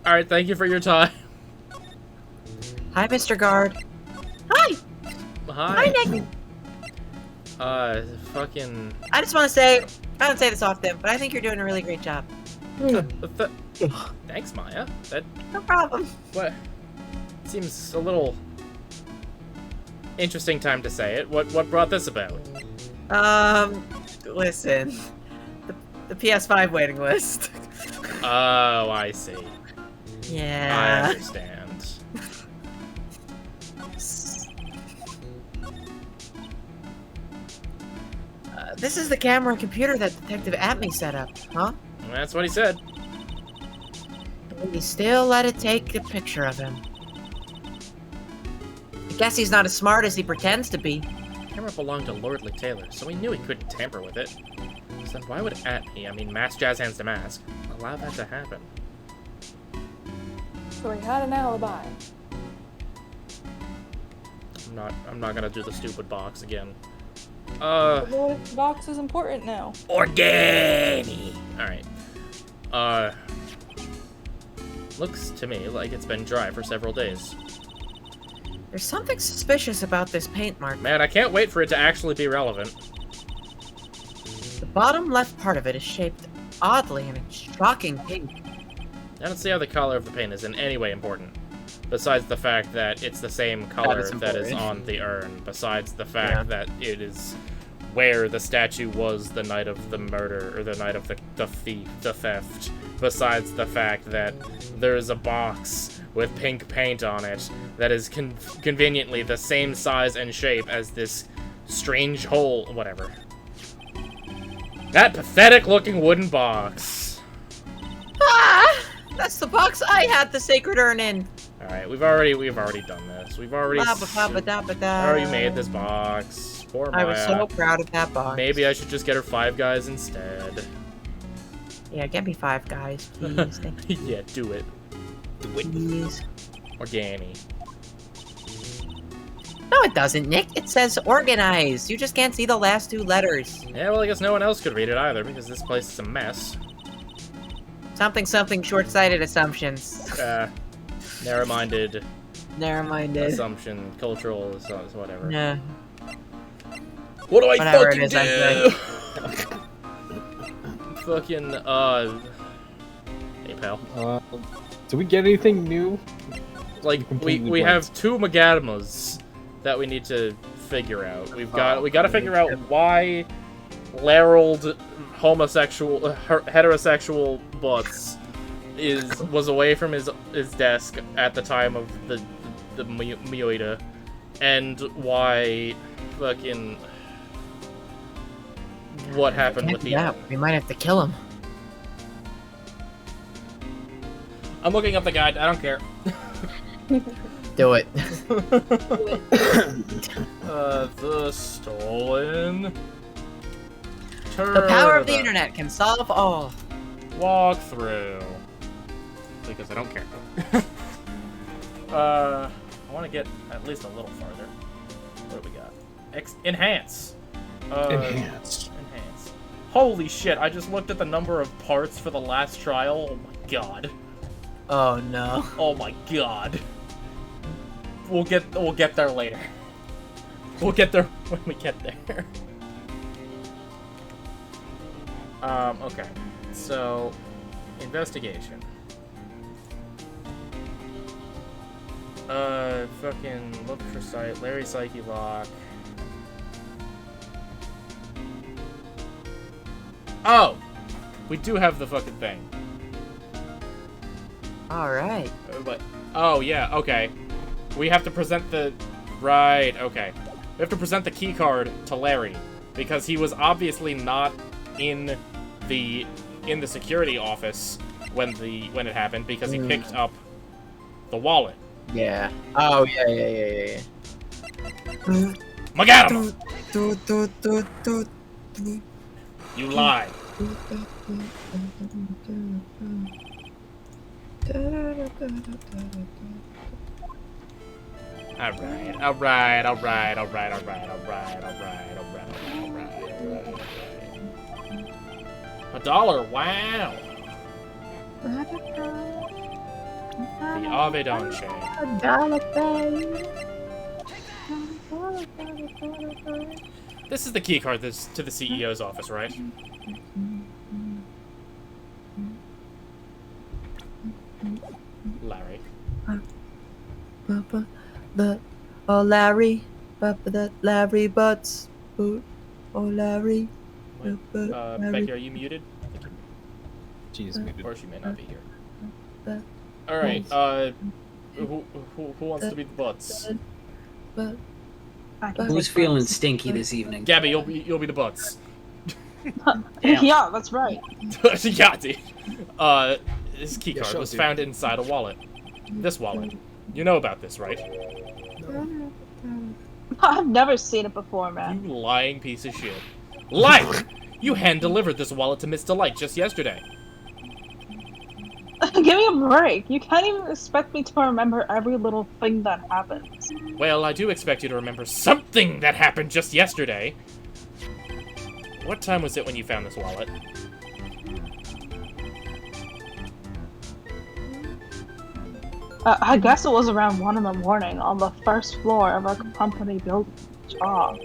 Alright, thank you for your time. Hi, Mr. Guard. Hi! Hi. Hi, Nick. Fucking... I just want to say, I don't say this often, but I think you're doing a really great job. Thanks, Maya. That... No problem. What? Seems a little... interesting time to say it. What brought this about? Listen. The PS5 waiting list. Oh, I see. Yeah. I understand. This is the camera and computer that Detective Atme set up, huh? That's what he said. And he still let it take a picture of him. I guess he's not as smart as he pretends to be. The camera belonged to Lordly Taylor, so we knew he couldn't tamper with it. So then why would Atme, I mean Mask Jazz Hands to Mask, allow that to happen? So he had an alibi. I'm not gonna do the stupid box again. But what if the box is important now? Organi! Alright. Looks to me like it's been dry for several days. There's something suspicious about this paint mark. Man, I can't wait for it to actually be relevant. The bottom left part of it is shaped oddly in a shocking pink. I don't see how the color of the paint is in any way important. Besides the fact that it's the same color that is on the urn. Besides the fact that it is where the statue was the night of the murder, or the night of the theft. Besides the fact that there's a box with pink paint on it that is conveniently the same size and shape as this strange hole. Whatever. That pathetic-looking wooden box. Ah! That's the box I had the sacred urn in. All right, we've already done this. We've already made this box. Poor Maya. I was so proud of that box. Maybe I should just get her 5 guys instead. Yeah, get me 5 guys, please. Thank you. Yeah, do it. Do it. Please. Organi. No, it doesn't, Nick. It says organized. You just can't see the last 2 letters. Yeah, well, I guess no one else could read it either because this place is a mess. Something, short-sighted assumptions. Narrow-minded. Narrow-minded. Assumption, cultural, whatever. Yeah. What do I Whatever fucking it is, do? Fucking, hey, pal. Do we get anything new? Like, we have 2 Magadamas that we need to figure out. We gotta figure out why Larold heterosexual butts was away from his desk at the time of the Mioida, and why fucking what happened with the we might have to kill him. I'm looking up the guide. I don't care. Do it. The stolen. The power of the internet can solve all. Walk through. Because I don't care. I want to get at least a little farther. What do we got? Enhance. Enhance. Enhance. Holy shit! I just looked at the number of parts for the last trial. Oh my god. Oh no. Oh my god. We'll get there later. We'll get there when we get there. Okay. So, investigation. Fucking look for site. Larry Psyche lock. Oh! We do have the fucking thing. Alright. But, oh yeah, okay. We have to present the... Right, okay. We have to present the key card to Larry. Because he was obviously not in the security office when it happened, because he picked up the wallet. Yeah. Oh, yeah. Magadam! You lied. Alright. $1, wow! The Avedon chain. This is the key card to the CEO's office, right? Larry. Larry. Larry Butts. Oh, Larry. Becky, are you muted? She's muted. Or she may not be here. Alright, who wants to be the butts? Who's feeling stinky this evening? Gabby, you'll be the butts. Yeah, that's right. Yeah, dude. This keycard was found inside a wallet. This wallet. You know about this, right? I've never seen it before, man. You lying piece of shit. Light! You hand-delivered this wallet to Miss Delight just yesterday. Give me a break. You can't even expect me to remember every little thing that happens. Well, I do expect you to remember something that happened just yesterday. What time was it when you found this wallet? I guess it was around 1 in the morning on the first floor of a company building job.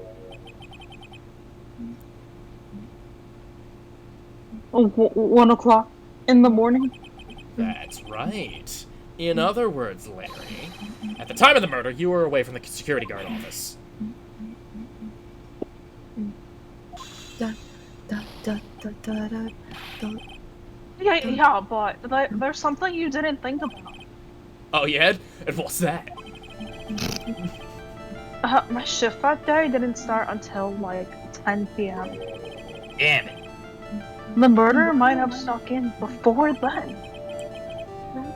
1 o'clock in the morning? That's right. In other words, Larry, at the time of the murder, you were away from the security guard office. Yeah, but there's something you didn't think about. Oh, yeah? And what's that? My shift that day didn't start until like 10 p.m. Damn it. The murderer might have snuck in before then.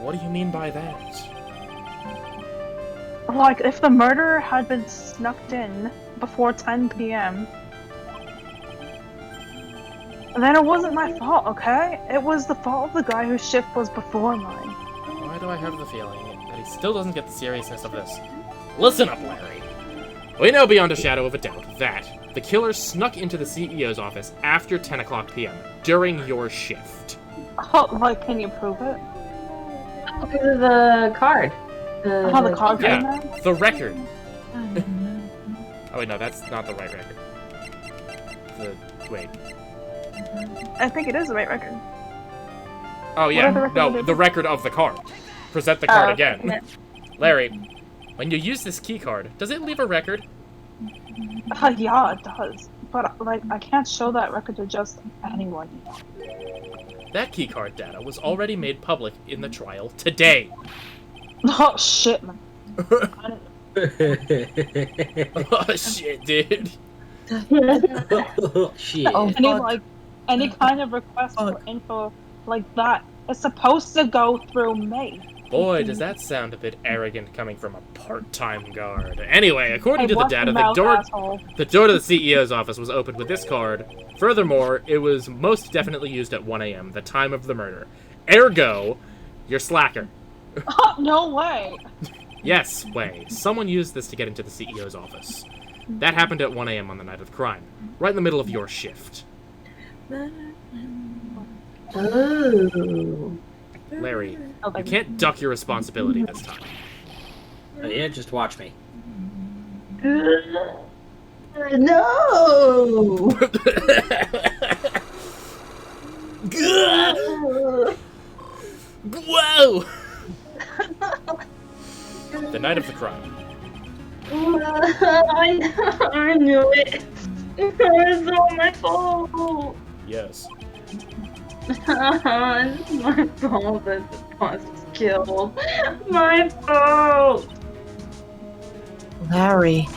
What do you mean by that? Like, if the murderer had been snuck in before 10 p.m., then it wasn't my fault, okay? It was the fault of the guy whose shift was before mine. Why do I have the feeling that he still doesn't get the seriousness of this? Listen up, Larry. We know beyond a shadow of a doubt that the killer snuck into the CEO's office after 10 o'clock p.m. during your shift. Oh, like, can you prove it? Because of the card. The card came Yeah, out? the record. Oh wait, no, that's not the right record. Wait. I think it is the right record. Oh yeah, What are the no, record the record of the card. Present the card Oh, again. yeah. Larry, when you use this key card, does it leave a record? Yeah, it does. But, like, I can't show that record to just anyone. That key card data was already made public in the trial today. Oh, shit, man. Oh shit, dude. Shit. Any kind of request for info like that is supposed to go through me. Boy, does that sound a bit arrogant coming from a part-time guard. Anyway, according Hey, to the watch data, your mouth, asshole. the door to the CEO's office was opened with this card. Furthermore, it was most definitely used at 1 a.m., the time of the murder. Ergo, you're slacker. No way. Yes, way. Someone used this to get into the CEO's office. That happened at 1 a.m. on the night of the crime, right in the middle of your shift. Oh. Larry, you can't duck your responsibility this time. Oh, yeah, just watch me. No! Whoa! The night of the crime. I knew it. It was all my fault. Yes. It's my fault that the boss was killed. My fault. Larry.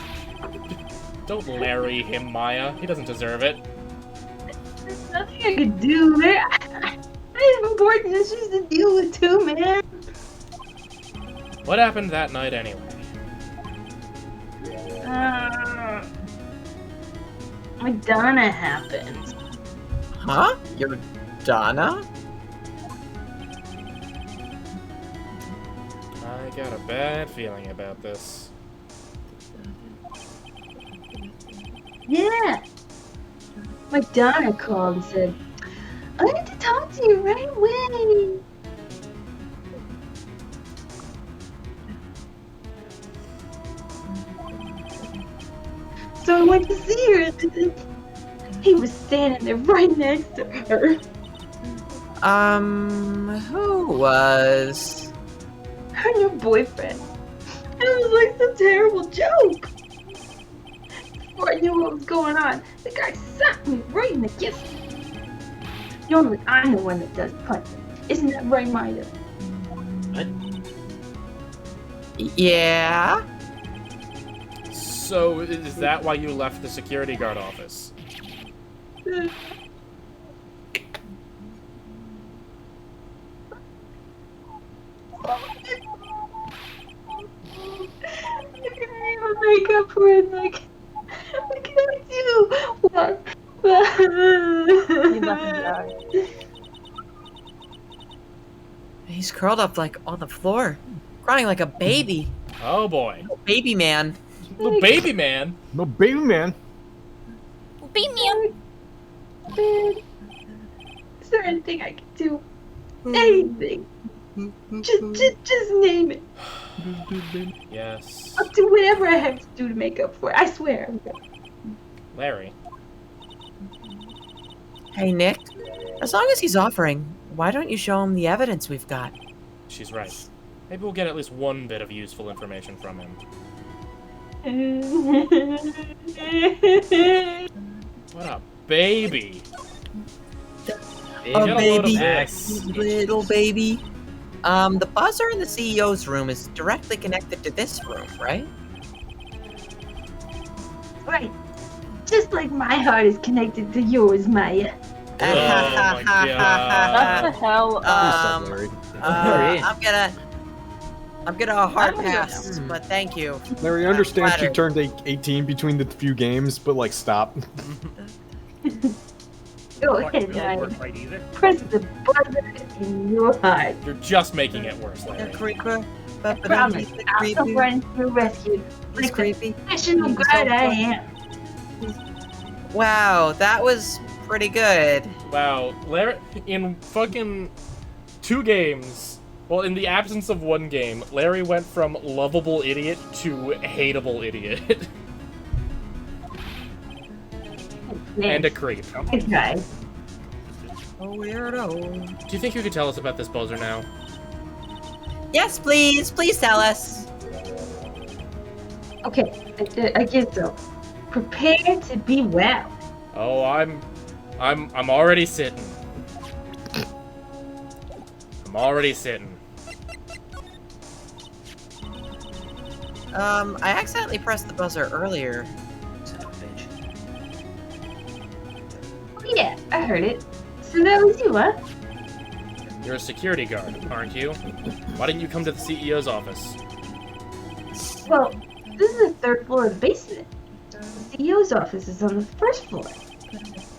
Don't Larry him, Maya. He doesn't deserve it. There's nothing I could do, man. I have important issues to deal with too, man. What happened that night anyway? Madonna happened. Huh? You're Donna? I got a bad feeling about this. Yeah. Madonna called and said, I need to talk to you right away. So I went to see her and he was standing there right next to her. Who was? Her new boyfriend. It was like some terrible joke. Before I knew what was going on, the guy slapped me right in the kiss. Normally I'm the one that does punching. Isn't that right, Maya? Yeah? So, is that why you left the security guard office? I couldn't even make up for it. Like, what can I do? What? You let him die. He's curled up like on the floor, crying like a baby. Oh boy. Baby man. Little baby man. No baby man. Baby man. Is there anything I can do? Anything. Just name it. Yes. I'll do whatever I have to do to make up for it. I swear. Larry. Hey, Nick. As long as he's offering, why don't you show him the evidence we've got? She's right. Maybe we'll get at least one bit of useful information from him. What a baby. A baby. Yes. Little baby. The buzzer in the CEO's room is directly connected to this room, right? Right. Just like my heart is connected to yours, Maya. Oh my god. What the hell? I'm gonna hard pass, but thank you. Larry, I understand she flattered. turned 18 between the few games, but like, stop. Go ahead, Don't work Ryan. right either. Press the buzzer in your heart. You're just making it worse, Larry. Creeper. I promise, I'll come run to your rescue. He's creepy. National He's Guard so I funny. am. Wow, that was pretty good. Wow, Larry, in fucking 2 games, well, in the absence of 1 game, Larry went from lovable idiot to hateable idiot. And a creep. Good try. Oh, weirdo. Do you think you could tell us about this buzzer now? Yes, please. Please tell us. Okay, I guess so. Prepare to be well. Oh, I'm already sitting. I'm already sitting. I accidentally pressed the buzzer earlier. Oh yeah, I heard it. So that was you, huh? You're a security guard, aren't you? Why didn't you come to the CEO's office? Well, this is the 3rd floor of the basement. The CEO's office is on the 1st floor.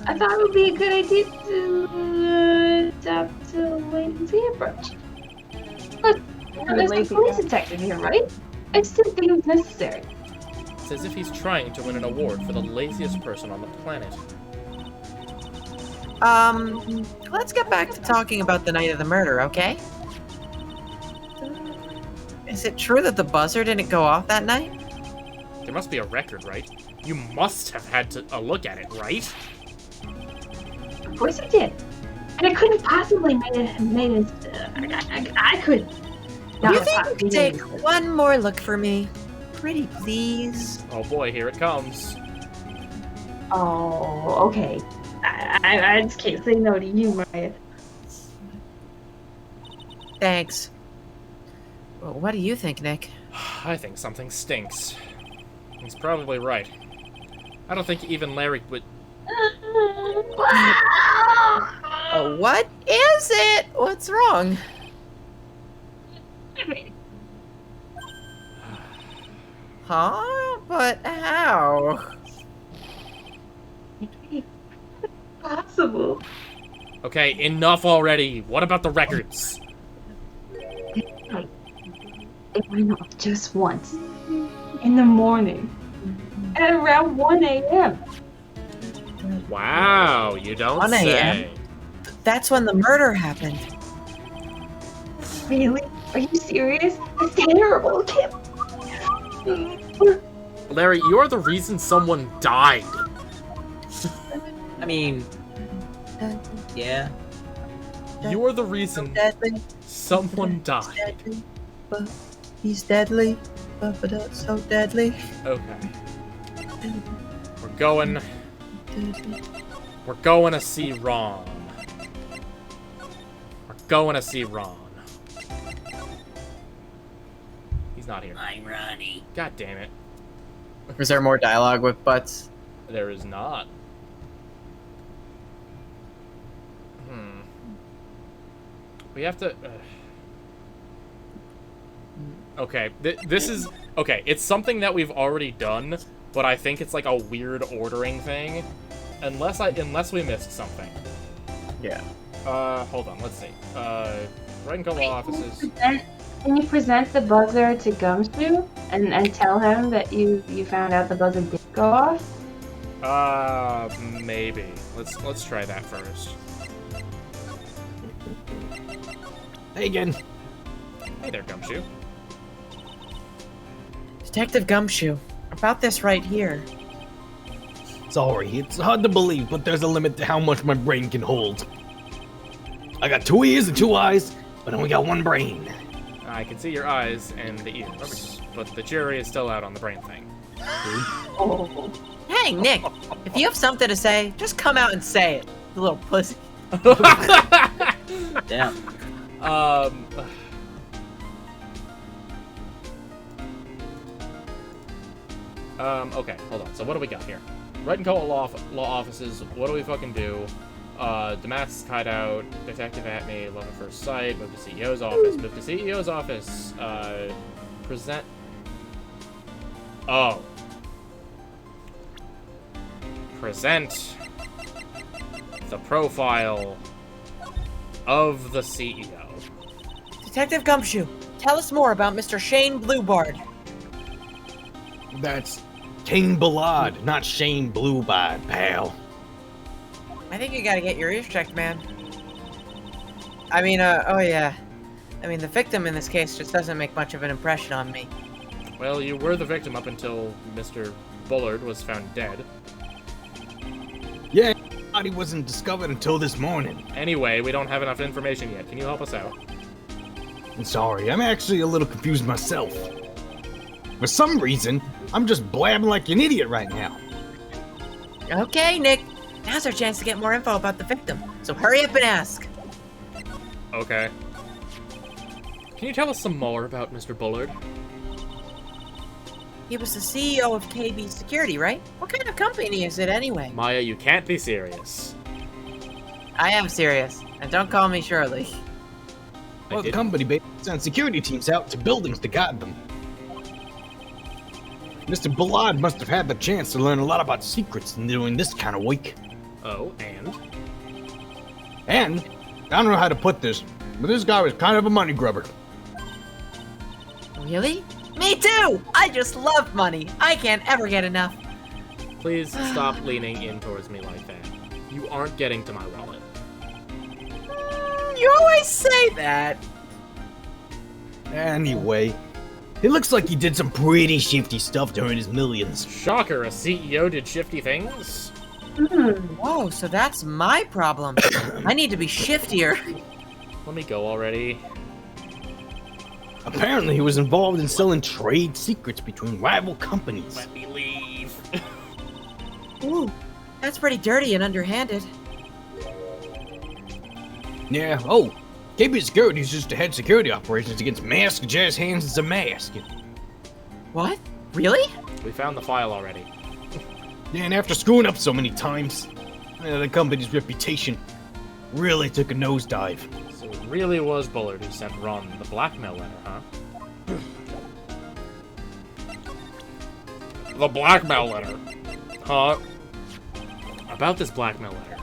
I thought it would be a good idea to adopt a wait-and-see approach. Look, there's a police detective here, right? I just didn't think it was necessary. It's as if he's trying to win an award for the laziest person on the planet. Let's get back to talking about the night of the murder, okay? Is it true that the buzzer didn't go off that night? There must be a record, right? You must have had a look at it, right? Of course I did. And I couldn't possibly made it. I could. You think you could take one more look for me? Pretty please. Oh boy, here it comes. Oh, okay. I just can't say no to you, Maya. Thanks. Well, what do you think, Nick? I think something stinks. He's probably right. I don't think even Larry would... Oh, what is it? What's wrong? Huh? But how? Possible. Okay, enough already. What about the records? It went off just once. In the morning. At around 1 a.m. Wow, you don't 1 say. a.m.? That's when the murder happened. Really? Are you serious? That's terrible. Larry, you're the reason someone died. I mean, yeah. You're the reason someone died. Deadly, but he's deadly, but so deadly. Okay. We're going to see Ron. We're going to see Ron. He's not here. I'm Ronnie. God damn it. Was there more dialogue with butts? There is not. We have to... Okay, this is... Okay, it's something that we've already done, but I think it's like a weird ordering thing. Unless we missed something. Yeah. Hold on, let's see. Right and couple offices. Can you present the buzzer to Gumshoe and tell him that you found out the buzzer did go off? Maybe. Let's try that first. Hey again. Hey there, Gumshoe. Detective Gumshoe, about this right here. Sorry, it's hard to believe, but there's a limit to how much my brain can hold. I got 2 ears and 2 eyes, but I only got 1 brain. I can see your eyes and the ears, but the jury is still out on the brain thing. Oh. Hey, Nick, if you have something to say, just come out and say it, you little pussy. Damn. Okay, hold on. So what do we got here? Red and Coat law offices. What do we fucking do? Damask's hideout, Detective at me, love at first sight, move to CEO's office, move to CEO's office, present... Oh. Present the profile of the CEO. Detective Gumshoe, tell us more about Mr. Shane Bluebard. That's Kane Ballard, not Shane Bluebard, pal. I think you gotta get your ears checked, man. I mean, oh yeah. I mean, the victim in this case just doesn't make much of an impression on me. Well, you were the victim up until Mr. Bullard was found dead. Yeah, his body wasn't discovered until this morning. Anyway, we don't have enough information yet. Can you help us out? I'm sorry, I'm actually a little confused myself. For some reason, I'm just blabbing like an idiot right now. Okay, Nick. Now's our chance to get more info about the victim, so hurry up and ask. Okay. Can you tell us some more about Mr. Bullard? He was the CEO of KB Security, right? What kind of company is it anyway? Maya, you can't be serious. I am serious, and don't call me Shirley. Well, the company basically sends security teams out to buildings to guard them. Mr. Bullard must have had the chance to learn a lot about secrets during this kind of week. Oh, and? And, I don't know how to put this, but this guy was kind of a money grubber. Really? Me too! I just love money. I can't ever get enough. Please stop leaning in towards me like that. You aren't getting to my wallet. You always say that. Anyway, it looks like he did some pretty shifty stuff during his millions. Shocker, a CEO did shifty things? Whoa, so that's my problem. I need to be shiftier. Let me go already. Apparently, he was involved in selling trade secrets between rival companies. Let me leave. Ooh, that's pretty dirty and underhanded. Yeah, oh, KB Security's used to head security operations against Mask, Jazz Hands, and some Mask. What? Really? We found the file already. Yeah, and after screwing up so many times, the company's reputation really took a nosedive. So it really was Bullard who sent Ron the blackmail letter, huh? The blackmail letter? Huh? About this blackmail letter.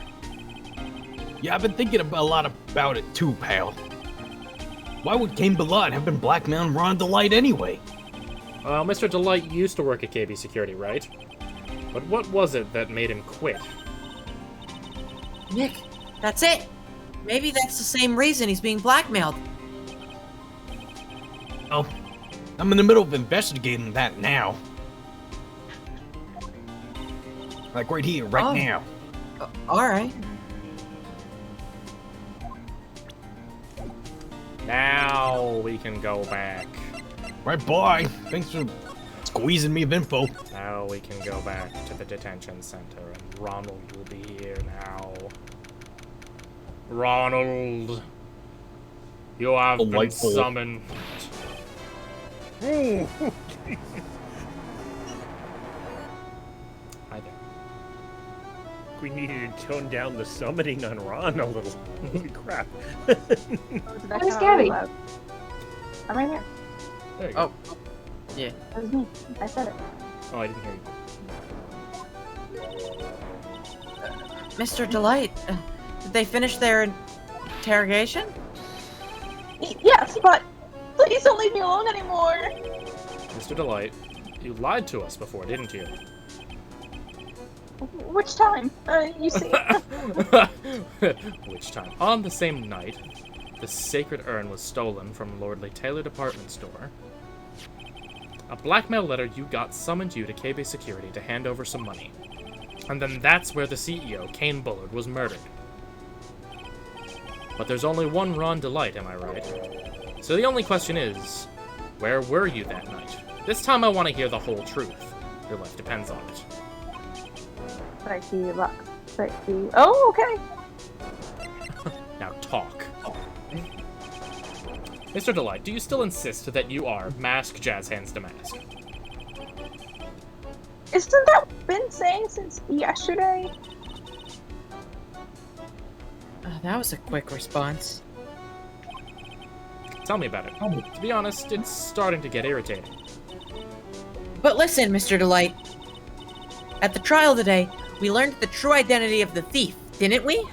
Yeah, I've been thinking a lot about it too, pal. Why would Kane Ballard have been blackmailing Ron Delight anyway? Well, Mr. Delight used to work at KB Security, right? But what was it that made him quit? Nick, that's it. Maybe that's the same reason he's being blackmailed. Oh, I'm in the middle of investigating that now. Like right here, right now. Alright. Now we can go back. Right, boy. Thanks for squeezing me of info. Now we can go back to the detention center, and Ronald will be here now. Ronald, you have been summoned. Hey. Hi there. We needed to tone down the summoning on Ron a little. Holy crap. Where's Gabby? I'm right here. There you go. Oh. Yeah. That was me. I said it. Oh, I didn't hear you. Mr. Delight, did they finish their interrogation? Yes, but please don't leave me alone anymore. Mr. Delight, you lied to us before, didn't you? Which time? You see. Which time? On the same night, the sacred urn was stolen from Lordly Taylor department store. A blackmail letter you got summoned you to KB Security to hand over some money. And then that's where the CEO, Kane Bullard, was murdered. But there's only one Ron Delight, am I right? So the only question is, where were you that night? This time I want to hear the whole truth. Your life depends on it. Oh, okay. Now talk. Mr. Delight, do you still insist that you are Mask Jazz Hands Damask? Isn't that what I've been saying since yesterday? Oh, that was a quick response. Tell me about it. To be honest, it's starting to get irritating. But listen, Mr. Delight. At the trial today, we learned the true identity of the thief, didn't we?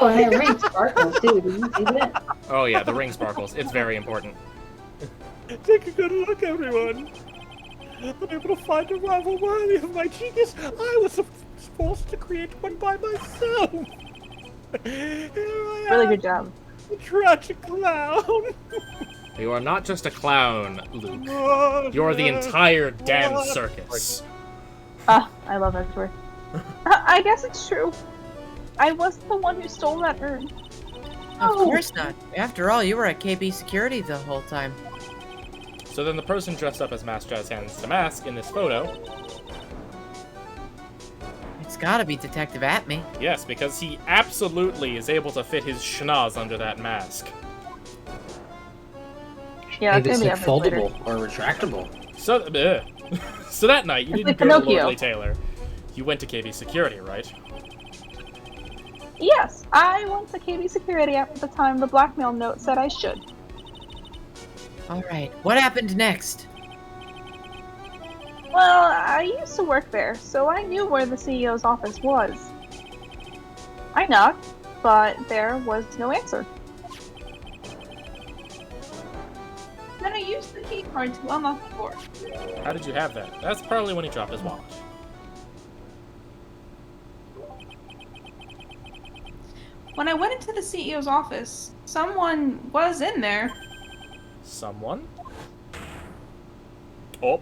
Oh, and that ring sparkles too. Did you see that? Oh yeah, the ring sparkles. It's very important. Take a good look, everyone. I'm able to find a rival worthy of my genius. I was forced to create one by myself. Really good job. A tragic clown. You are not just a clown, Luke. You're the entire damn circus. Ah, I love Hector. I guess it's true. I wasn't the one who stole that urn. Of course not. After all, you were at KB Security the whole time. So then the person dressed up as Mask Jazz Hands the Mask in this photo... It's gotta be Detective Atme. Yes, because he absolutely is able to fit his schnoz under that mask. Yeah, Maybe it's that's like gonna be epic foldable or retractable. So, so that night, you It's didn't like go to Pinocchio. Lordly Taylor. You went to KB Security, right? Yes, I went to KB Security at the time the blackmail note said I should. Alright, what happened next? Well, I used to work there, so I knew where the CEO's office was. I knocked, but there was no answer. Then I used the key card to unlock the door. How did you have that? That's probably when he dropped his wallet. When I went into the CEO's office, someone was in there. Someone? Oh.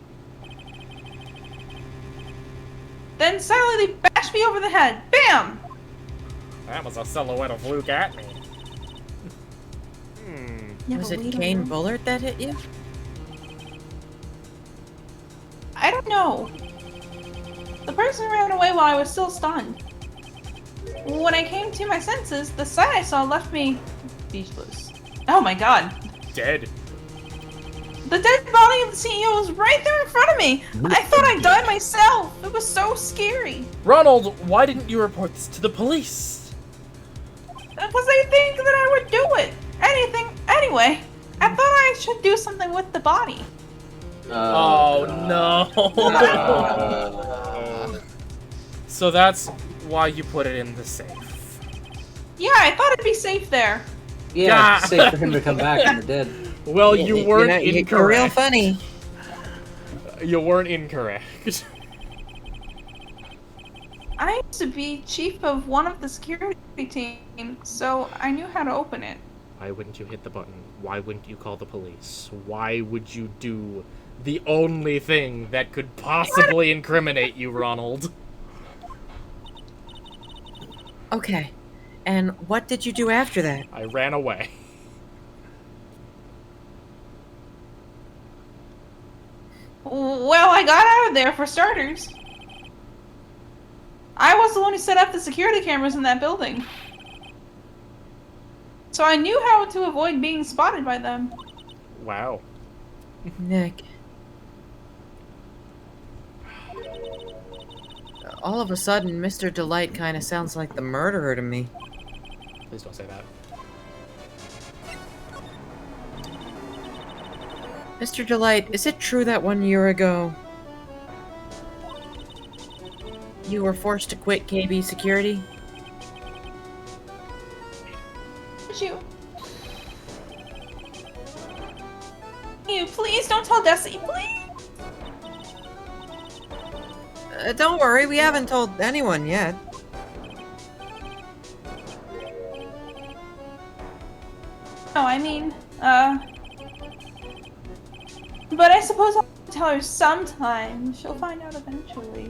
Then suddenly they bashed me over the head. Bam! That was a silhouette of Luke at me. Was it Kane Bullard that hit you? I don't know. The person ran away while I was still stunned. When I came to my senses, the sight I saw left me speechless. Oh my god. Dead. The dead body of the CEO was right there in front of me. I thought I died myself. It was so scary. Ronald, why didn't you report this to the police? Because they think that I would do it. Anyway, I thought I should do something with the body. Oh no. So that's why you put it in the safe. Yeah, I thought it'd be safe there. Yeah, it's safe for him to come back from the dead. Well, you weren't incorrect. You're real funny. You weren't incorrect. I used to be chief of one of the security team, so I knew how to open it. Why wouldn't you hit the button? Why wouldn't you call the police? Why would you do the only thing that could possibly incriminate you, Ronald? Okay, and what did you do after that? I ran away. Well, I got out of there for starters. I was the one who set up the security cameras in that building. So I knew how to avoid being spotted by them. Wow. Nick. All of a sudden, Mr. Delight kind of sounds like the murderer to me. Please don't say that. Mr. Delight, is it true that 1 year ago you were forced to quit KB Security? You please don't tell Desi, please. Don't worry, we haven't told anyone yet. No, I mean, but I suppose I'll tell her sometime. She'll find out eventually.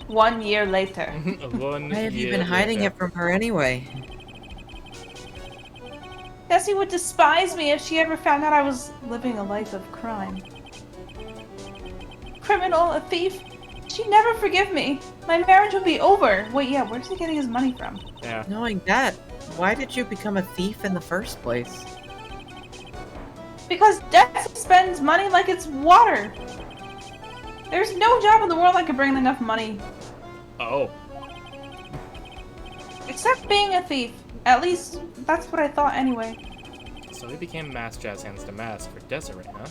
1 year later. Why have you been hiding it from her anyway? Desi would despise me if she ever found out I was living a life of crime. Criminal, a thief. She'd never forgive me. My marriage would be over. Wait, yeah, where's he getting his money from? Yeah. Knowing that, why did you become a thief in the first place? Because Desi spends money like it's water. There's no job in the world that could bring enough money. Oh. Except being a thief. At least, that's what I thought anyway. So he became Masked Jazz Hands to Mask for Desiree, huh?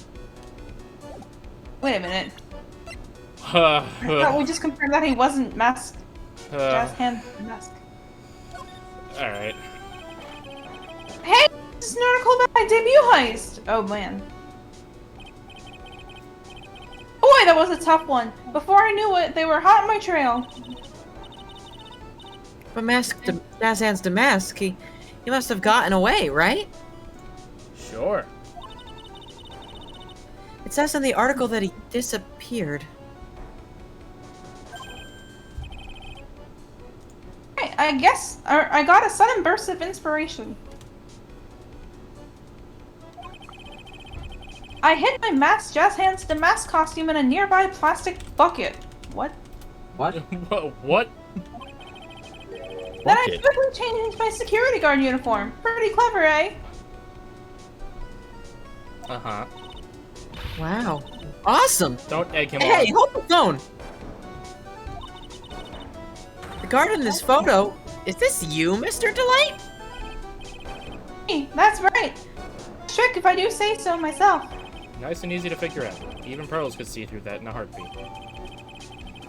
Wait a minute. I thought we just confirmed that he wasn't masked. Jazz Hand Mask. Alright. Hey! This is an article about my debut heist! Oh man. Boy, that was a tough one. Before I knew it, they were hot on my trail. But Jazz Hands to Mask, he must have gotten away, right? Sure. It says in the article that he disappeared. I guess I got a sudden burst of inspiration. I hid my masked Jazz Hands to Mask costume in a nearby plastic bucket. What? What? What? Then I quickly changed into my security guard uniform. Pretty clever, eh? Uh-huh. Wow. Awesome! Don't egg him Hey, on. hold the phone! The guard in this photo, is this you, Mr. Delight? Hey, that's right. Trick if I do say so myself. Nice and easy to figure out. Even pros could see through that in a heartbeat.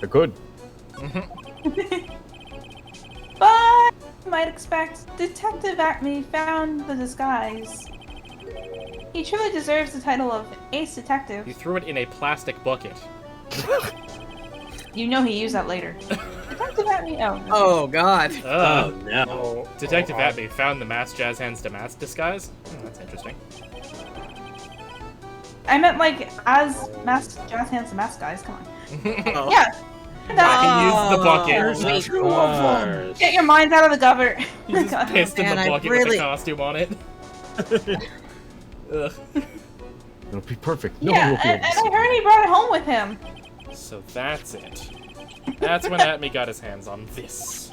I could. But you might expect, Detective Acme found the disguise. He truly deserves the title of Ace Detective. You threw it in a plastic bucket. You know he used that later. Detective Acme. Oh God. Oh no. Detective Atme found the Masked Jazz Hands to Mask disguise? That's interesting. I meant like as masked Jazz Hands to Mask guys. Come on. Oh. Yeah. He used the bucket. There's two of them. Get your minds out of the gutter. He just pissed in the bucket with the costume on it. Ugh. It'll be perfect. No Yeah, one will and I heard he brought it home with him. So that's it. That's when Atme got his hands on this.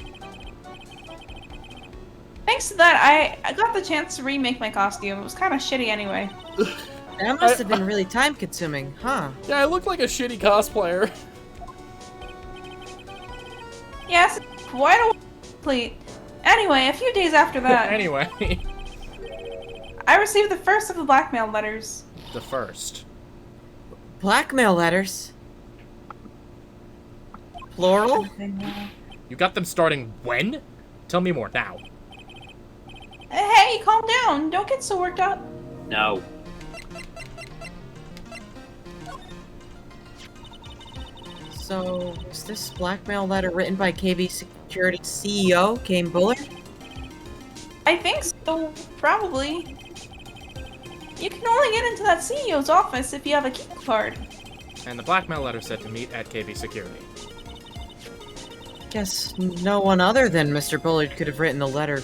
Thanks to that, I got the chance to remake my costume. It was kind of shitty anyway. That must have been really time-consuming, huh? Yeah, I look like a shitty cosplayer. Yes, quite a complete. Anyway, a few days after that, Anyway. I received the first of the blackmail letters. The first. Blackmail letters? Plural? You got them starting when? Tell me more now. Hey, calm down. Don't get so worked up. No. So, is this blackmail letter written by KB Security CEO, Kane Bullard? I think so, probably. You can only get into that CEO's office if you have a key card. And the blackmail letter said to meet at KB Security. Guess no one other than Mr. Bullard could have written the letter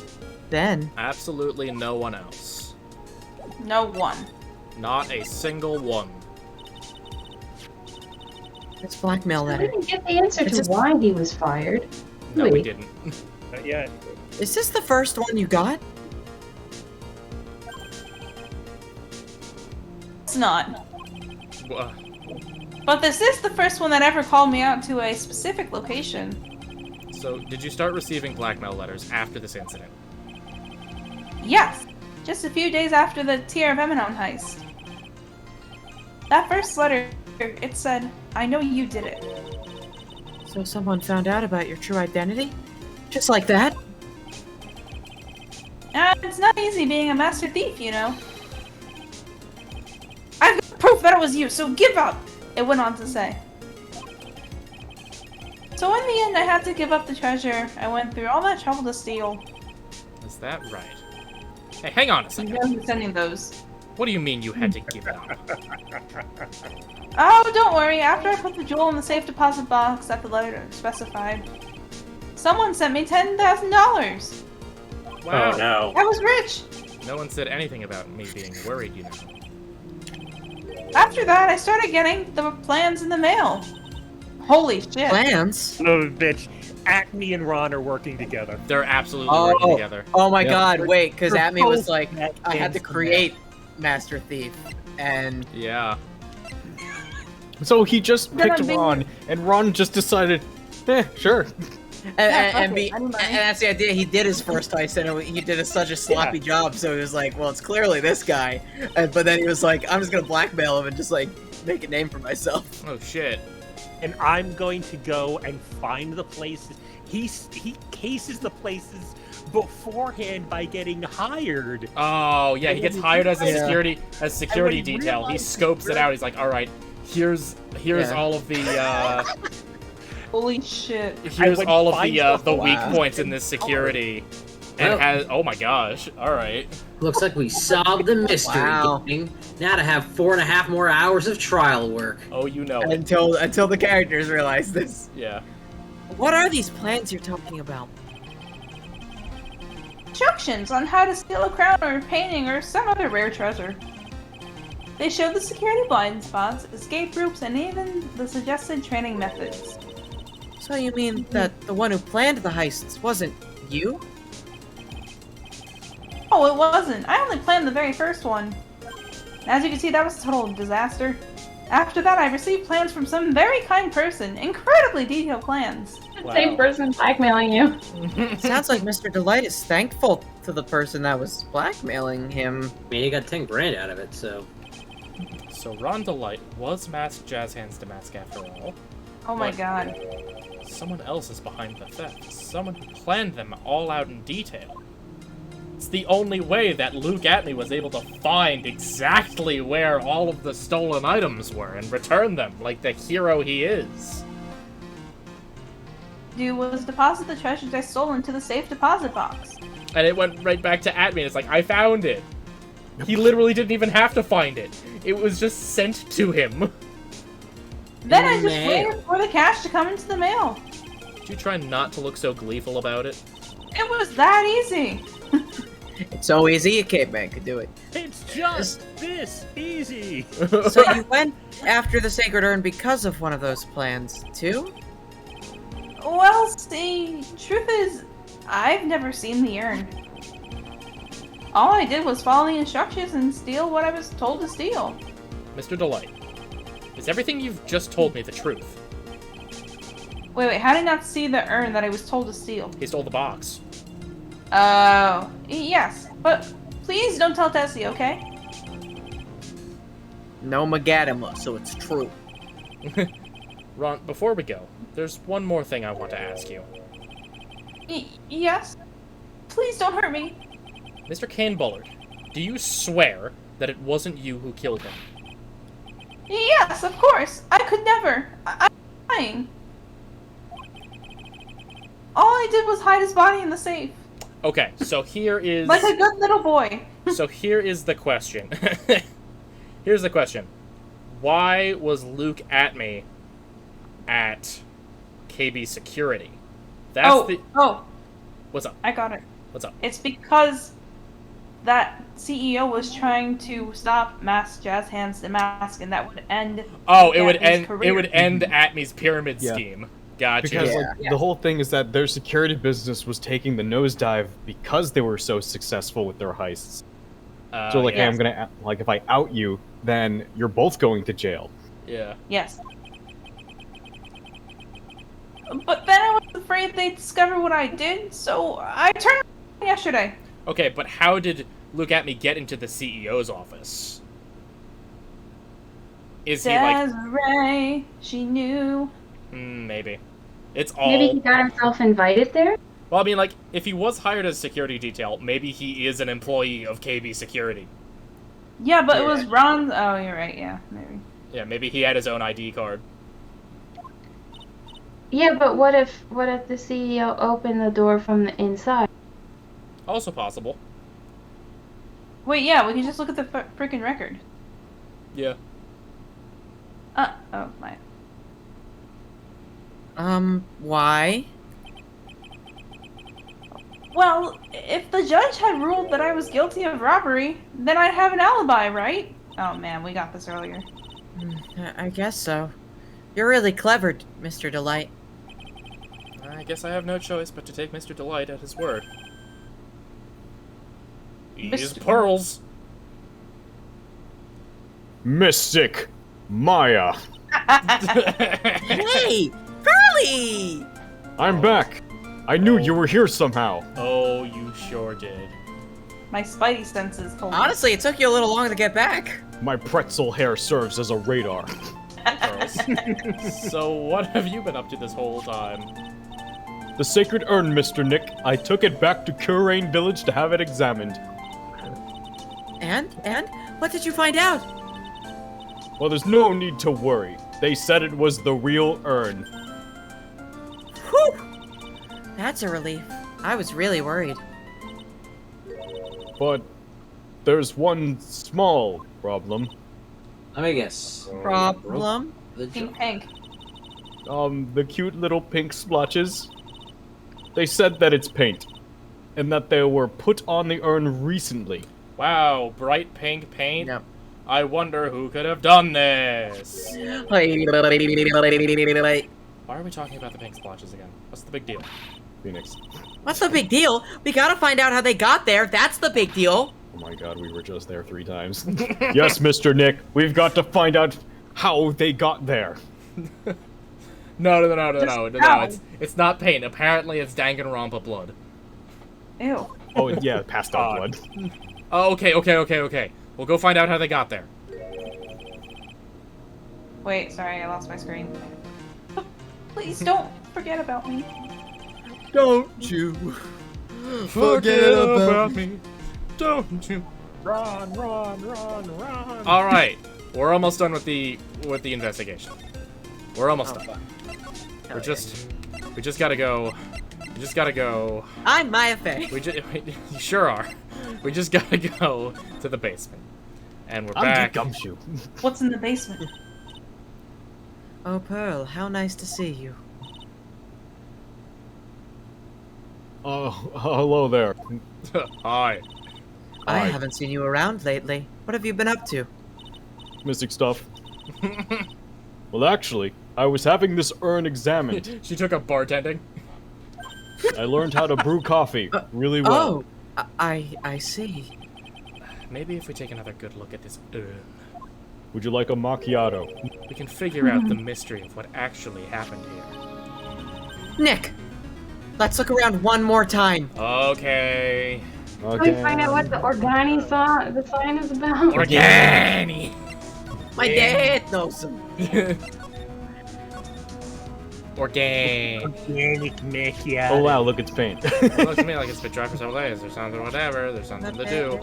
then. Absolutely no one else. No one. Not a single one. This blackmail We letter. didn't get the answer to why he was fired. No, we didn't. Not yet. Is this the first one you got? It's not. Wha- But this is the first one that ever called me out to a specific location. So, did you start receiving blackmail letters after this incident? Yes, just a few days after the Tier of Eminon heist. That first letter, it said, I know you did it. So someone found out about your true identity? Just like that? It's not easy being a master thief, you know. I've got proof that it was you, so give up, it went on to say. So in the end, I had to give up the treasure I went through all that trouble to steal. Is that right? Hey, hang on a second. I'm sending those. What do you mean you had to give it up? Oh, don't worry. After I put the jewel in the safe deposit box that the letter specified, someone sent me $10,000. Wow. Oh no. I was rich. No one said anything about me being worried, you know. After that, I started getting the plans in the mail. Holy shit. Plans? Oh, bitch. Acme and Ron are working together. They're absolutely working together. Oh my Yep. God, wait, because They're Atme was both like, I had to hands create Master Thief, and... Yeah. So he just Then picked I'm being- Ron, and Ron just decided, Sure. And that's the idea. He did his first heist, and he did such a sloppy job. So he was like, "Well, it's clearly this guy." But then he was like, "I'm just gonna blackmail him and just like make a name for myself." Oh shit! And I'm going to go and find the places. He cases the places beforehand by getting hired. Oh yeah, he gets hired as a Yeah. security detail. He scopes it out. He's like, all right, here's all of the. Holy shit. Here's all of the weak Wow. points in this security. And Well- has oh my gosh, alright. Looks like we solved the mystery. Wow. Gang. Now to have 4.5 more hours of trial work. Oh, you know it. Until the characters realize this. Yeah. What are these plans you're talking about? Instructions on how to steal a crown or a painting or some other rare treasure. They show the security blind spots, escape routes, and even the suggested training methods. So you mean that the one who planned the heists wasn't you? Oh, it wasn't. I only planned the very first one. As you can see, that was a total disaster. After that, I received plans from some very kind person. Incredibly detailed plans. Same person blackmailing you. Sounds like Mr. Delight is thankful to the person that was blackmailing him. I mean, he got 10 grand out of it, so. So Ron Delight was Masked Jazz Hands Damask after all. Oh my But god. Someone else is behind the theft. Someone who planned them all out in detail. It's the only way that Luke Atney was able to find exactly where all of the stolen items were and return them like the hero he is. Do was deposit the treasures I stole into the safe deposit box. And it went right back to Atney. It's like, I found it. He literally didn't even have to find it. It was just sent to him. Then I just Mail. waited for the cash to come into the mail. Did you try not to look so gleeful about it? It was that easy. It's so easy, a caveman could do it. It's just this easy. So you went after the Sacred Urn because of one of those plans, too? Well, see, truth is, I've never seen the urn. All I did was follow the instructions and steal what I was told to steal. Mr. Delight, is everything you've just told me the truth? Wait, how did I not see the urn that I was told to steal? He stole the box. Oh, yes, but please don't tell Tessie, okay? No Magadama, so it's true. Ron, before we go, there's one more thing I want to ask you. Yes? Please don't hurt me. Mr. Kane Bullard, do you swear that it wasn't you who killed him? Yes, of course. I could never. I'm lying. All I did was hide his body in the safe. Okay, so here is... Like a good little boy. So here is the question. Here's the question. Why was Luke Atney at KB Security? That's Oh, What's up? I got it. What's up? It's because that CEO was trying to stop Masked Jazz Hands Damask, and that would end. Oh, it would Atney's end. career. It would end Atney's pyramid Yeah. scheme. Gotcha. Because like the whole thing is that their security business was taking the nosedive because they were so successful with their heists. So like, hey, I'm gonna like if I out you, then you're both going to jail. Yeah. Yes. But then I was afraid they'd discover what I did, so I turned yesterday. Okay, but how did Luke Atney get into the CEO's office? Is he like? Desiree, she knew. Maybe. It's all. Maybe he got himself invited there? Well, I mean, like, if he was hired as security detail, maybe he is an employee of KB Security. Yeah, but it was Ron. Oh, you're right. Yeah, maybe. Yeah, maybe he had his own ID card. Yeah, but what if the CEO opened the door from the inside? Also possible. Wait, yeah, we can just look at the freaking record. Yeah. Oh my. Why? Well, if the judge had ruled that I was guilty of robbery, then I'd have an alibi, right? Oh man, we got this earlier. I guess so. You're really clever, Mr. Delight. I guess I have no choice but to take Mr. Delight at his word. These pearls. Mystic Maya. Hey, Pearly! I'm back. I knew you were here somehow. Oh, you sure did. My spidey senses told me. Honestly, it took you a little longer to get back. My pretzel hair serves as a radar. So what have you been up to this whole time? The sacred urn, Mr. Nick. I took it back to Kurain Village to have it examined. And? What did you find out? Well, there's no need to worry. They said it was the real urn. Whew! That's a relief. I was really worried. But there's one small problem. Let me guess. Problem? Pink. The cute little pink splotches. They said that it's paint, and that they were put on the urn recently. Wow, bright pink paint? Yep. I wonder who could have done this. Why are we talking about the pink splotches again? What's the big deal? Phoenix. What's the big deal? We gotta find out how they got there. That's the big deal. Oh my god, we were just there 3 times. Yes, Mr. Nick, we've got to find out how they got there. No, it's not paint. Apparently it's Danganronpa blood. Ew. Oh, yeah, passed out blood. Oh, okay. We'll go find out how they got there. Wait, sorry, I lost my screen. Please don't forget about me. Don't you forget about me. Don't you run. Alright, we're almost done with the investigation. We're almost done. We just gotta go. I'm Maya Fey. You sure are. We just gotta go to the basement. And we're back. Gumshoe. What's in the basement? Oh, Pearl, how nice to see you. Oh, hello there. Hi. I haven't seen you around lately. What have you been up to? Mystic stuff. Well, actually, I was having this urn examined. She took up bartending. I learned how to brew coffee really well. Oh, I see. Maybe if we take another good look at this urn. Would you like a macchiato? We can figure out the mystery of what actually happened here. Nick, let's look around one more time. Okay. Can we find out what the Organi the sign is about? Organi! My dad knows him. Organic macchiato. Oh wow, look, it's paint. It looks to me like it's been dry for several days. There's something, whatever. There's something to do.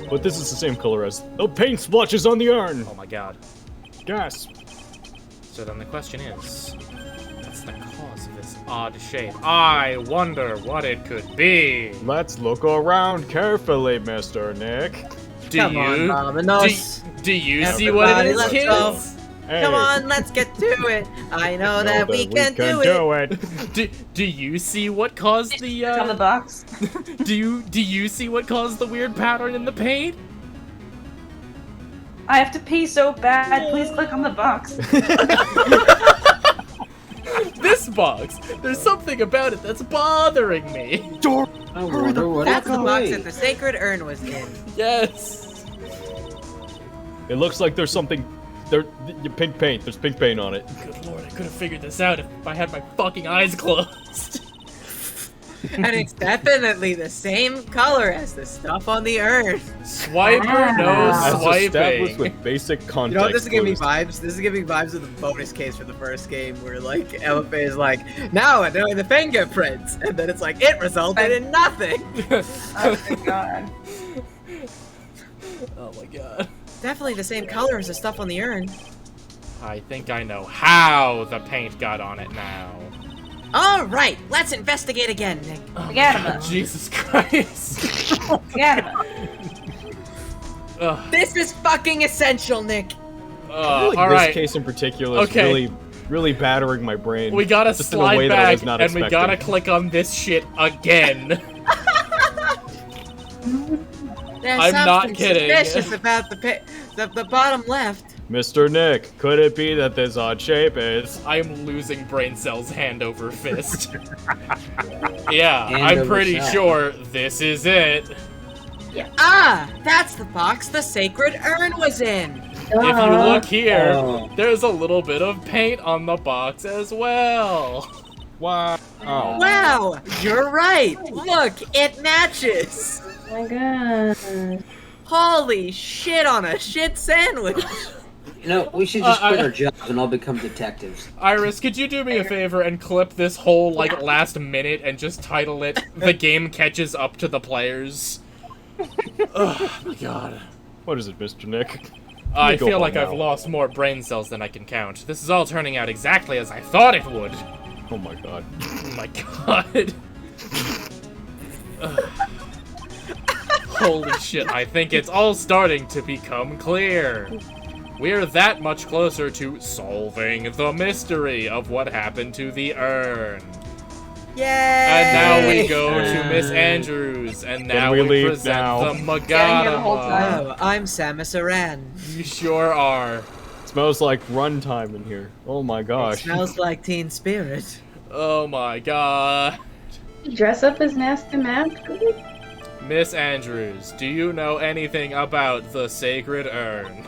But this is the same color as the paint splotches on the urn. Oh my god. Gasp. So then the question is, what's the cause of this odd shape? I wonder what it could be. Let's look around carefully, Mr. Nick. Come on, Mamanos. Do you see what it is, kids? Hey. Come on, let's get to it. I know that we can do it. Do you see what caused the on the box? Do you see what caused the weird pattern in the paint? I have to pee so bad. Please click on the box. This box. There's something about it that's bothering me. That's the box that the sacred urn was in. Yes. It looks like there's something. Pink paint. There's pink paint on it. Good lord, I could have figured this out if I had my fucking eyes closed. And it's definitely the same color as the stuff on the urn. Swiper, no As swiping. established with basic context. You know what this is giving me clues. vibes? This is giving me vibes of the bonus case for the first game where like LFA is like, now I know the fingerprints, and then it's like, it resulted in nothing. Oh my god. Oh my god. Definitely the same color as the stuff on the urn. I think I know how the paint got on it now. All right, let's investigate again, Nick. Oh, Jesus Christ. This is fucking essential, Nick. I feel like all this right. case in particular is Okay. really battering my brain. We gotta just in a slide way that I back was not and we expecting. gotta click on this shit again. There's I'm not something kidding. suspicious about the bottom left. Mr. Nick, could it be that this odd shape is? I'm losing brain cells hand over fist. Yeah, Hand I'm over pretty cell. sure this is it. Ah, that's the box the sacred urn was in. If you look here, Oh. there's a little bit of paint on the box as well. Wow. Oh. Wow, you're right. Look, it matches. Oh my god. Holy shit on a shit sandwich. You know, we should just quit our jobs and all become detectives. Iris, could you do me a favor and clip this whole, like, last minute and just title it, The Game Catches Up to the Players? Oh, my God. What is it, Mr. Nick? I feel like I've lost more brain cells than I can count. This is all turning out exactly as I thought it would. Oh my god. Oh my god. Holy shit, I think it's all starting to become clear. We're that much closer to solving the mystery of what happened to the urn. Yay! And now we go to Miss Andrews, and now we present the Magada. Oh, I'm Samus Aran. You sure are. Smells like runtime in here. Oh my It gosh. smells like Teen Spirit. Oh my god. You dress up as Nasty Mask? Miss Andrews, do you know anything about the sacred urn?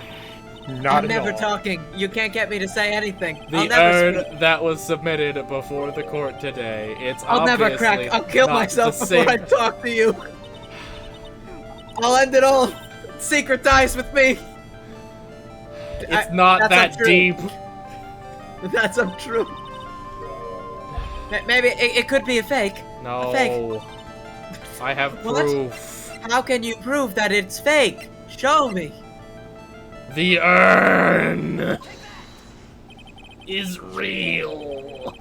I'm never talking. You can't get me to say anything. The I'll never urn that was submitted before the court today. It's I'll never crack. obviously I'll kill not myself the before I same- talk to you. I'll end it all. Secret ties with me. It's not that deep. That's untrue. Maybe it could be a fake. No. A fake. I have What? proof. How can you prove that it's fake? Show me. The urn is real.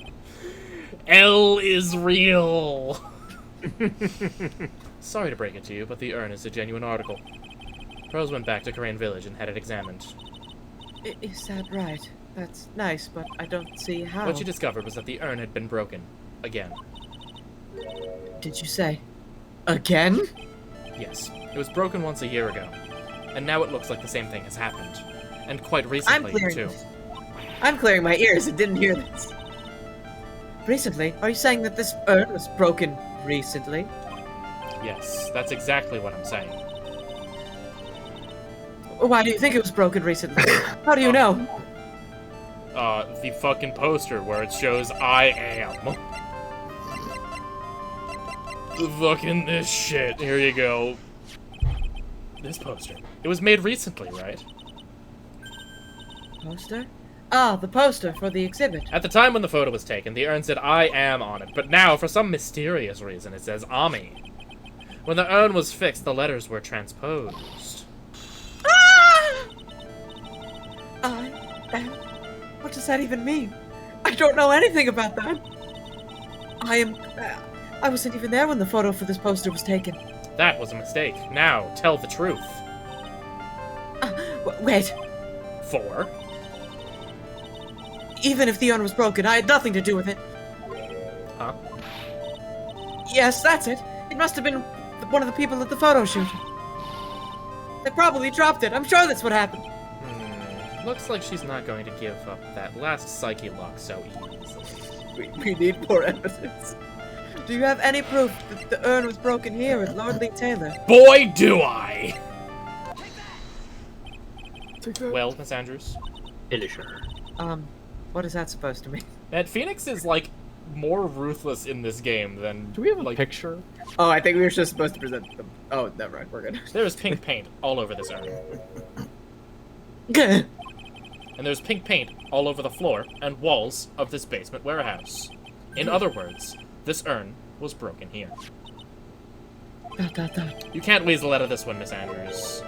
L is real. Sorry to break it to you, but the urn is a genuine article. Rose went back to Crane Village and had it examined. Is that right? That's nice, but I don't see how. What she discovered was that the urn had been broken. Again. Did you say? Again? Yes. It was broken once a year ago. And now it looks like the same thing has happened. And quite recently, too. I'm clearing my ears and didn't hear this. Recently? Are you saying that this urn was broken recently? Yes, that's exactly what I'm saying. Why do you think it was broken recently? How do you know? The fucking poster where it shows I am. Fucking this shit. Here you go. This poster. It was made recently, right? Poster? Ah, the poster for the exhibit. At the time when the photo was taken, the urn said I am on it, but now, for some mysterious reason, it says Ami. When the urn was fixed, the letters were transposed. What does that even mean? I don't know anything about that. I wasn't even there when the photo for this poster was taken. That was a mistake. Now, tell the truth. Wait. 4. Even if the urn was broken, I had nothing to do with it. Huh? Yes, that's it. It must have been one of the people at the photo shoot. They probably dropped it. I'm sure that's what happened. Looks like she's not going to give up that last psyche lock so easily. We need more evidence. Do you have any proof that the urn was broken here at Lord Lee Taylor? Boy, do I! Well, Miss Andrews? Finish her. What is that supposed to mean? Man, Phoenix is, like, more ruthless in this game than... Do we have a like, picture? Oh, I think we were just supposed to present them. Oh, never mind. We're good. There's pink paint all over this urn. And there's pink paint all over the floor and walls of this basement warehouse. In other words, this urn was broken here. You can't weasel out of this one, Miss Andrews.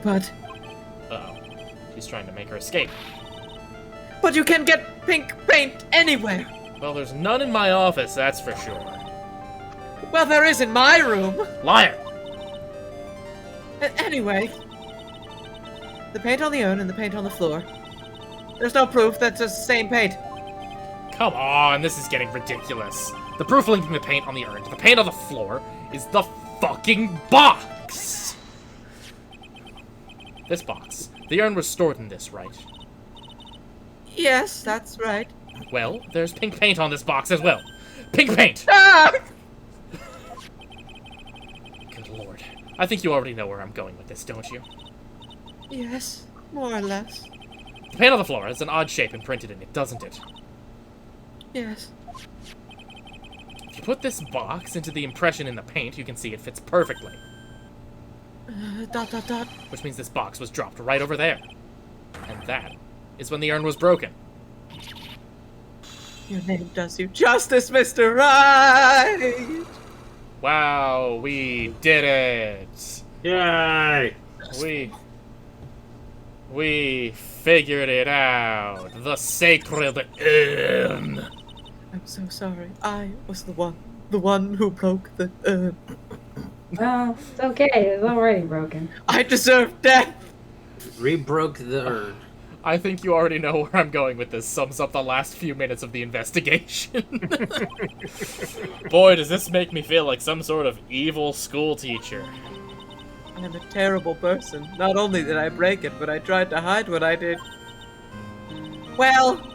But... Uh-oh. She's trying to make her escape. But you can get pink paint anywhere! Well, there's none in my office, that's for sure. Well, there is in my room! Liar! Anyway... The paint on the urn and the paint on the floor. There's no proof that's the same paint. Come on, this is getting ridiculous. The proof linking the paint on the urn to the paint on the floor is the fucking box! This box. The urn was stored in this, right? Yes, that's right. Well, there's pink paint on this box as well. Pink paint! Ah! Good lord. I think you already know where I'm going with this, don't you? Yes, more or less. The paint on the floor has an odd shape imprinted in it, doesn't it? Yes. put this box into the impression in the paint, you can see it fits perfectly. Dot, dot, dot. Which means this box was dropped right over there. And that is when the urn was broken. Your name does you justice, Mr. Right! Wow, we did it! Yay! We figured it out. The sacred urn. I'm so sorry. I was the one who broke the urn. Well, it's okay. It's already broken. I deserve death! Rebroke the urn. I think you already know where I'm going with this. Sums up the last few minutes of the investigation. Boy, does this make me feel like some sort of evil school teacher. I'm a terrible person. Not only did I break it, but I tried to hide what I did. Well,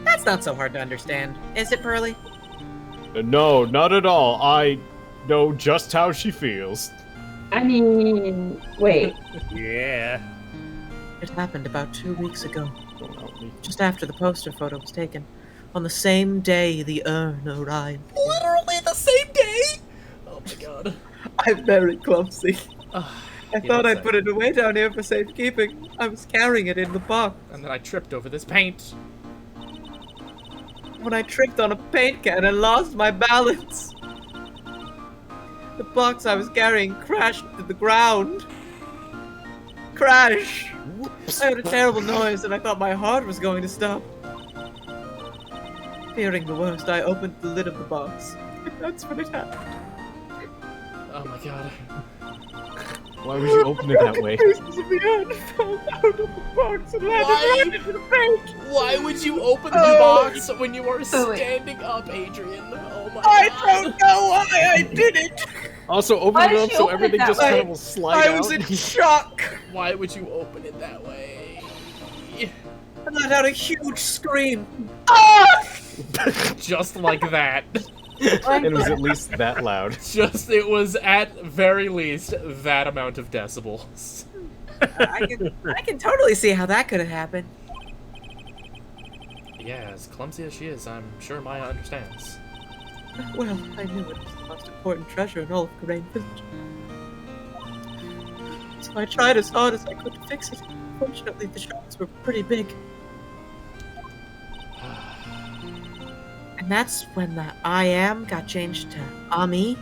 that's not so hard to understand, is it, Pearly? No, not at all. I know just how she feels. I mean, wait. Yeah. It happened about 2 weeks ago. Just after the poster photo was taken. On the same day the urn arrived. Literally the same day? Oh my god. I'm very clumsy. I You thought don't I'd say. put it away down here for safekeeping. I was carrying it in the box. And then I tripped over this paint. When I tripped on a paint can and lost my balance. The box I was carrying crashed to the ground. Crash! I heard a terrible noise and I thought my heart was going to stop. Fearing the worst, I opened the lid of the box. That's when it happened. Oh my god. Why would you open it that way? Pieces of the urn fell out of the box and landed right into the paint. Why would you open the box when you were standing up, Adrian? Oh my I god. don't know why I did it. Also, open it up so everything just kind of will slide out. I was in shock. Why would you open it that way? I let out a huge scream. Just like that. It was at least that loud. It was at very least that amount of decibels. I can totally see how that could have happened. Yeah, as clumsy as she is, I'm sure Maya understands. Well, I knew it was the most important treasure in all of Garain Village. So I tried as hard as I could to fix it. Fortunately, the shards were pretty big. And that's when the I am got changed to Ami.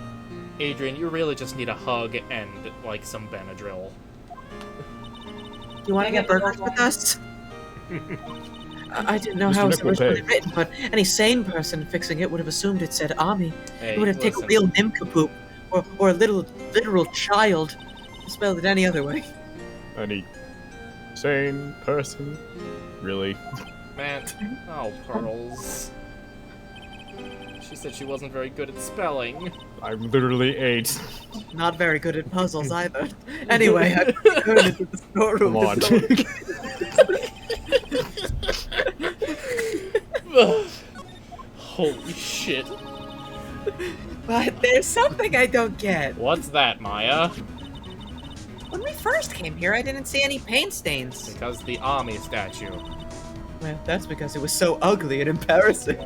Adrian, you really just need a hug and, like, some Benadryl. Do you want to get burgers with us? I didn't know how it was Nick will originally pay. written, but any sane person fixing it would have assumed it said Ami. Hey, It would have taken a listen. real nincompoop or a literal child to spell it any other way. Any sane person? Really? Man, oh, Pearls. She said she wasn't very good at spelling. I'm literally 8. Not very good at puzzles either. Anyway, I turned into the storeroom. Come on. Holy shit. But there's something I don't get. What's that, Maya? When we first came here, I didn't see any paint stains. Because the Ami statue. Well, that's because it was so ugly and embarrassing.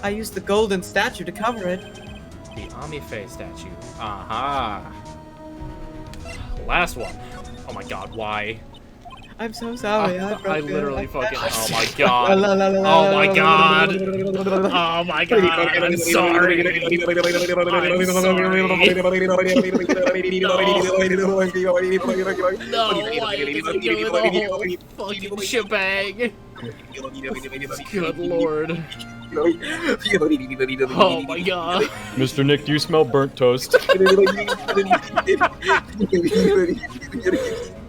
I used the golden statue to cover it. The Ami Fae statue. Aha. Last one. Oh my god, why? I'm so sorry. I literally fucking. Oh my god. Oh my god. Oh my god. I'm sorry. No, why are you doing the whole fucking shebang? Good lord. Oh my god. Mr. Nick, do you smell burnt toast?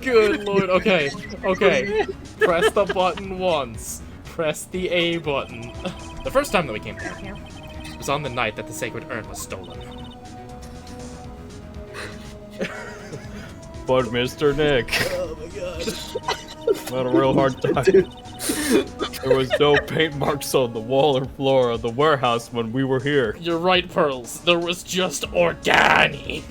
Good lord. Okay. Okay. Press the button once. Press the A button. The first time that we came down here was on the night that the sacred urn was stolen. But Mr. Nick, Oh my god. had a real hard time. There was no paint marks on the wall or floor of the warehouse when we were here. You're right, Pearls. There was just organi.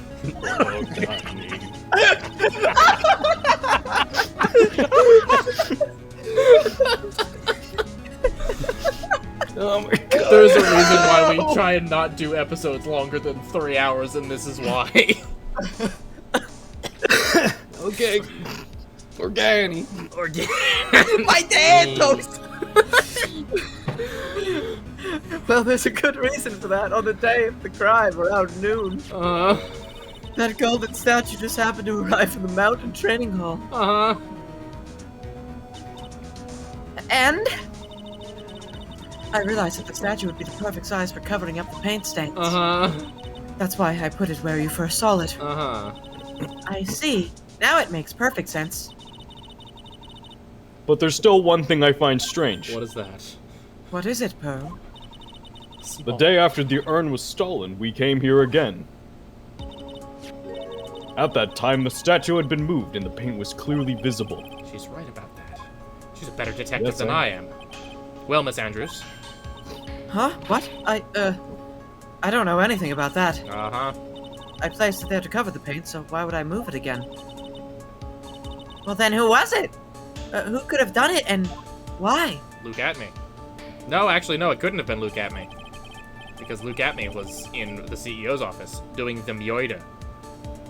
Oh my god. There's a reason why we try and not do episodes longer than 3 hours, and this is why. Okay. Organi. My dad toast! Well, there's a good reason for that. On the day of the crime, around noon, that golden statue just happened to arrive from the mountain training hall. And I realized that the statue would be the perfect size for covering up the paint stains. That's why I put it where you first saw it. I see. Now it makes perfect sense. But there's still one thing I find strange. What is that? What is it, Pearl? The day after the urn was stolen, we came here again. At that time, the statue had been moved and the paint was clearly visible. She's right about that. She's a better detective than I am. Well, Miss Andrews. Huh? What? I don't know anything about that. Uh-huh. I placed it there to cover the paint, so why would I move it again? Well then, who was it? Who could have done it, and why? Luke Atme. No, actually, no, it couldn't have been Luke Atme. Because Luke Atme was in the CEO's office, doing the Myoida.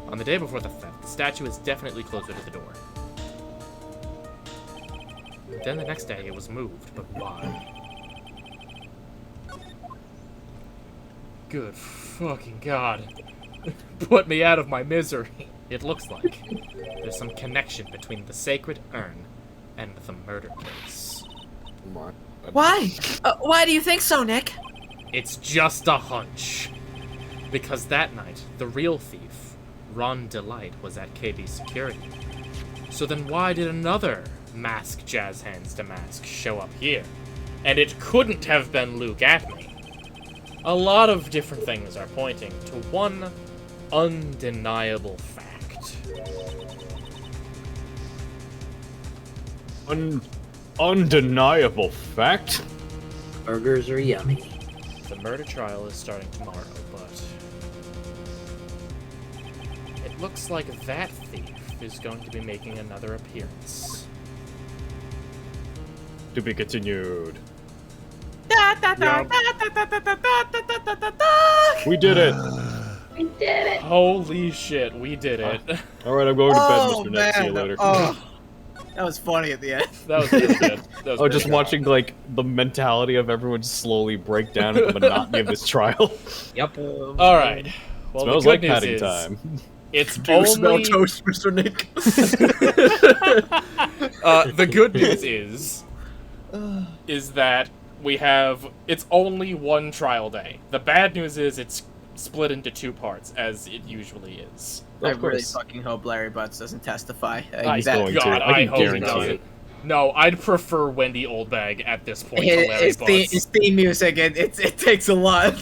On the day before the theft, the statue is definitely closer to the door. Then the next day, it was moved, but why? Good fucking god. Put me out of my misery. It looks like there's some connection between the sacred urn and the murder case. Why? Why do you think so, Nick? It's just a hunch. Because that night, the real thief, Ron Delight, was at KB Security. So then why did another masked jazz hands to mask show up here? And it couldn't have been Luke Atme. A lot of different things are pointing to one undeniable fact. Undeniable fact? Burgers are yummy. The murder trial is starting tomorrow, but it looks like that thief is going to be making another appearance. To be continued. We did it! We did it! Holy shit, we did it. Alright, I'm going to bed, Mr. Nick. See you later. That was funny at the end. That was really good. That was just watching, like, the mentality of everyone slowly break down in the monotony of this trial. Yep. Alright. Well, Smells the like good news padding is, time. It's Do you only... smell toast, Mr. Nick? The good news is that we have... It's only one trial day. The bad news is it's split into 2 parts, as it usually is. I really fucking hope Larry Butts doesn't testify. I hope he doesn't. No, I'd prefer Wendy Oldbag at this point to Larry Butts. His theme music, it takes a lot.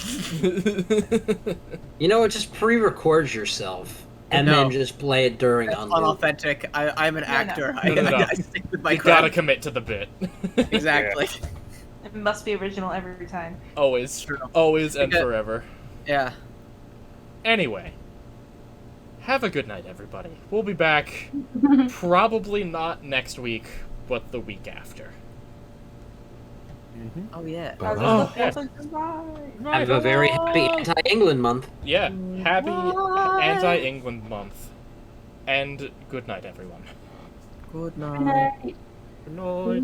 You know what? Just pre-record yourself and then just play it during on loop. Unauthentic. I'm an actor. No. I stick with my You gotta commit to the bit. Exactly. It must be original every time. Always. Always and forever. Yeah. Anyway. Have a good night, everybody. We'll be back probably not next week, but the week after. Oh, yeah. Have a very happy anti-England month. Yeah, happy anti-England month. And good night, everyone. Good night. Good night.